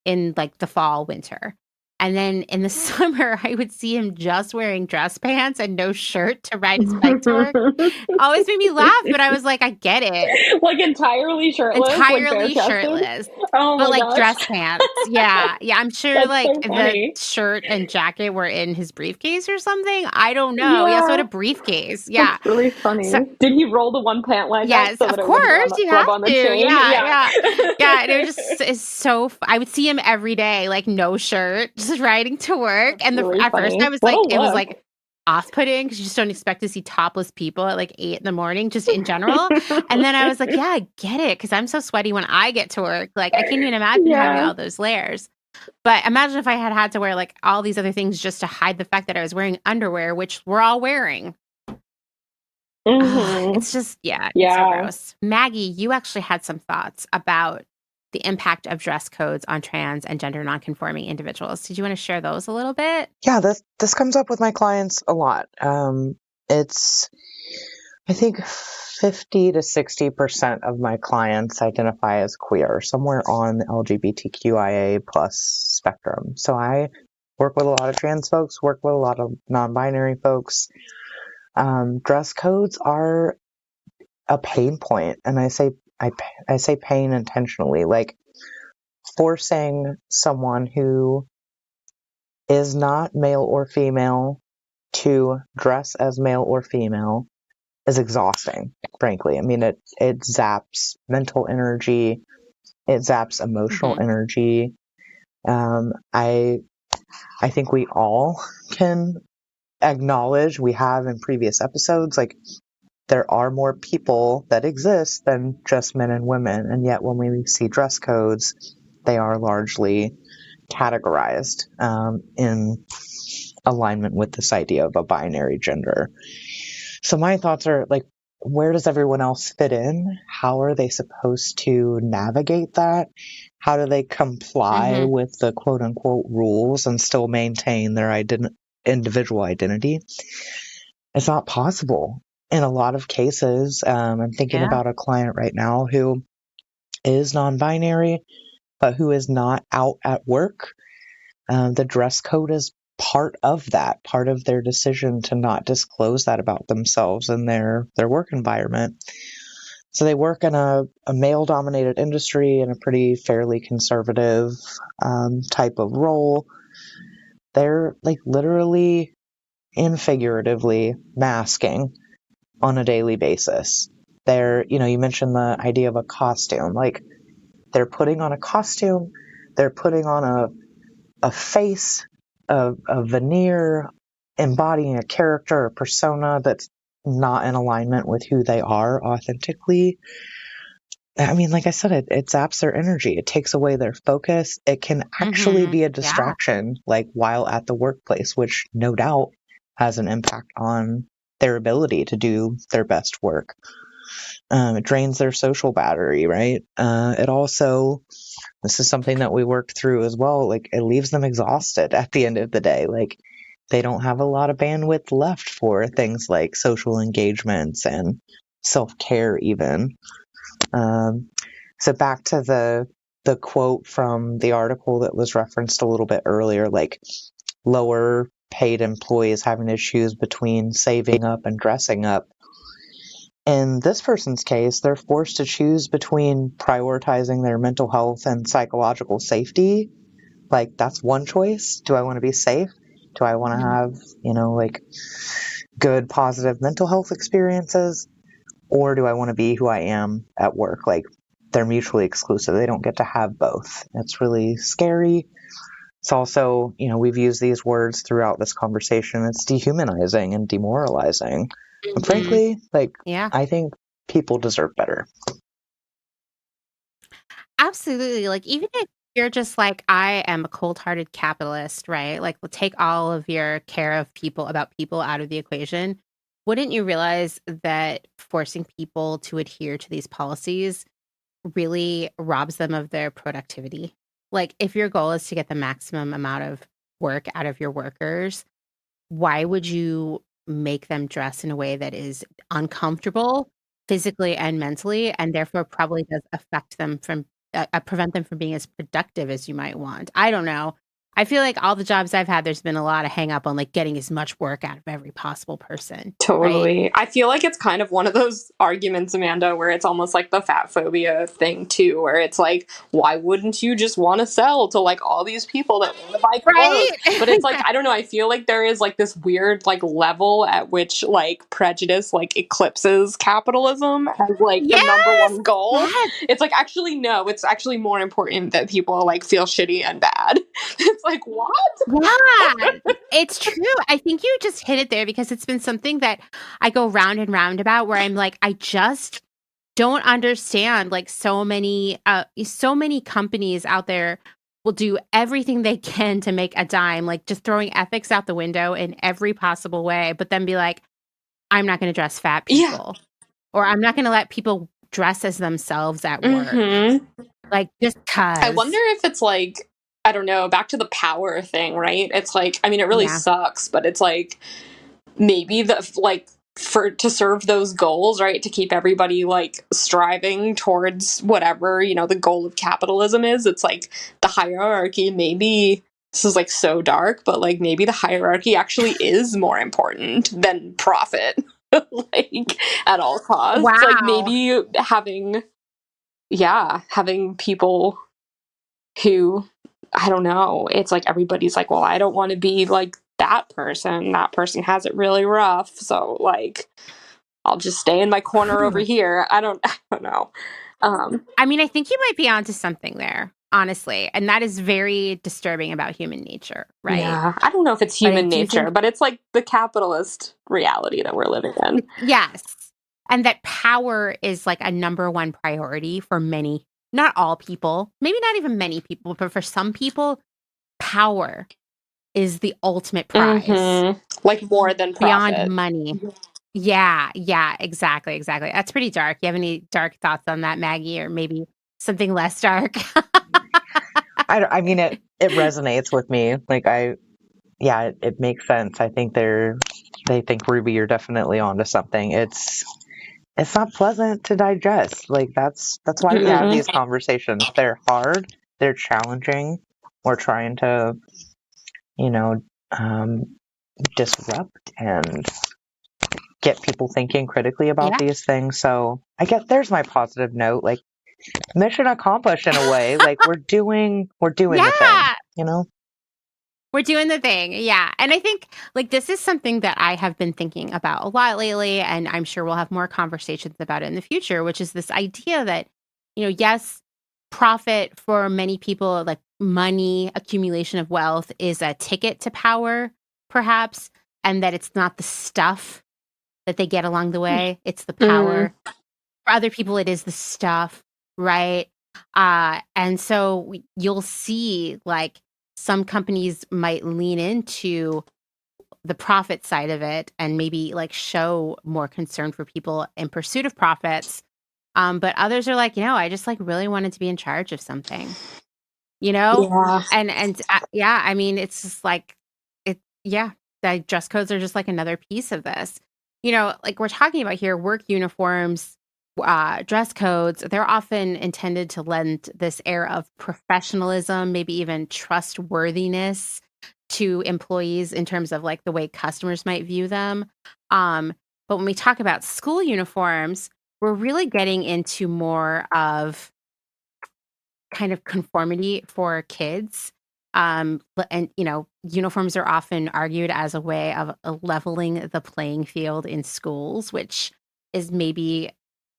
in like the fall, winter. And then in the summer, I would see him just wearing dress pants and no shirt to ride his bike to work. It always made me laugh, but I was like, I get it. Like entirely shirtless? Entirely shirtless. Oh my but like gosh. Dress pants. Yeah. Yeah. I'm sure That's like so funny. the shirt and jacket were in his briefcase or something. I don't know. He also had a briefcase. Yeah. That's really funny. So, did he roll the one pant leg yes, up so of that course. You have on the to. chain? Yeah. And it was just, it's so, I would see him every day, like no shirt, just riding to work. That's and really at funny. first I was What like, a it was look. like off-putting because you just don't expect to see topless people at like 8 a.m, just in general. And then I was like, yeah, I get it, because I'm so sweaty when I get to work. Like, I can't even imagine having all those layers. But imagine if I had to wear like all these other things just to hide the fact that I was wearing underwear, which we're all wearing. It's just, it's so gross. Maggie, you actually had some thoughts about the impact of dress codes on trans and gender nonconforming individuals. Did you want to share those a little bit? Yeah, this comes up with my clients a lot. It's I think 50 to 60% of my clients identify as queer, somewhere on the LGBTQIA plus spectrum. So I work with a lot of trans folks, work with a lot of non-binary folks. Dress codes are a pain point, and I say pain intentionally, like forcing someone who is not male or female to dress as male or female is exhausting, frankly. I mean, it zaps mental energy, it zaps emotional energy. I think we all can acknowledge, we have in previous episodes, like there are more people that exist than just men and women, and yet when we see dress codes, they are largely categorized in alignment with this idea of a binary gender. So my thoughts are like, where does everyone else fit in? How are they supposed to navigate that? How do they comply with the quote unquote rules and still maintain their individual identity? It's not possible in a lot of cases. I'm thinking about a client right now who is non-binary, but who is not out at work. The dress code is part of that, part of their decision to not disclose that about themselves and their work environment. So they work in a male-dominated industry in a pretty fairly conservative type of role. They're like literally and figuratively masking on a daily basis. They're, you mentioned the idea of a costume. Like they're putting on a costume, they're putting on a face, a veneer, embodying a character, a persona that's not in alignment with who they are authentically. I mean, like I said, it zaps their energy. It takes away their focus. It can actually be a distraction, like while at the workplace, which no doubt has an impact on their ability to do their best work. It drains their social battery, right? It also, this is something that we worked through as well, like it leaves them exhausted at the end of the day. Like they don't have a lot of bandwidth left for things like social engagements and self-care even. So back to the quote from the article that was referenced a little bit earlier, like lower paid employees having to choose between saving up and dressing up. In this person's case, they're forced to choose between prioritizing their mental health and psychological safety. Like, that's one choice. Do I want to be safe? Do I want to have, like good, positive mental health experiences? Or do I want to be who I am at work? Like, they're mutually exclusive. They don't get to have both. It's really scary. It's also, we've used these words throughout this conversation. It's dehumanizing and demoralizing. And frankly, I think people deserve better. Absolutely. Like, even if you're just like, I am a cold-hearted capitalist, right? Like, we'll take all of your care of people about people out of the equation. Wouldn't you realize that forcing people to adhere to these policies really robs them of their productivity? Like, if your goal is to get the maximum amount of work out of your workers, why would you make them dress in a way that is uncomfortable physically and mentally, and therefore probably does affect them from prevent them from being as productive as you might want? I don't know. I feel like all the jobs I've had, there's been a lot of hang up on like getting as much work out of every possible person. Totally. Right? I feel like it's kind of one of those arguments, Amanda, where it's almost like the fat phobia thing too, where it's like, why wouldn't you just want to sell to like all these people that want to buy clothes? Right? But it's like, I don't know, I feel like there is like this weird like level at which like prejudice like eclipses capitalism as like the number one goal. Yes. It's like, actually, no, it's actually more important that people like feel shitty and bad. It's like, what? Yeah, it's true. I think you just hit it there because it's been something that I go round and round about where I'm like, I just don't understand. Like so many companies out there will do everything they can to make a dime, like just throwing ethics out the window in every possible way, but then be like, I'm not going to dress fat people, or I'm not going to let people dress as themselves at work. Like, just cause. I wonder if it's like, I don't know, back to the power thing, right? It's like, I mean, it really sucks, but it's like maybe the like to serve those goals, right? To keep everybody like striving towards whatever, the goal of capitalism is. It's like the hierarchy, maybe this is like so dark, but like maybe the hierarchy actually is more important than profit, like at all costs. Like Wow. maybe having people who, I don't know, it's like everybody's like, well, I don't want to be like that person. That person has it really rough. So like, I'll just stay in my corner over here. I don't know. I mean, I think you might be onto something there, honestly. And that is very disturbing about human nature, right? Yeah. I don't know if it's human nature, but it's like the capitalist reality that we're living in. Yes. And that power is like a number one priority for many, not all people, maybe not even many people, but for some people, power is the ultimate prize. Mm-hmm. Like more than profit. Beyond money. Yeah, exactly. That's pretty dark. You have any dark thoughts on that, Maggie, or maybe something less dark? I mean, it resonates with me. Like it makes sense. I think they think, Ruby, you're definitely onto something. It's not pleasant to digest. Like that's why we have these conversations. They're hard. They're challenging. We're trying to, disrupt and get people thinking critically about these things. So I guess there's my positive note. Like, mission accomplished in a way. Like we're doing the thing, We're doing the thing. Yeah. And I think like this is something that I have been thinking about a lot lately, and I'm sure we'll have more conversations about it in the future, which is this idea that, yes, profit for many people, like money, accumulation of wealth is a ticket to power, perhaps, and that it's not the stuff that they get along the way. It's the power. For other people, it is the stuff, right? And so you'll see like some companies might lean into the profit side of it and maybe like show more concern for people in pursuit of profits. But others are like, I just like really wanted to be in charge of something, Yeah. And I mean, it's just like, the dress codes are just like another piece of this. Like we're talking about here, work uniforms, dress codes, they're often intended to lend this air of professionalism, maybe even trustworthiness to employees in terms of like the way customers might view them. But when we talk about school uniforms, we're really getting into more of kind of conformity for kids. And uniforms are often argued as a way of leveling the playing field in schools, which is maybe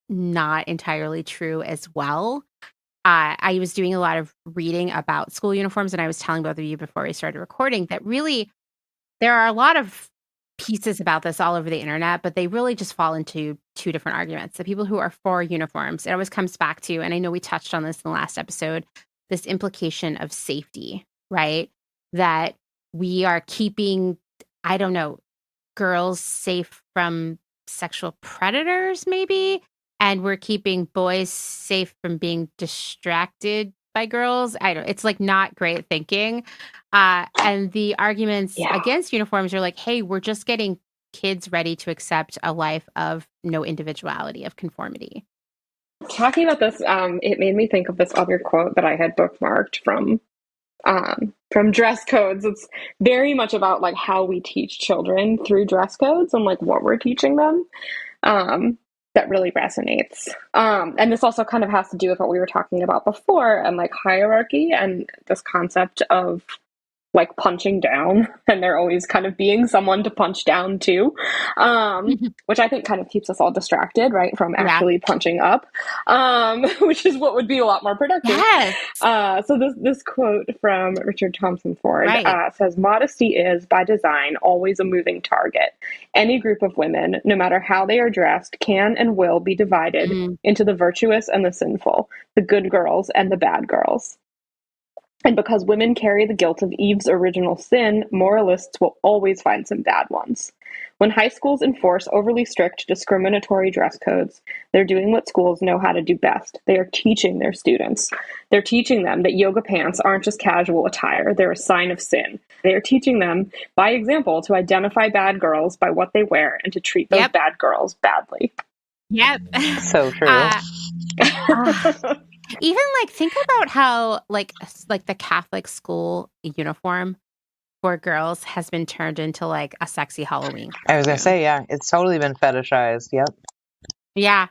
not entirely true as well. I was doing a lot of reading about school uniforms, and I was telling both of you before we started recording that really there are a lot of pieces about this all over the internet, but they really just fall into two different arguments. The people who are for uniforms, it always comes back to, and I know we touched on this in the last episode, this implication of safety, right? That we are keeping, I don't know, girls safe from sexual predators, maybe, and we're keeping boys safe from being distracted by girls. It's like not great thinking. And the arguments against uniforms are like, hey, we're just getting kids ready to accept a life of no individuality, of conformity. Talking about this, it made me think of this other quote that I had bookmarked from dress codes. It's very much about like how we teach children through dress codes and like what we're teaching them. That really resonates. And this also kind of has to do with what we were talking about before and like hierarchy and this concept of like punching down, and there always kind of being someone to punch down to, which I think kind of keeps us all distracted, right, from actually punching up, which is what would be a lot more productive. Yes. So this quote from Richard Thompson Ford says, "Modesty is, by design, always a moving target. Any group of women, no matter how they are dressed, can and will be divided into the virtuous and the sinful, the good girls and the bad girls." And because women carry the guilt of Eve's original sin, moralists will always find some bad ones. When high schools enforce overly strict, discriminatory dress codes, they're doing what schools know how to do best. They are teaching their students. They're teaching them that yoga pants aren't just casual attire, they're a sign of sin. They are teaching them, by example, to identify bad girls by what they wear and to treat those bad girls badly. Yep. So true. Even like think about how like the Catholic school uniform for girls has been turned into like a sexy Halloween costume. I was gonna say, yeah, it's totally been fetishized. Yep. Yeah.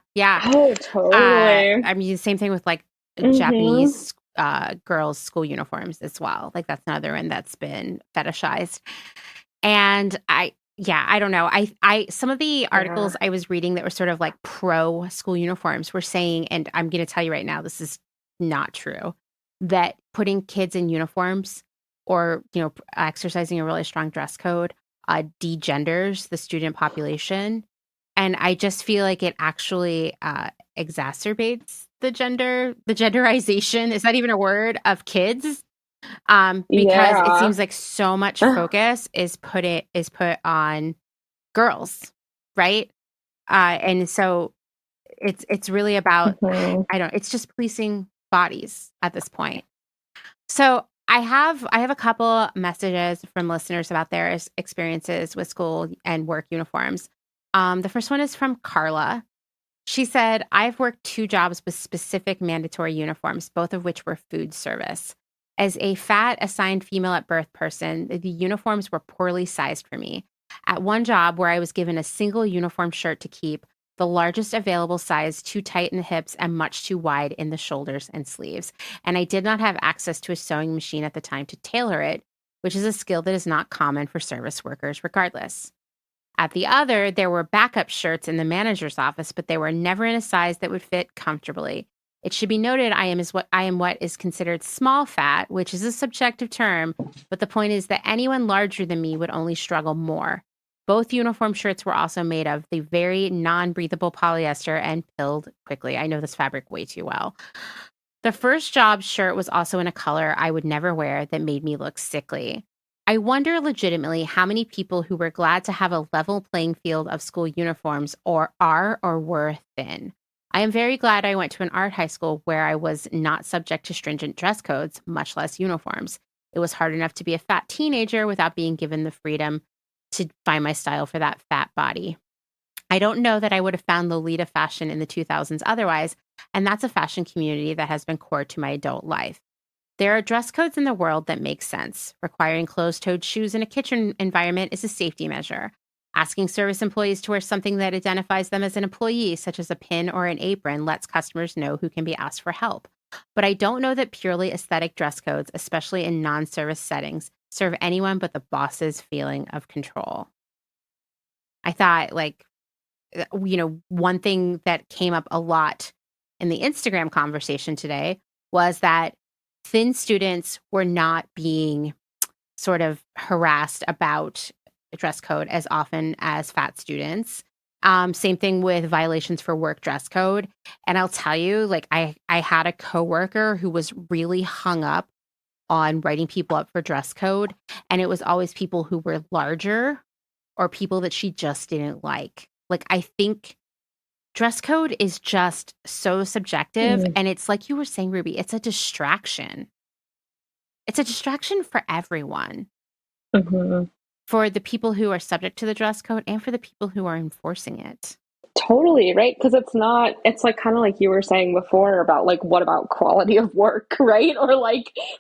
Oh, totally. I mean, same thing with like Japanese girls' school uniforms as well. Like that's another one that's been fetishized. And I don't know. I some of the articles I was reading that were sort of like pro school uniforms were saying, and I'm going to tell you right now, this is not true, that putting kids in uniforms or, exercising a really strong dress code degenders the student population. And I just feel like it actually exacerbates the genderization. Is that even a word? Of kids? Because it seems like so much focus is put on girls, right? And so it's really about it's just policing bodies at this point. So I have a couple messages from listeners about their experiences with school and work uniforms. The first one is from Carla. She said, "I've worked 2 jobs with specific mandatory uniforms, both of which were food service. As a fat, assigned female at birth person, the uniforms were poorly sized for me. At one job where I was given a single uniform shirt to keep, the largest available size, too tight in the hips and much too wide in the shoulders and sleeves. And I did not have access to a sewing machine at the time to tailor it, which is a skill that is not common for service workers regardless. At the other, there were backup shirts in the manager's office, but they were never in a size that would fit comfortably. It should be noted I am what is considered small fat, which is a subjective term, but the point is that anyone larger than me would only struggle more. Both uniform shirts were also made of the very non-breathable polyester and pilled quickly. I know this fabric way too well. The first job shirt was also in a color I would never wear that made me look sickly. I wonder legitimately how many people who were glad to have a level playing field of school uniforms or were thin. I am very glad I went to an art high school where I was not subject to stringent dress codes, much less uniforms. It was hard enough to be a fat teenager without being given the freedom to find my style for that fat body. I don't know that I would have found Lolita fashion in the 2000s otherwise, and that's a fashion community that has been core to my adult life. There are dress codes in the world that make sense. Requiring closed-toed shoes in a kitchen environment is a safety measure. Asking service employees to wear something that identifies them as an employee, such as a pin or an apron, lets customers know who can be asked for help. But I don't know that purely aesthetic dress codes, especially in non-service settings, serve anyone but the boss's feeling of control. I thought, one thing that came up a lot in the Instagram conversation today was that thin students were not being sort of harassed about dress code as often as fat students. Same thing with violations for work dress code. And I'll tell you, I had a coworker who was really hung up on writing people up for dress code. And it was always people who were larger or people that she just didn't like. I think dress code is just so subjective. And it's like you were saying, Ruby, it's a distraction. It's a distraction for everyone. Mm-hmm. For the people who are subject to the dress code and for the people who are enforcing it. Totally, right? Because it's kind of like you were saying before about what about quality of work, right? Or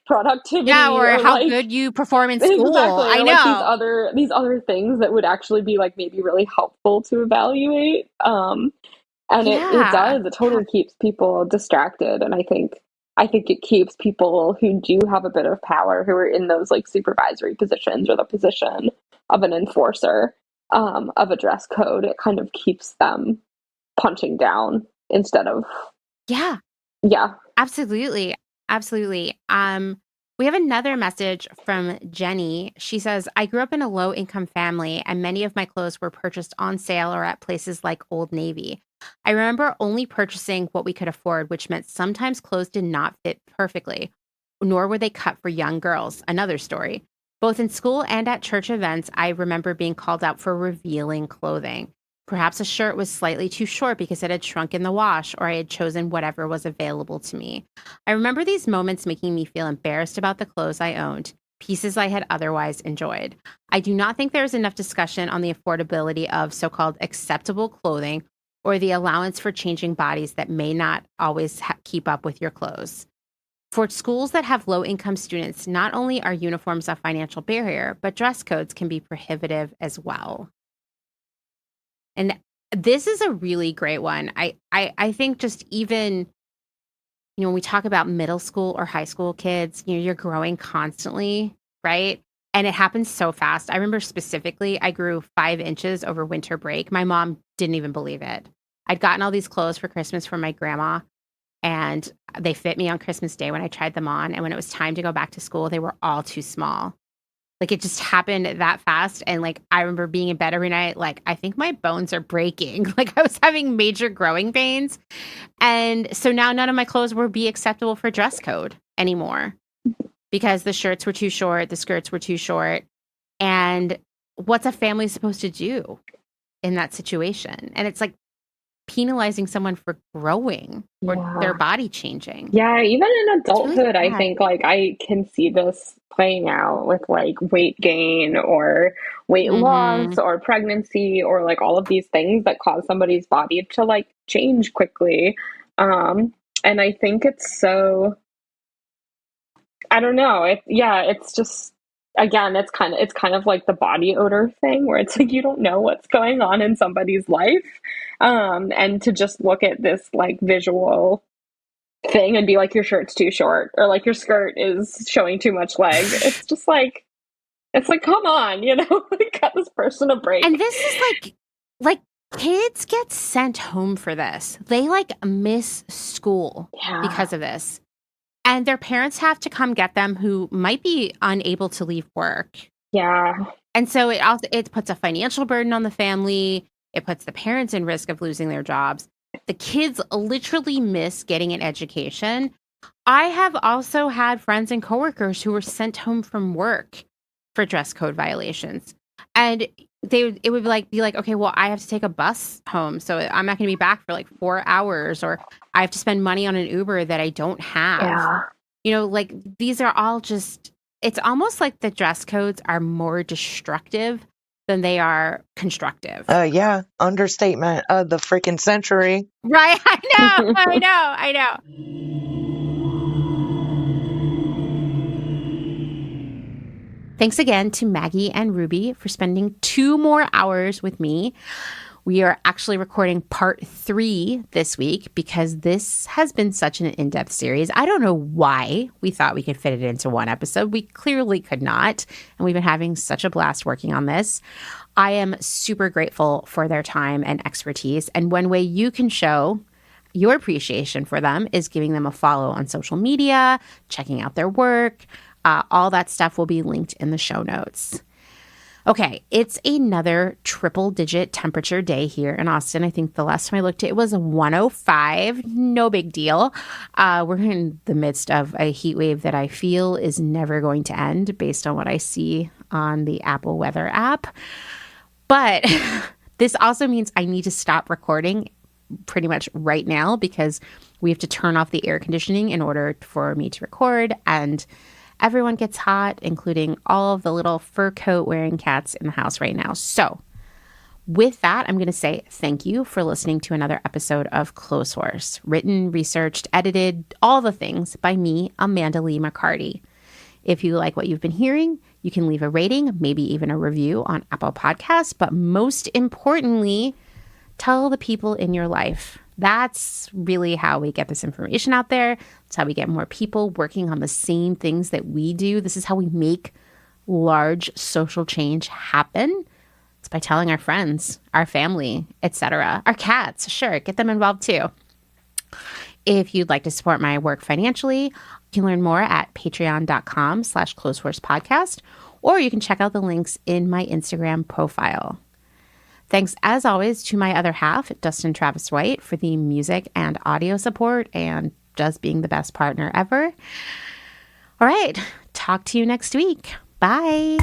productivity. Yeah, or how good you perform in school. Exactly. I know. These other things that would actually be maybe really helpful to evaluate. And it totally keeps people distracted. And I think it keeps people who do have a bit of power, who are in those supervisory positions or the position of an enforcer of a dress code, it kind of keeps them punching down instead of. Yeah. Absolutely. We have another message from Jenny. She says, I grew up in a low-income family, and many of my clothes were purchased on sale or at places like Old Navy. I remember only purchasing what we could afford, which meant sometimes clothes did not fit perfectly. nor were they cut for young girls. Another story. Both in school and at church events, I remember being called out for revealing clothing. Perhaps a shirt was slightly too short because it had shrunk in the wash, or I had chosen whatever was available to me. I remember these moments making me feel embarrassed about the clothes I owned, pieces I had otherwise enjoyed. I do not think there is enough discussion on the affordability of so-called acceptable clothing or the allowance for changing bodies that may not always keep up with your clothes. For schools that have low-income students, not only are uniforms a financial barrier, but dress codes can be prohibitive as well. And this is a really great one. I think just even, when we talk about middle school or high school kids, you're growing constantly, right? And it happens so fast. I remember specifically, I grew 5 inches over winter break. My mom didn't even believe it. I'd gotten all these clothes for Christmas from my grandma, and they fit me on Christmas Day when I tried them on. And when it was time to go back to school, they were all too small. Like, it just happened that fast. And like, I remember being in bed every night, like, I think my bones are breaking. Like, I was having major growing pains. And so now none of my clothes will be acceptable for dress code anymore because the shirts were too short, the skirts were too short. And what's a family supposed to do in that situation? And it's like penalizing someone for growing or their body changing. Yeah, even in adulthood, really I think like I can see this playing out with like weight gain or weight loss or pregnancy or like all of these things that cause somebody's body to like change quickly. And I think it's so, I don't know. It's just, again, it's kind of like the body odor thing where it's like you don't know what's going on in somebody's life. And to just look at this like visual thing and be like, your shirt's too short or like your skirt is showing too much leg. It's just like, it's like, come on, cut this person a break. And this is like kids get sent home for this. They like miss school because of this. And their parents have to come get them who might be unable to leave work. Yeah. And so it puts a financial burden on the family. It puts the parents in risk of losing their jobs. The kids literally miss getting an education. I have also had friends and coworkers who were sent home from work for dress code violations. And it would be like, okay, well, I have to take a bus home, so I'm not going to be back for like 4 hours, or I have to spend money on an Uber that I don't have. Yeah. Like these are all just, it's almost like the dress codes are more destructive than they are constructive. Yeah, understatement of the freaking century. Right, I know. Thanks again to Maggie and Ruby for spending 2 more hours with me. We are actually recording part 3 this week because this has been such an in-depth series. I don't know why we thought we could fit it into one episode. We clearly could not. And we've been having such a blast working on this. I am super grateful for their time and expertise. And one way you can show your appreciation for them is giving them a follow on social media, checking out their work. All that stuff will be linked in the show notes. Okay, it's another triple-digit temperature day here in Austin. I think the last time I looked, it was 105. No big deal. We're in the midst of a heat wave that I feel is never going to end based on what I see on the Apple Weather app. But this also means I need to stop recording pretty much right now because we have to turn off the air conditioning in order for me to record, and everyone gets hot, including all of the little fur coat wearing cats in the house right now. So with that, I'm going to say thank you for listening to another episode of Clothes Horse, written, researched, edited, all the things by me, Amanda Lee McCarty. If you like what you've been hearing, you can leave a rating, maybe even a review on Apple Podcasts, but most importantly, tell the people in your life. That's really how we get this information out there. It's how we get more people working on the same things that we do. This is how we make large social change happen. It's by telling our friends, our family, etc. Our cats, sure, get them involved too. If you'd like to support my work financially, you can learn more at patreon.com/clotheshorse-podcast, or you can check out the links in my Instagram profile. Thanks, as always, to my other half, Dustin Travis White, for the music and audio support and just being the best partner ever. All right. Talk to you next week. Bye.